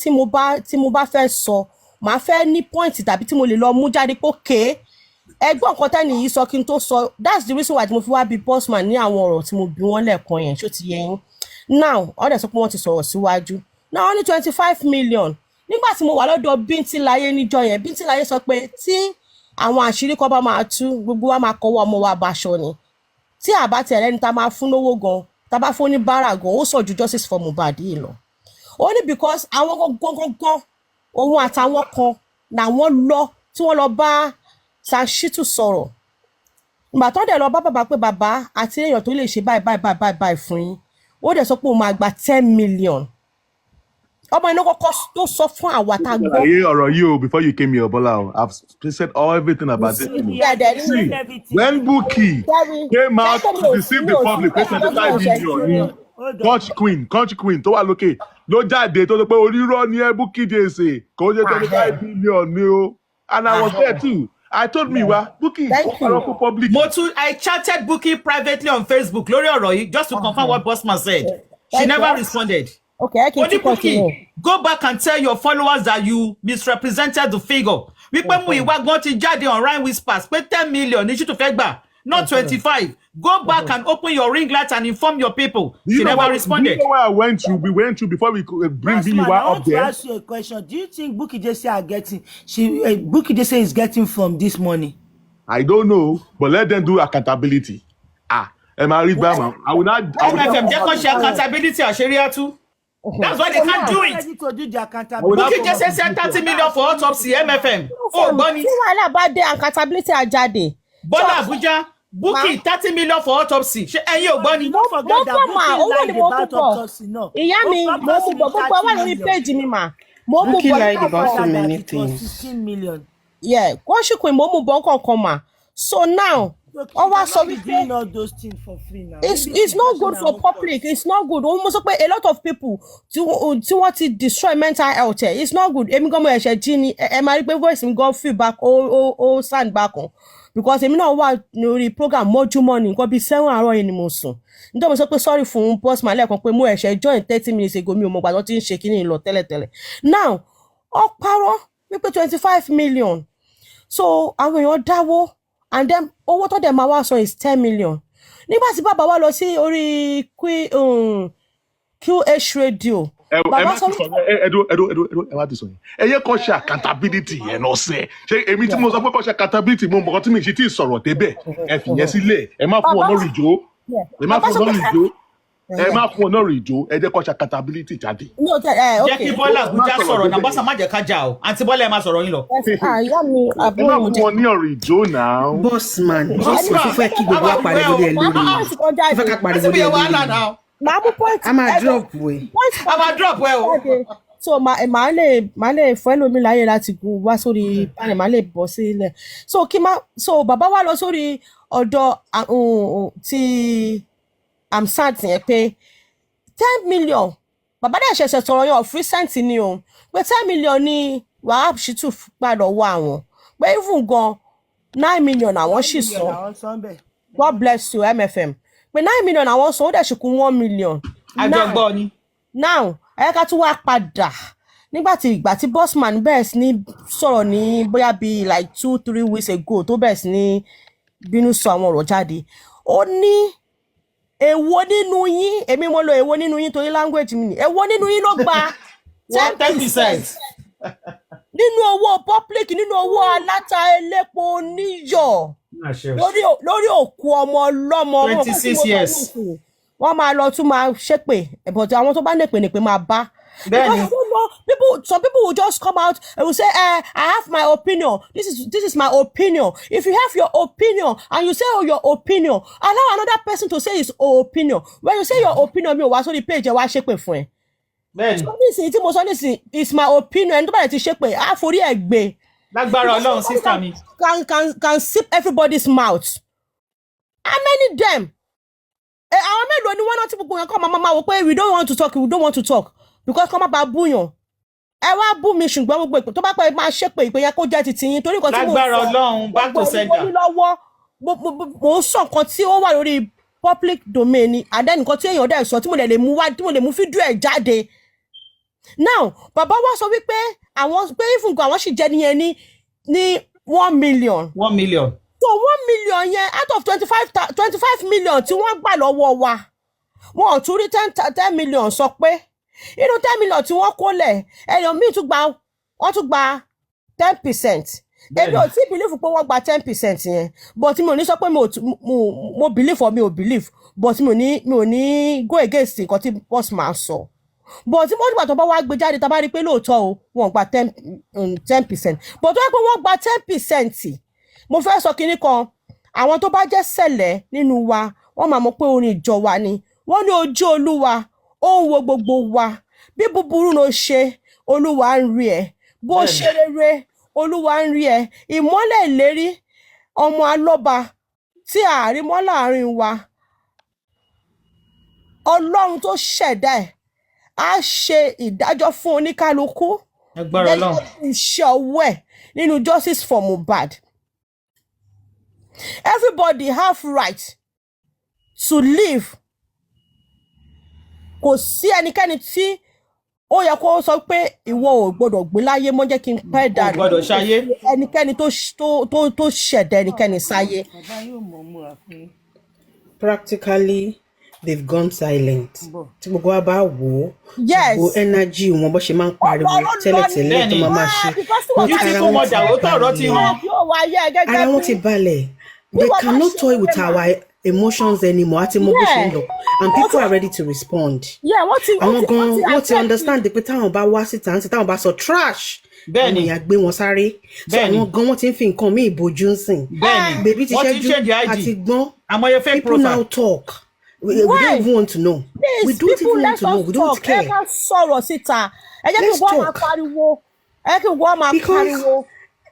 tí mo bá fẹ́ sọ màá fẹ́ ní point tàbí tí mo lè lọ mú jáde pé kéé ẹgbọ́n nǹkan tẹ́ni yìí sọ kí n tó sọ that's the reason why mo fi wá bí Bossman ní àwọn ọ̀rọ̀ tí mo bí wọ́n lẹ́ẹ̀kan yẹn ṣó ti yẹ yín now ọ̀dẹ̀ sọ pé wọ́n ti sọ̀rọ̀ síwájú now only 25 million nígbà tí mo wà lọ́dọ̀ Bíntílayé níjọ́ yẹn Bíntílayé sọ pé tí àwọn àṣírí kan bá máa tú gbogbo wa máa kọwọ́ ọmọ wa báṣọ ni tí àbá tẹ̀lé ní ta máa fún lówó gan ta bá fún ní bára gan ó sọ ju justice for Mohbad yìí lọ only because àwọn gangan òun àtàwọn kan làwọn lọ tí wọ́n lọ bá Sanshito sọ̀rọ̀ ìgbà tó dẹ̀ lọ bá bàbá pé bàbá àti èèyàn tó lè ṣe báyìí fún yín ó dẹ̀ sọ pé òun máa gba 10 million ọmọ iná kọ́kọ́ tó sọ fún àwa tá a gbọ́. ọ̀rọ̀ yìí o before you came here Bola I've said everything about this. See when Bukky came out to deceive the public pé 25 million ni country queen tó wà lókè ló jáde tó sọ pé onírọ́ ni Bukky Jesse kò jẹ́ 25 million ni o and I was there too. I told me Bukky public. I chatted Bukky privately on Facebook lórí ọ̀rọ̀ yìí just to confirm what Bossman said. She never responded. Okay, I can Bukky, go back and tell your followers that you misrepresented the figure. Wípé Múyìwá gan ti jáde on Rhyme Whispers pé 10 million ní ṣì tó fẹ́ gbà, not 25. Go back and open your ring light and inform your people. She never responded. Do you know where we went to before we could bring Múyìwá up there? I want to ask you a question. Do you think Bukky Jesse Bukky Jesse is getting from this money? I don't know, but let them do accountability. I will not. MFM, they can't share accountability or Sharia too. That's why they can't do it. Bukky Jesse said 30 million for autopsy, MFM. Oh, Bonnie. Tí wàhálà bá dé accountability àjáde. Bola Abuja, booking 30 million for autopsy. Ṣé ẹ̀yin ò gbọ́ ni? Don't forget that Bookie lied about autopsy náà. Ìyá mi, mo mú bọ̀ gbogbo wà lórí page mi mà. Mo mú bọ̀ lied about so many things. 15 million. Yeah, Kwashikwe mo mú bọ̀ nǹkan mà. So now, doing all those things for free now. It's not good for public. It's not good. Almost like a lot of people to want to destroy mental health. It's not good. Emi go mo ẹ̀ṣẹ̀ jí ni ẹ máa rí pé voice mi go feedback o sand back on because èmi náà wà lórí program mọ́júmọ́ ni nǹkan bí 7 àárọ̀ yẹn ni mo sùn. Ndo mo sọ pé sorry fún Bossman lẹ́ẹ̀kan pé mo ẹ̀ṣẹ̀ join 30 minutes ago mi ò mọ̀ gbà tó ti ń ṣe kíní lọ tẹ́lẹ̀tẹ́lẹ̀. Now, ó parọ́ wípé 25 million. So àwọn èèyàn dáwó and then owó tó dẹ̀ máa wá sọ is 10 million. Nígbà tí bàbá wa lọ sí orí QH radio. Bàbá sọ ẹ wá ti sọ yẹn. Ẹ yẹ kó ṣe accountability yẹn náà ṣe. Ṣé èmi tí mo sọ pé kó ṣe accountability mo mọ̀ tí mi ṣe tí sọ̀rọ̀ débẹ̀. Ẹ fìyẹn sílẹ̀. Ẹ má fún ọ lórí ìjó. Ẹ má fún ọ lórí ìjó. Ẹ má fún ọ náà rí ìjó. Ẹ jẹ́ kó ṣe accountability jáde. Jẹ́ kí Bọ́lá Abuja sọ̀rọ̀ náà Bọ́sà má jẹ́ ká jà o. Àǹtí Bọ́lá ẹ má sọ̀rọ̀ yín lọ. Ìyá mi Ẹ má fún ọ ní ọ̀rọ̀ ìjó náà. Bossman fẹ́ kí gbogbo wa pariwo lé lórí. Fẹ́ ká pariwo lé lórí. Màá mú point. A máa drop way. A máa drop way o. So màá lè fún ẹlòmí láyé láti gun wá sórí panel màá lè bọ́ sílẹ̀. So bàbá wa lọ sórí ọ̀dọ̀ ti Amsat yẹn pé 10 million. Bàbá dẹ̀ ṣẹ̀ṣẹ̀ sọ̀rọ̀ yẹn of recent ni o. Pé 10 million ni Wahab Shittu padà wọ àwọn. Pé even gan 9 million àwọn sì sọ. God bless you MFM. Pé 9 million àwọn sọ ó dẹ̀ ṣì kù 1 million. Àjọgbọ́ ni. Now ẹ̀ka tún wá padà nígbàtí ìgbà tí Bossman bẹ̀rẹ̀ sí ní sọ̀rọ̀ ní bóyá bí like 2-3 weeks ago tó bẹ̀rẹ̀ sí ní bínú sọ àwọn ọ̀rọ̀ jáde. Ó ní èwo nínú yín èmi mo lo èwo nínú yín torí language mi ni èwo nínú yín ló gba 10% nínú owó public nínú owó aláta elépo níyọ̀ lórí òkú ọmọ ọlọ́mọ 26 years wọ́n máa lọ tún máa ṣépè but àwọn tó bá nèpè máa bá. Because some people will just come out and will say, I have my opinion. This is my opinion. If you have your opinion and you say your opinion, allow another person to say his opinion. When you say your opinion, me was on the page, I shake for you. So this is my opinion. Nobody shake me. I for the egg. Lágbára Ọlọ́run sister mi. Can sip everybody's mouth. How many them? Àwọn mélòó ni wọ́n náà tí gbogbo yẹn kọ́ mama wò pé we don't want to talk. Because kọ́ má bá búyàn ẹ wá bú mi ṣùgbọ́n gbogbo ìpè tó bá pẹ́ máa ṣépè ìpè yẹn kó jẹ́ ti tiyín torí nǹkan tí mo lágbára Ọlọ́run back to sender lọ́wọ́ mo ń sọ nǹkan tí ó wà lórí public domain ni àdé nǹkan tí èèyàn dẹ̀ sọ tí mo lè mú wá tí mo lè mú fídíò ẹ̀ jáde. Now bàbá wa sọ wípé àwọn pé ìfúngàn àwọn sì jẹ́ nìyẹn ní 1 million. 1 million. So 1 million yẹn out of 25 million tí wọ́n gbà lọ́wọ́ wa wọn ò tún rí 10 million sọ pé inú 10 million tí wọ́n kó lẹ̀ ẹ̀yàn míì wọ́n tún gba 10%. Èmi ò tí believe pé wọ́n gba 10% yẹn but mi ò ní sọ pé mo believe or mi ò believe but mi ò ní go against nǹkan tí Bossman sọ but mo nígbà tó bá wá gbé jáde tá bá rí pé lóòótọ́ o wọ́n gba 10% but tó yẹ pé wọ́n gba 10% mo fẹ́ sọ kinní kan àwọn tó bá jẹ́ sẹ̀lẹ̀ nínú wa wọ́n máa mọ̀ pé orin ìjọ wa ni wọ́n ní ojú Olúwa ó ń wo gbogbo wa bí búburú ló ṣe Olúwa ń rí ẹ bó ṣe rere Olúwa ń rí ẹ ìmọ́lẹ̀ ìlérí ọmọ alọ́ba tí àárín mọ́ láàrin wa Ọlọ́run tó ṣẹ̀dá ẹ̀ á ṣe ìdájọ́ fún oníkálukú gẹ́gẹ́ bí iṣẹ́ ọwọ́ ẹ̀ nínú justice for Mohbad. Everybody have right to live. Kò sí ẹnikẹ́ni tí ó yẹ kó sọ pé ìwọ ò gbọdọ̀ gbé láyé mọ́ jẹ́ kí n pẹ́ dànù. Gbọdọ̀ ṣayé. Ẹnikẹ́ni tó ṣẹ̀dá ẹnikẹ́ni sáyé. Practically they've gone silent. Tí gbogbo wa bá wò ó. Yes. Gbogbo energy wọn bó ṣe máa ń pariwo tẹ́lẹ̀tẹ́lẹ̀ tó máa ṣe. Ara wọn ti balẹ̀. They cannot toy with our emotions anymore. And people are ready to respond. Yeah, what to understand the pattern about what it and sit about so trash. Bẹ́ẹ̀ni. Àgbé wọn sáré. So àwọn gan wọ́n ti ń fi nǹkan míì bojú ń sìn. Bẹ́ẹ̀ni. Baby ti ṣẹ́jú àti gbọ́n. Àmọ́ fake people now talk. We don't even want to know. Please, we don't even want to know. We don't care. Ẹ ká sọ̀rọ̀ síta. Ẹ jẹ́ kí wọ́n máa pariwo. Ẹ kí wọ́n máa pariwo.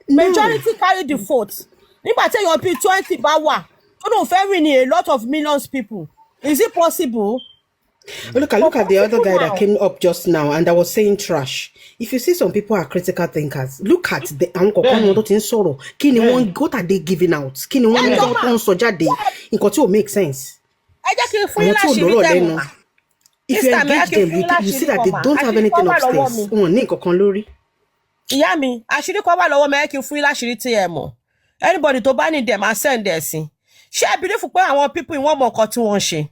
Majority carry the vote. Nígbà tí èèyàn bíi 20 bá wà, ó don't favor a lot of millions people. Is it possible? Look at the other guy that came up just now and I was saying trash. If you see some people are critical thinkers, look at the what are they giving out? It make sense. If you engage them, you see that they don't have anything upstairs. Ìyá mi, àṣírí kan wà lọ́wọ́ mi ẹ kí n fún yín láṣírí tí ẹ mọ̀. Anybody tó bá need them, I send there sí. Ṣé ẹ believe pé àwọn people wọ́n mọ nǹkan tí wọ́n ṣe?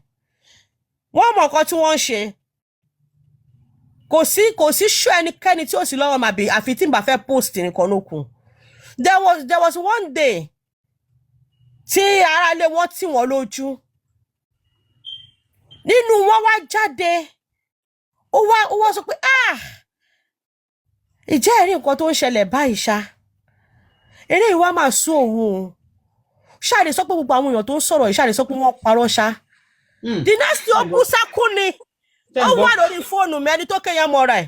Wọ́n mọ nǹkan tí wọ́n ṣe. Kò sí show ẹnikẹ́ni tí ó sì lọ́wọ́ máa bí àfi tí n bá fẹ́ post nìkan ló kù. There was one day tí ara lé wọ́n tì wọ́n lójú. Nínú wọn wá jáde. Ó wá sọ pé ìjẹ́ ẹ̀rí nǹkan tó ń ṣẹlẹ̀ báyìí ṣá. Eré ìwà máa sún òun. Ṣáàdé sọ pé gbogbo àwọn èèyàn tó ń sọ̀rọ̀ ìṣáàdé sọ pé wọ́n parọ́ ṣá. The next day ó bú sákú ni. Ó wà lórí fóònù mi ẹni tó kéèyàn mọ́ra ẹ̀.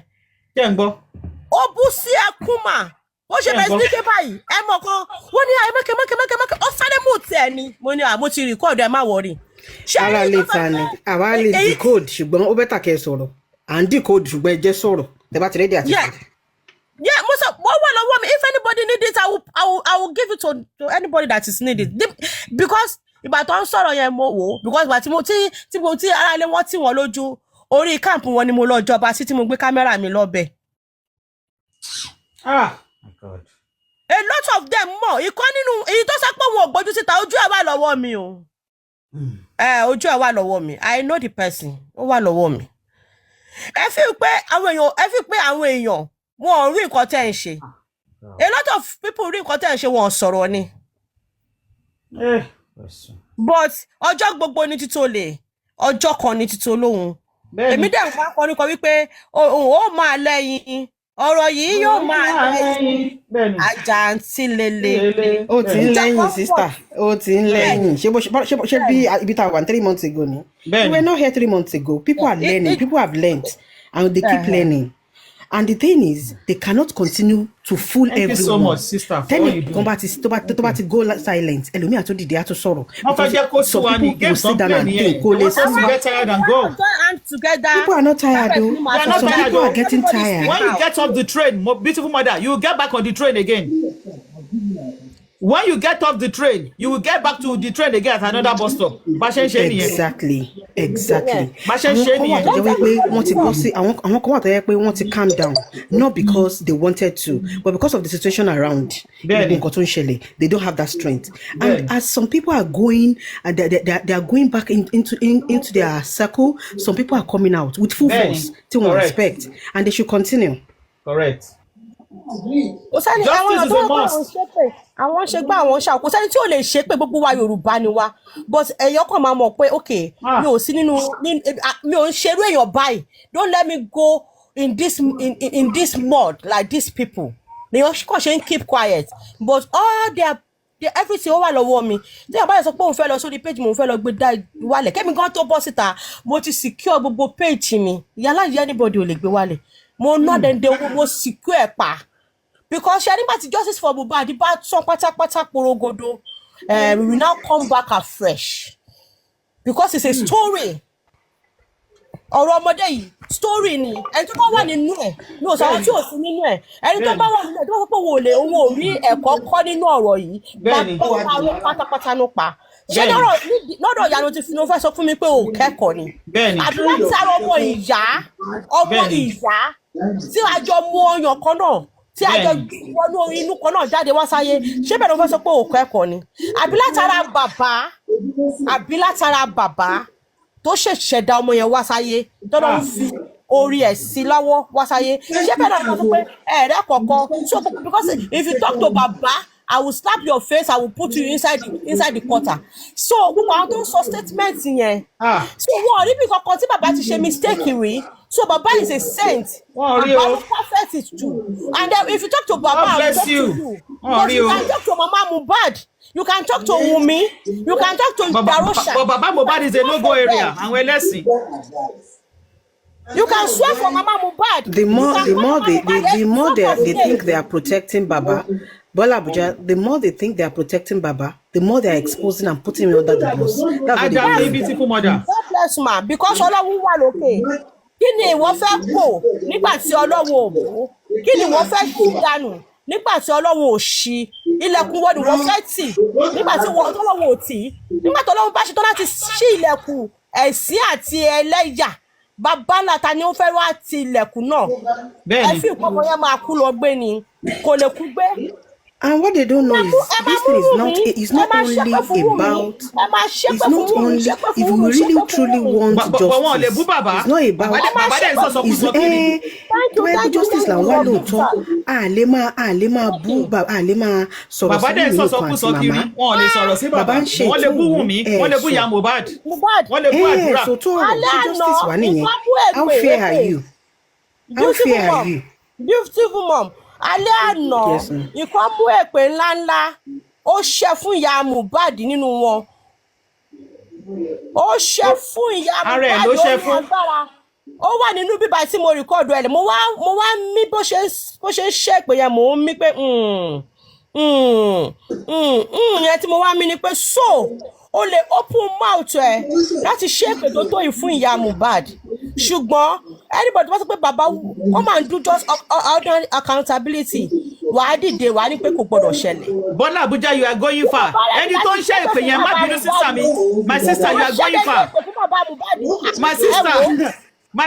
Ṣé ń gbọ́? Ó bú sí ẹkún mà. Ó ṣe bẹ̀rẹ̀ sí ní ké báyìí. Ẹ mọ̀ kan, wọ́n ní mẹ́kẹ́. Ó sáré mú tiẹ̀ ni. Mo ní mo ti record ẹ má wọrí. Ara lè ta ni. Àwa lè decode ṣùgbọ́n ó bẹ́tà kẹ́ sọ̀rọ̀. À ń decode ṣùgbọ́n ẹ jẹ́ sọ̀rọ̀. Tẹ́ bá ti rédí àti Yeah, if anybody need it, I will give it to anybody that is needed. Because ìgbà tó ń sọ̀rọ̀ yẹn mo wò because ìgbà tí mo ti ara ilé wọn tí wọ́n lójú orí camp wọn ni mo lọ jọba sí tí mo gbé kámẹ́rà mi lọ́bẹ̀. My God. A lot of them mọ̀ ìkan nínú èyí tó sọ pé wọn ò gbójú síta ojú ẹ̀ wà lọ́wọ́ mi o. Ojú ẹ̀ wà lọ́wọ́ mi. I know the person. Ó wà lọ́wọ́ mi. Ẹ fi pé àwọn èèyàn wọn ò rí nǹkan tẹ́ ń ṣe. A lot of people rí nǹkan tẹ́ ń ṣe wọn sọ̀rọ̀ ni. But ọjọ́ gbogbo ní títò lè ọjọ́ kan ní títò lóhun. Èmi dẹ̀ wá kọrin kan wípé ó máa lẹ́yìn ọ̀rọ̀ yìí yóò máa lẹ́yìn àjàǹtí lele. Ó ti ń lẹ́yìn sister. Ó ti ń lẹ́yìn. Ṣé bí ibi tá a wà 3 months ago ni? We were not here 3 months ago. People are learning. People have learned and they keep learning. And the thing is, they cannot continue to fool everyone. Thank you so much, sister. Tell me, combat go silent. Elomi ato dide ato sọ̀rọ̀. Some people will sit down and think. Get tired and go. People are not tired though. Some people are getting tired. When you get off the train, beautiful mother, you will get back on the train again. When you get off the train, you will get back to the train again at another bus stop. Exactly. Want to calm down, not because they wanted to, but because of the situation around. They don't have that strength. And as some people are going, and they are going back into their circle, some people are coming out with full force to respect, and they should continue. Correct. Justice is a must. Àwọn ṣe gbá àwọn ṣá kò sẹ́ni tí ò lè ṣe pé gbogbo wa Yorùbá ni wa but ẹ̀yọ́ kan máa mọ̀ pé okay mi ò sí nínú mi ò ń ṣerú èèyàn báyìí don't let me go in this mud like these people they kàn ṣe keep quiet but all their everything ó wà lọ́wọ́ mi tí àbá yẹn sọ pé òun fẹ́ lọ sórí page mo fẹ́ lọ gbé dá wálẹ̀ kẹ́mi gan tó bọ́ síta mo ti secure gbogbo page mi yálà yẹ anybody ò lè gbé wálẹ̀ mo ná dende owó mo secure ẹ̀ pa. Because anybody justice for Mohbad bá tán pátápátá porogodo we will now come back afresh because it's a story ọ̀rọ̀ ọmọdé yìí story ni ẹni tó bá wà nínú ẹ̀ ní òsàwọn tí ò sí nínú ẹ̀ ẹni tó bá wà nínú ẹ̀ tó bá pọ̀ wò lè owó orí ẹ̀kọ́ kọ́ nínú ọ̀rọ̀ yìí bá parọ́ pátápátá ló pa ṣé lọ́dọ̀ ìyá ló ti fi fẹ́ sọ fún mi pé ò kẹ́kọ̀ọ́ ni àbí láti sára ọmọ ìyá tí àjọ mú ọyàn kan náà tí àjọ wọnú inú kan náà jáde wá sáyé ṣé bẹ́ẹ̀ ló fẹ́ sọ pé òkú ẹ̀kọ́ ni àbí látara bàbá tó ṣẹ̀ṣẹ̀ dá ọmọ yẹn wá sáyé tó lọ fi orí ẹ̀ sí lọ́wọ́ wá sáyé ṣé bẹ́ẹ̀ ló fẹ́ sọ pé ẹ̀rẹ́ kọ̀ọ̀kan so because if you talk to bàbá I will slap your face, I will put you inside the quarter. So gbogbo àwọn tó ń sọ statement yẹn. So wọn rí bí kankan tí bàbá ti ṣe mistake rí. So Baba is a saint. And Baba perfect it too. And then if you talk to Baba, I will talk to you. But you can talk to Mama Mohbad. You can talk to Wunmi. You can talk to Darosha. But Baba Mohbad is a no-go area. And we're listening. You can swear for Mama Mohbad. The more they think they are protecting Baba, Bola Abuja, the more they think they are protecting Baba, the more they are exposing and putting him under the bus. That's what a beautiful mother. God bless ma, because Ọlọ́run wà lókè. Kí ni ìwọ fẹ́ kó nígbà tí Ọlọ́run ò mú? Kí ni ìwọ fẹ́ tú dànù nígbà tí Ọlọ́run ò ṣí? Ilẹ̀kùn wo ni ìwọ fẹ́ tì nígbà tí Ọlọ́run ò tì? Nígbà tí Ọlọ́run bá ṣe tán láti ṣí ilẹ̀kùn ẹ̀sín àti ẹlẹ́yà, bàbá ńlá ta ni ó fẹ́ wá ti ilẹ̀kùn náà? Ẹ fi ìpọ́nmọ yẹn máa kú lọ gbé ni, kò lè kú gbé. And what they don't know is this thing is not only about. It's not only if we really truly want justice. It's not about. It's justice la wa lóòótọ́. Àlema bú àlema sọ̀rọ̀ sí mi ní kan àti màmá. Bàbá ń ṣe tó wọ́n lè bú ya Mohbad. Wọ́n lè bú àdúrà. So justice wà nìyẹn. How fair are you? How fair are you? Beautiful mom. Alẹ́ àná ìkan mú èpè ńláńlá ó ṣẹ́ fún ìyá Mohbad nínú wọn. Ó ṣẹ́ fún ìyá Mohbad ó ní agbára. Ó wà nínú bíbá tí mo rìkọ́ọ̀dù ẹ̀. Mo wá mí bó ṣe ń ṣe èpè yẹn mò ń mí pé yẹn tí mo wá mí ni pé so o lè open mouth ẹ láti ṣe èpè tó yìí fún ìyá Mohbad. Ṣùgbọ́n anybody wọ́n sọ pé bàbá wọ́n máa ń do just ordinary accountability. Wàá dìde wàá ní pé kò gbọdọ̀ ṣẹlẹ̀. Bola Abuja, you are going far. Ẹni tó ń ṣe èpè yẹn má bínú sísá mi. My sister, you are going far. My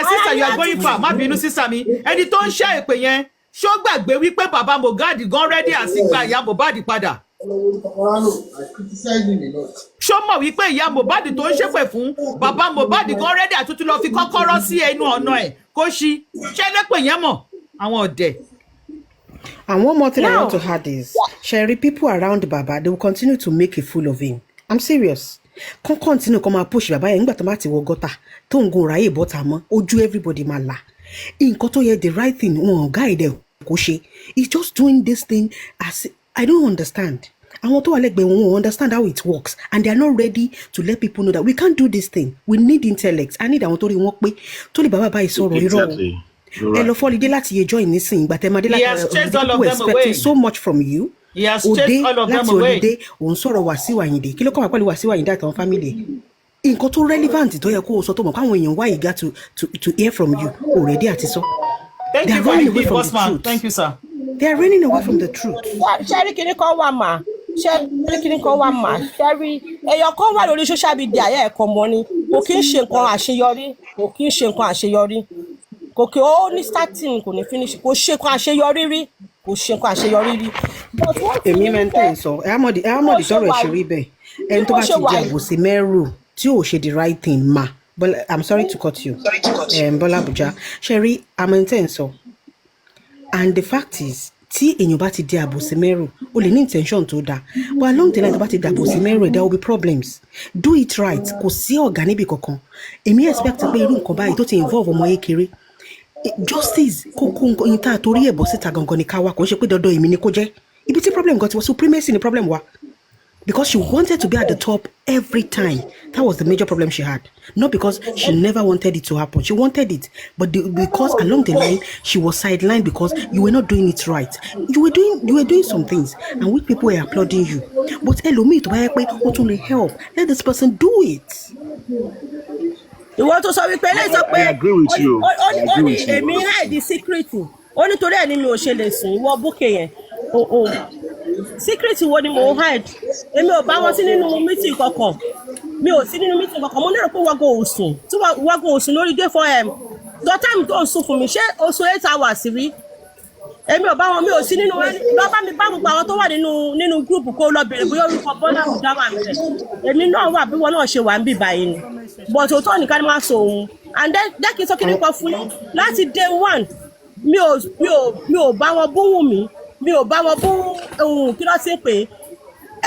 sister, you are going far. Má bínú sísá mi. Ẹni tó ń ṣe èpè yẹn ṣó gbàgbé wípé bàbá Mohbad gan ready àti gba ìyá Mohbad padà. Ṣó mọ̀ wípé ìyá Mohbad tó ń ṣépè fún bàbá Mohbad gan ready àtúntò lọ fi kọ́kọ́rọ́ sí ẹnu ọ̀nà ẹ̀ kó ṣí ṣé lépè yẹn mọ̀ àwọn ọ̀dẹ̀. And one more thing I want to add is, Sherry, people around Baba, they will continue to make a fool of him. I'm serious. Come continue come and push Baba nígbà tó bá ti wọ gọ́tà tó ń gun ráyè bọ́tà mọ́ ojú everybody máa là. Nǹkan tó yẹ the right thing wọn guide kó ṣe. He's just doing this thing as I don't understand. Àwọn tó wà lẹ́gbẹ̀ẹ́ wọn won't understand how it works and they are not ready to let people know that we can't do this thing. We need intellect. I need àwọn tó rí wọn pé tó lè bàbá báyìí sọ̀rọ̀ irọ́. Ẹ lọ fọ́lídé láti yẹ join nísìnyí ìgbà tẹ́ máa dé láti people expecting so much from you. He has chased all of them away. Òde òun sọ̀rọ̀ Wàsíù Àyìndé kí ló kọ́ wà pẹ̀lú Wàsíù Àyìndé àtàwọn family. Nǹkan tó relevant tó yẹ kó o sọ tó mọ̀ káwọn èèyàn wá ìgá to hear from you already àti sọ. Thank you for the Bossman. Thank you, sir. They are running away from the truth. Sherry kìíní kan wà mà. Sherry èèyàn kan wà lórí social media ayé ẹ̀kọ́ mọ́ ni kò kí ń ṣe nǹkan àṣeyọrí. Kò kí ó ní starting kò ní finish kò ṣe nǹkan àṣeyọrí rí. Èmi mẹ́ntẹ́ sọ ẹ̀ àmọ́dì tọrọ ìṣeré bẹ́ẹ̀ ẹni tó bá ti jẹ àbòsí mẹ́rù tí ò ṣe the right thing ma. But I'm sorry to cut you. Bola Abuja. Sherry, I'm intense. And the fact is, tí èèyàn bá ti di àbòsí mẹ́rù, o lè ní intention tó dáa. But along the line tó bá ti di àbòsí mẹ́rù, there will be problems. Do it right. Kò sí ọ̀gá níbi kankan. Èmi expect pé irú nǹkan báyìí tó ti involve ọmọ kékeré. Justice kókó nǹkan tá torí ẹ̀bọ̀ síta gangan ni ká wá kò ṣe pé dandan èmi ni kó jẹ́. Ibi tí problem gan ti wá supremacy ni problem wa. Because she wanted to be at the top every time. That was the major problem she had. Not because she never wanted it to happen. She wanted it. But because along the line, she was sidelined because you were not doing it right. You were doing some things. And we people were applauding you. But help. Let this person do it. You want to say I agree with you. Only èmi hide the secret. Only torí ẹni mi ò ṣe lè sùn. Ìwọ búkè yẹn. Secret wo ni mo hide? Èmi ò bá wọn sí nínú meeting kankan. Mi ò sí nínú meeting kankan. Mo lérò pé wọ́n go sùn. Tí wọ́n go sùn lórí day 4am. The time tó sùn fún mi ṣé ó sùn 8 hours rí? Èmi ò bá wọn mi ò sí nínú lọ bá mi bá gbogbo àwọn tó wà nínú group kó lọ bèrè bóyá orúkọ Bola Abuja wà ńbẹ̀. Èmi náà wà bí wọn náà ṣe wà ńbí báyìí ni. But òótọ́ nìkan ni máa sọ òun. And then jẹ́ kí n sọ kí ni kan fún yín láti day 1 mi ò bá wọn búwù mi. mi ò bá wọn bú kí ló ṣe pé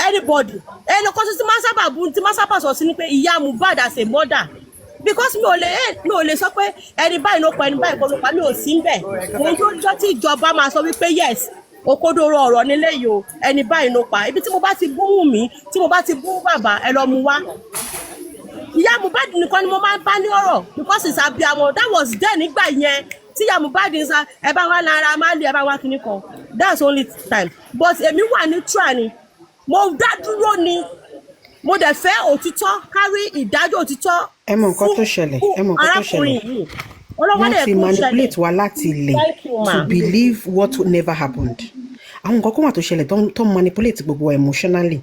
anybody ẹnu kan tí máa sábà bú tí máa sábà sọ sí ni pé ìyá Mohbad as a mother because mi ò lè sọ pé ẹni báyìí ló pa ẹni báyìí kọ́ ló pa mi ò sí ń bẹ̀ mo ń jọ́ tí ìjọba máa sọ wípé yes òkodoro ọ̀rọ̀ nílé yìí o ẹni báyìí ló pa ibi tí mo bá ti bú Wùmí tí mo bá ti bú bàbá ẹ lọ mú wá ìyá Mohbad nìkan ni mo máa ń bá ní ọ̀rọ̀ because it's abiyamọ that was then nígbà yẹn tí ìyá Mohbad ń sa ẹ bá wá lára máa lè ẹ bá wá kíní kan that's only time but èmi wà ní tra ni mo dá dúró ni mo dẹ̀ fẹ́ òtítọ́ kárí ìdájọ́ òtítọ́ ẹ mọ nǹkan tó ṣẹlẹ̀ wọ́n ti manipulate wa láti ilẹ̀ to believe what never happened. Àwọn nǹkan kan wà tó ṣẹlẹ̀ tó manipulate gbogbo emotionally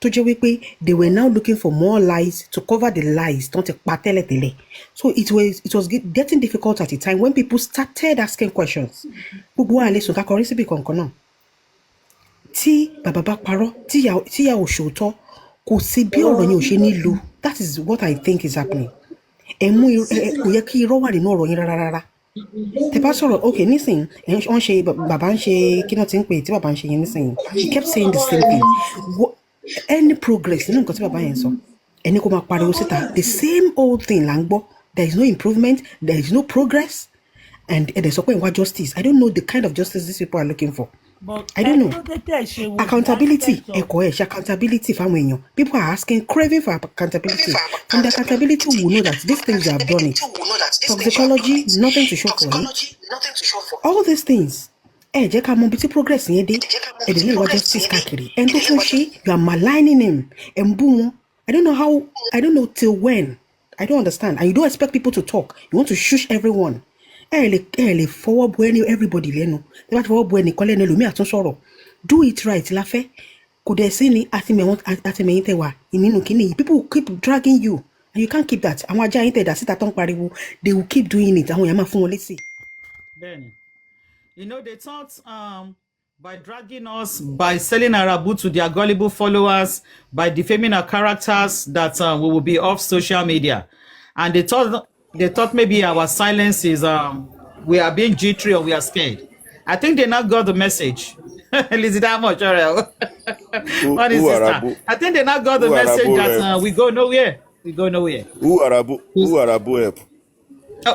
tó jẹ́ wípé they were now looking for more lies to cover the lies tó ti pa tẹ́lẹ̀tẹ́lẹ̀. So it was getting difficult at the time when people started asking questions. Gbogbo wa lè sùn ká kọrí síbi kankan náà. Tí bàbá bá parọ́, tí ìyá ò ṣòótọ́, kò sí bí ọ̀rọ̀ yẹn ò ṣe ní lu. That is what I think is happening. Kò yẹ kí irọ́ wà nínú ọ̀rọ̀ yín rárá. Tẹ́ bá sọ̀rọ̀ okay nísìnyí wọ́n ṣe bàbá ń ṣe kí náà ti ń pè tí bàbá ń ṣe yẹn nísìnyí she kept saying the same thing. Any progress nínú nǹkan tí bàbá yẹn sọ ẹni kó máa pariwo síta the same old thing là ń gbọ́ there is no improvement there is no progress and ẹ̀dẹ̀ sọ pé ìwà justice I don't know the kind of justice these people are looking for. But I don't know. Accountability, accountability fáwọn èèyàn. People are asking, craving for accountability. From the accountability, we know that these things you have done it. Toxicology, nothing to show for it. All these things. Jẹ́ ká mọ bí tí progress yẹn dé. Ẹ̀dẹ̀ lè wá justice káàkiri. Ẹni tó tún ṣe, you are maligning him. Ẹ̀ ń bú wọn. I don't know till when. I don't understand. And you don't expect people to talk. You want to shush everyone. Ẹ lè fọwọ́ bu everybody lẹ́nu. Ẹ bá ti fọwọ́ bu ẹnìkan lẹ́nu ẹlòmíì àtún sọ̀rọ̀. Do it right láfẹ́. Kò dẹ̀ sí ni àtìmẹ̀yìn tẹ̀ wá nínú kíní yìí. People keep dragging you and you can't keep that. Àwọn ajá yín tẹ̀ dà síta tó ń pariwo. They will keep doing it. Àwọn èèyàn máa fún wọn létí. Bẹ́ẹ̀ni. You know they thought by dragging us, by selling Arabu to their gullible followers, by defaming our characters that we will be off social media. And they thought maybe our silence is we are being jittery or we are scared. I think they now got the message. Lizzie, that much, what is this? I think they now got the message that we go nowhere. We go nowhere. Who Arabu help? God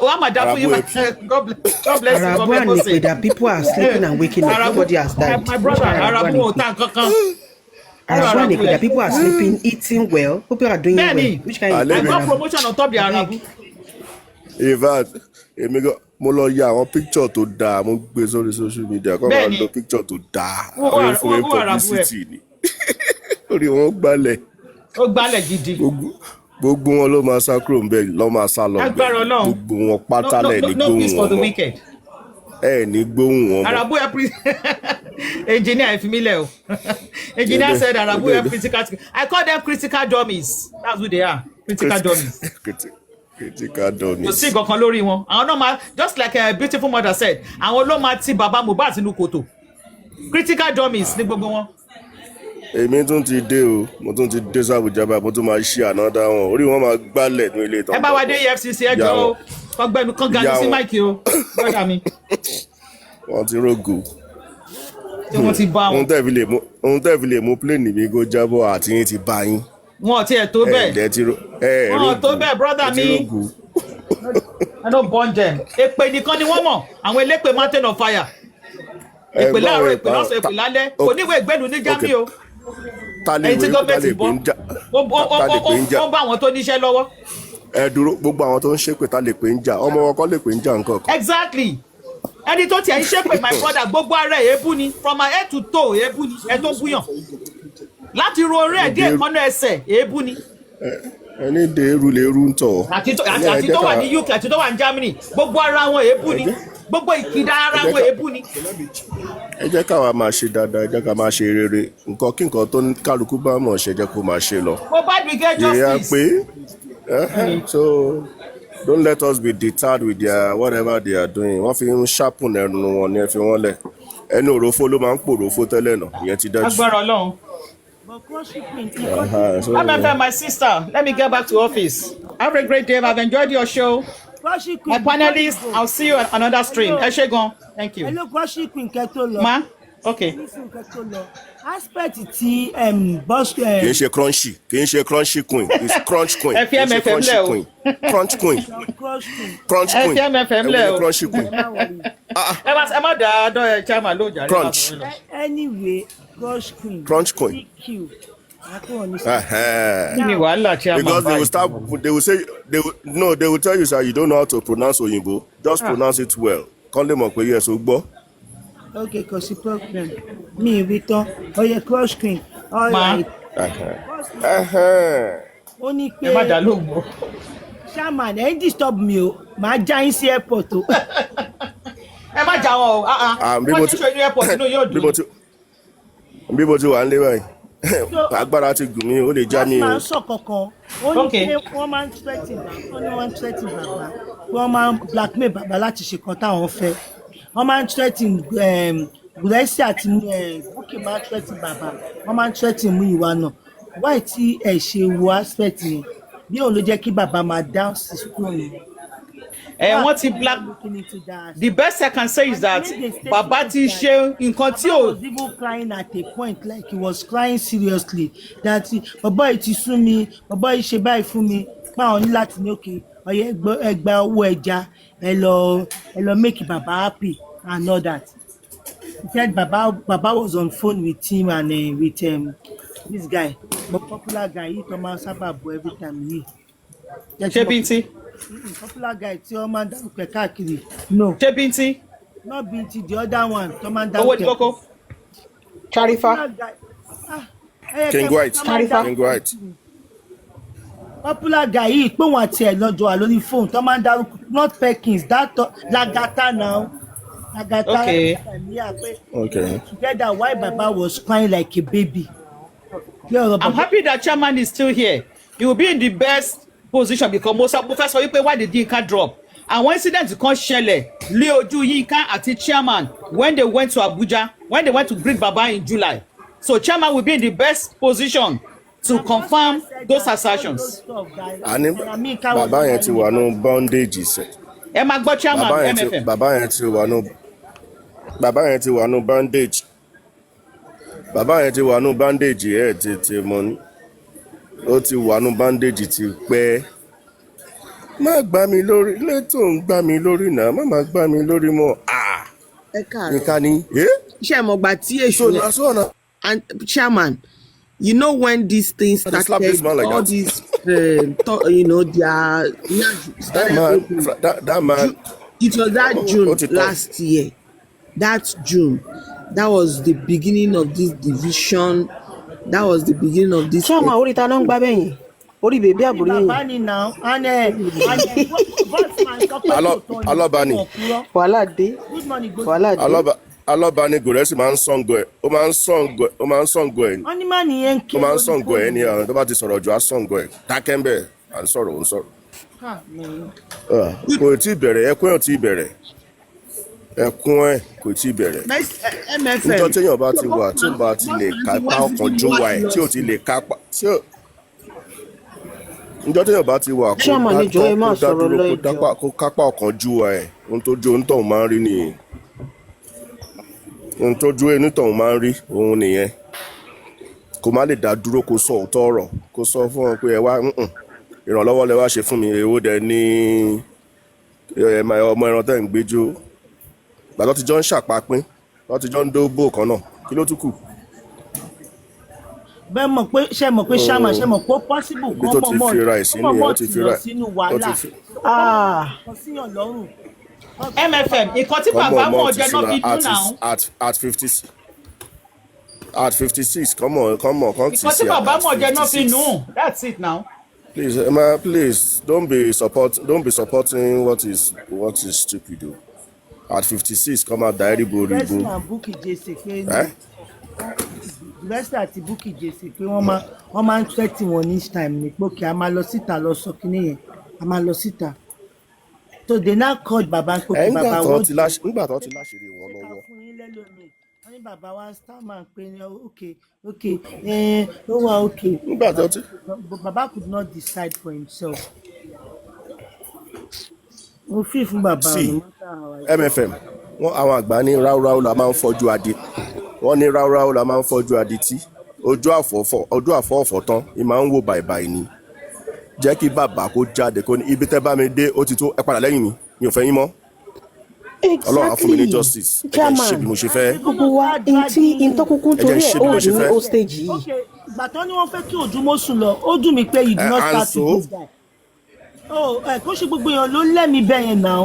bless you. That people are sleeping and waking up. Nobody has died. My brother, Arabu, that people are sleeping, eating well. People are doing well. Which kind of I got promotion on top of the Arabu. In fact, mo lọ ya àwọn picture tó dáa mo gbé sórí social media kọ́ máa lo picture tó dáa àwọn fún publicity ni orí wọn gbálẹ̀. Ó gbálẹ̀ gidi. Gbogbo wọn ló máa sá kúrò ńbẹ̀ ló máa sá lọ ńbẹ̀ gbogbo wọn pátá lẹ̀ ní gbóhùn wọn mọ́ ní gbóhùn wọn mọ́. Arabu engineer ifimile o engineer said Arabu critical. I call them critical dummies. That's who they are. Critical dummies. Critical dummies. Kò sí nǹkan lórí wọn. Àwọn náà máa just like a beautiful mother said. Àwọn ló máa ti bàbá Mohbad sínú kòtò. Critical dummies ní gbogbo wọn. Èmi tún ti dé o, mo tún ti dé sábùjá báyìí, mo tún máa ṣe another wọn. Orí wọn máa gbálẹ̀ ní ilé ìtàn. Ẹ bá wa dé EFCC ẹjọ́ o, kọ́gbẹ́nu kan gani sí máìkì o, brother mi. Wọ́n ti rógò. Tí wọ́n ti bá wọn. Ohun tẹ́ fi lè mú plane mi kó jábọ̀ àti yín ti bá yín. Wọn ti ẹ̀ tó bẹ́ẹ̀. Wọn tó bẹ́ẹ̀ brother mi. I no born them. Èpè nìkan ni wọ́n mọ̀, àwọn elépè mountain of fire. Èpè láàárọ̀, èpè lọ́sàn, èpè lálẹ́. Kò níwèé ìgbẹ́nu ní Jámí o. Ẹni tí gọ́ọ̀mẹ̀ntì bọ́, ó bá àwọn tó níṣẹ́ lọ́wọ́. Ẹ dúró, gbogbo àwọn tó ń ṣépè ta lè pè ń jà, ọmọ wọn kọ́ lè pè ń jà nǹkan kan. Exactly. Ẹni tó tiẹ̀ ń ṣépè my brother, gbogbo ara èébú ni, from my head to toe èébú ni, ẹ tó búyàn. Láti ro orí ẹ̀ dé ìkọ́nà ẹsẹ̀ èébú ni. Ẹni dé eru lè eru ń tọ̀. Àti tó wà ní UK, àti tó wà ní Germany, gbogbo ara wọn èébú ni. Gbogbo ìkìdá ara wọn èébú ni. Ẹ jẹ́ káwa máa ṣe dáadáa, ẹ jẹ́ ká máa ṣe rere. Nǹkan kí nǹkan tó kálukú bá mọ̀ ṣe jẹ́ kó máa ṣe lọ. Mohbad will get justice. So don't let us be deterred with their whatever they are doing. Wọ́n fi ń sharpen ẹnu wọn ní ẹ fi wọ́n lẹ̀. Ẹnu òròfó ló máa ń pòròfó tẹ́lẹ̀ náà, ìyẹn ti dájú. Agbára Ọlọ́run. My sister, let me get back to office. Have a great day. I've enjoyed your show. My panelists, I'll see you on another stream. Ẹ ṣé gan. Thank you. Hello, Kwashi Queen Ketolo. Ma? Okay. Aspect tí boss kì í ṣe crunchy queen it's crunch queen kì í ṣe crunchy queen crunch queen crunch queen FMFM lẹ o crunchy queen ẹ má dá dọ́ chairman ló jà crunch anyway crunch queen EQ because they will say they will tell you sir you don't know how to pronounce Oyinbo just pronounce it well kán lè mọ̀ pé yes o gbọ́. Okay, kò sí problem mi ìwé tán oye crush queen all right. ó ní pé ẹ má dá lóhùn o. chairman ẹ ń disturb mi o màá já yín sí airport o. ẹ má jà wọn o wọ́n ti ṣe ní airport inú yóò dùn. bí mo ti wà ń lé báyìí agbára ti gùn mí ó lè já mi o. wọ́n máa ń sọ kankan ó ní pé wọ́n máa ń threaten bàbá wọ́n máa ń blackmail bàbá láti ṣe kan táwọn fẹ́. wọ́n máa ń threaten Gúrẹ́sì àti Bukky máa ń threaten bàbá wọ́n máa ń threaten Múyìwá náà wáyé tí ẹ ṣe wo aspect yẹn bí òun ló jẹ́ kí bàbá máa down sí school yẹn. wọ́n ti black the best I can say is that bàbá ti ṣe nǹkan tí ò. Bàbá was even crying at a point like he was crying seriously that bàbá yìí ti sún mi bàbá yìí ṣe báyìí fún mi báwọn ní láti ní òkè ọyẹ ẹgbà owó ẹja ẹ lọ make baba happy and all that. He said baba was on phone with him and with this guy but popular guy he come out sábàbò every time he. ṣé Bíntí. Popular guy tí wọ́n máa ń dárúkọ káàkiri. No. ṣé Bíntí. Not Bíntí the other one tó máa ń dárúkọ. owó ìdókò. Charifa. King White. Popular guy yìí pé wọn àti ẹ lọ́jọ́ wà lórí fóònù tó máa ń dárúkọ not Perkins that Lagata now Lagata okay. Together why Baba was crying like a baby. I'm happy that chairman is still here. He will be in the best position because most of professor Yinka why did Yinka drop and one incident kan ṣẹlẹ̀ lé ojú Yinka àti chairman when they went to Abuja when they went to greet Baba in July so chairman will be in the best position to confirm those assertions. Àní bàbá yẹn ti wà ní bondage sẹ. ẹ máa gbọ́ chairman MFM. bàbá yẹn ti wà ní bandage. bàbá yẹn ti wà ní bandage ẹ̀ tètè mọ́ ní. ó ti wà ní bandage ti pẹ́. má gbá mi lórí ilé tó ń gbá mi lórí náà má gbá mi lórí mọ́. ẹ káàárọ̀ nǹkan ni. ṣé ẹ mọ̀ gbà tí èṣù and chairman. You know when these things started, all these, their that man. It was that June last year. That June, that was the beginning of this division. That was the beginning of this. Chairman, orí ta ló ń gbá bẹ́yìn? Orí bèbí àbúrò yẹn. Bàbá ni now, and Bossman sọ pé kò tọ́ ni. Alọ́bani. Wàhálà dé. Good morning, Alọ́bani Gúrẹ́sì máa ń sọ̀ngọ̀ ẹ̀ ó máa ń sọ̀ngọ̀ ẹ̀ wọ́n ní má nìyẹn kí ó máa ń sọ̀ngọ̀ ẹ̀ ní àwọn tó bá ti sọ̀rọ̀ jù á sọ̀ngọ̀ ẹ̀ dákẹ́ ń bẹ̀ à ń sọ̀rọ̀ ń sọ̀rọ̀. kò tí ì bẹ̀rẹ̀ ẹkún ẹ̀ ò tí ì bẹ̀rẹ̀ ẹkún ẹ̀ kò tí ì bẹ̀rẹ̀ níjọ́ téèyàn bá ti wà tí ó bá ti lè kápá ọkàn jó wa ẹ̀ tí ò ti lè kápá níjọ́ téèyàn bá ti wà kó kápá ọkàn jó wa ẹ̀ ohun tó jó ń tọ̀ máa ń rí nìyẹn ohun tó dúró inú tọ̀hún máa ń rí òun nìyẹn kò má lè dá dúró kó sọ òótọ́ ọ̀rọ̀ kó sọ fún wọn pé ẹ wá ìrànlọ́wọ́ lẹ wá ṣe fún mi èwo dẹ ní ọmọ ẹran tẹ́ ń gbẹ́jọ́ gbàtọ́ ti jọ ń ṣàpapín wọ́n ti jọ ń dóbò kan náà kí ló tún kù. bẹ́ẹ̀ mọ̀ pé ṣe mọ̀ pé ṣáàmà ṣe mọ̀ pé possible kọ́ mọ̀ tì lọ sínú wàhálà kọ́ síyàn lọ́rùn. MFM nǹkan tí bàbá mọ̀ jẹ́ náà fi dún náà. at 56 come on nǹkan tí bàbá mọ̀ jẹ́ náà fi nù that's it now. Please Emma, please don't be supporting what is stupid o. At 56 come out diary bo ribo. University àti Bukky Jesse pé wọ́n máa ń threaten wọn ní time ní pé kí a máa lọ síta lọ sọ kíní yẹn a máa lọ síta. So they now called Baba Koki Baba wọ́n nígbà tó ti láṣìírí wọn lọ́wọ́. wọ́n ní Baba wa starman pé okay ó wà okay. nígbà tó ti. Baba could not decide for himself. mo fi fún Baba. sí MFM wọn àwọn àgbà ní ráúráú la máa ń fọ́jú adé wọ́n ní ráúráú la máa ń fọ́jú adití ojú àfọ́ọ̀fọ́ tán ì máa ń wò bàìbàì ni jẹ́ kí bàbá kó jáde kó ní ibi tẹ́ bá mi dé ó ti tó ẹ padà lẹ́yìn mi ò fẹ́ yín mọ́ Ọlọ́run á fún mi ní justice ẹ jẹ́ n ṣe bí mo ṣe fẹ́ gbogbo wa ìtọ́kùnkùn torí ẹ̀ ó ní hostage yìí. ìgbà tó ní wọ́n fẹ́ kí Òdùmọ̀sùn lọ ó dùn mí pé you do not start with this guy. Kó ṣe gbogbo èèyàn ló lẹ́mìí bẹ́ẹ̀ yẹn náà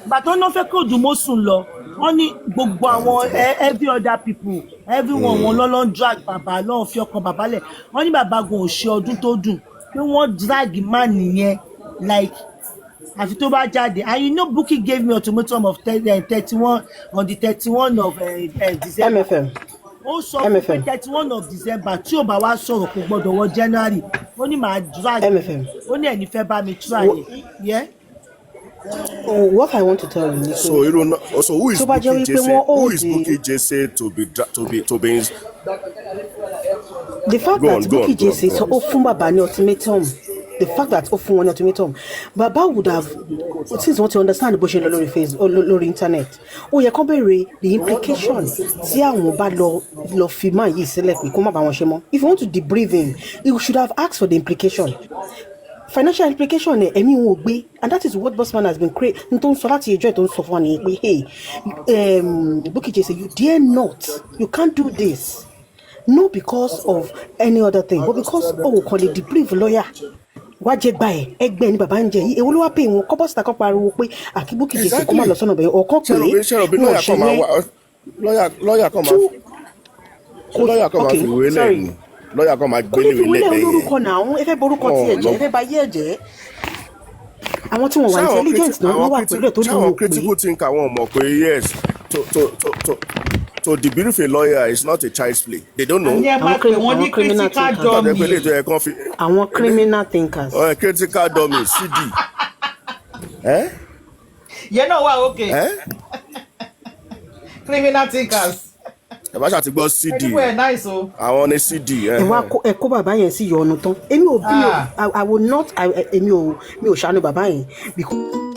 ìgbà tó ní wọ́n fẹ́ kí Òdùmọ̀sùn lọ wọ́n ní gbogbo àwọn every other people everyone wọn lọ́lọ́ drag bàbá lọ́wọ́ fi ọkàn bàbá lẹ̀ wọ́n ní bàbá gan ò ṣe ọdún tó dùn pé wọ́n drag man nìyẹn like àfi tó bá jáde and you know Bukky gave me ultimatum of 31 on the 31 of December. MFM. ó sọ fún pé 31 of December tí ò bá wá sọ̀rọ̀ kò gbọ́dọ̀ wọ January ó ní màá drag ó ní ẹni fẹ́ bá mi try yẹ. What I want to tell you, so who is Bukky Jesse to be the fact that Bukky Jesse so fún bàbá ní ultimatum the fact that ó fún wọn ní ultimatum bàbá would have since wọ́n ti understand bó ṣe lọ lórí Facebook lórí internet ó yẹ kó béèrè the implication tí àwọn bá lọ fi máa yìí sílẹ̀ pé kó má bá wọn ṣe mọ́ if you want to debrief him you should have asked for the implication. Financial implication ẹ̀mí wọn ò gbé and that is what Bossman has been creating n tó ń sọ láti ẹjọ́ tó ń sọ fún wa nìyẹn pé hey Bukky Jesse you dare not you can't do this not because of any other thing but because kàn lè debrief lawyer wá jẹ gba ẹgbẹ́ ní bàbá ń jẹ yìí èwo ló wá pé wọn kọ́ bọ́sítà kan pariwo pé àkí Bukky Jesse kó má lọ sọ́nà bẹ̀rẹ̀ ọ̀kan pé wọ́n ṣe yẹn lọ́yà kan máa fi wé lẹ́yìn lọ́yà kan máa gbélé ilé ẹ̀yẹ olórúkọ náà ẹ fẹ́ borúkọ tí ẹ̀jẹ̀ ẹ fẹ́ bá yé ẹ̀jẹ̀ àwọn tí wọ́n wà intelligent náà wọ́n wà pẹ̀lú ẹ̀ tó dùn ún pé. àwọn critical think àwọn mọ̀ pé yes to debrief a lawyer is not a child's play they don't know. àwọn criminal thinkers. critical dummy CD. yẹn náà wà okay. criminal thinkers. ẹ bá ṣàti gbọ́ CD àwọn ní CD. ẹ kó bàbá yẹn sí yọnu tán èmi ò bí I will not èmi ò ṣàánú bàbá yẹn because.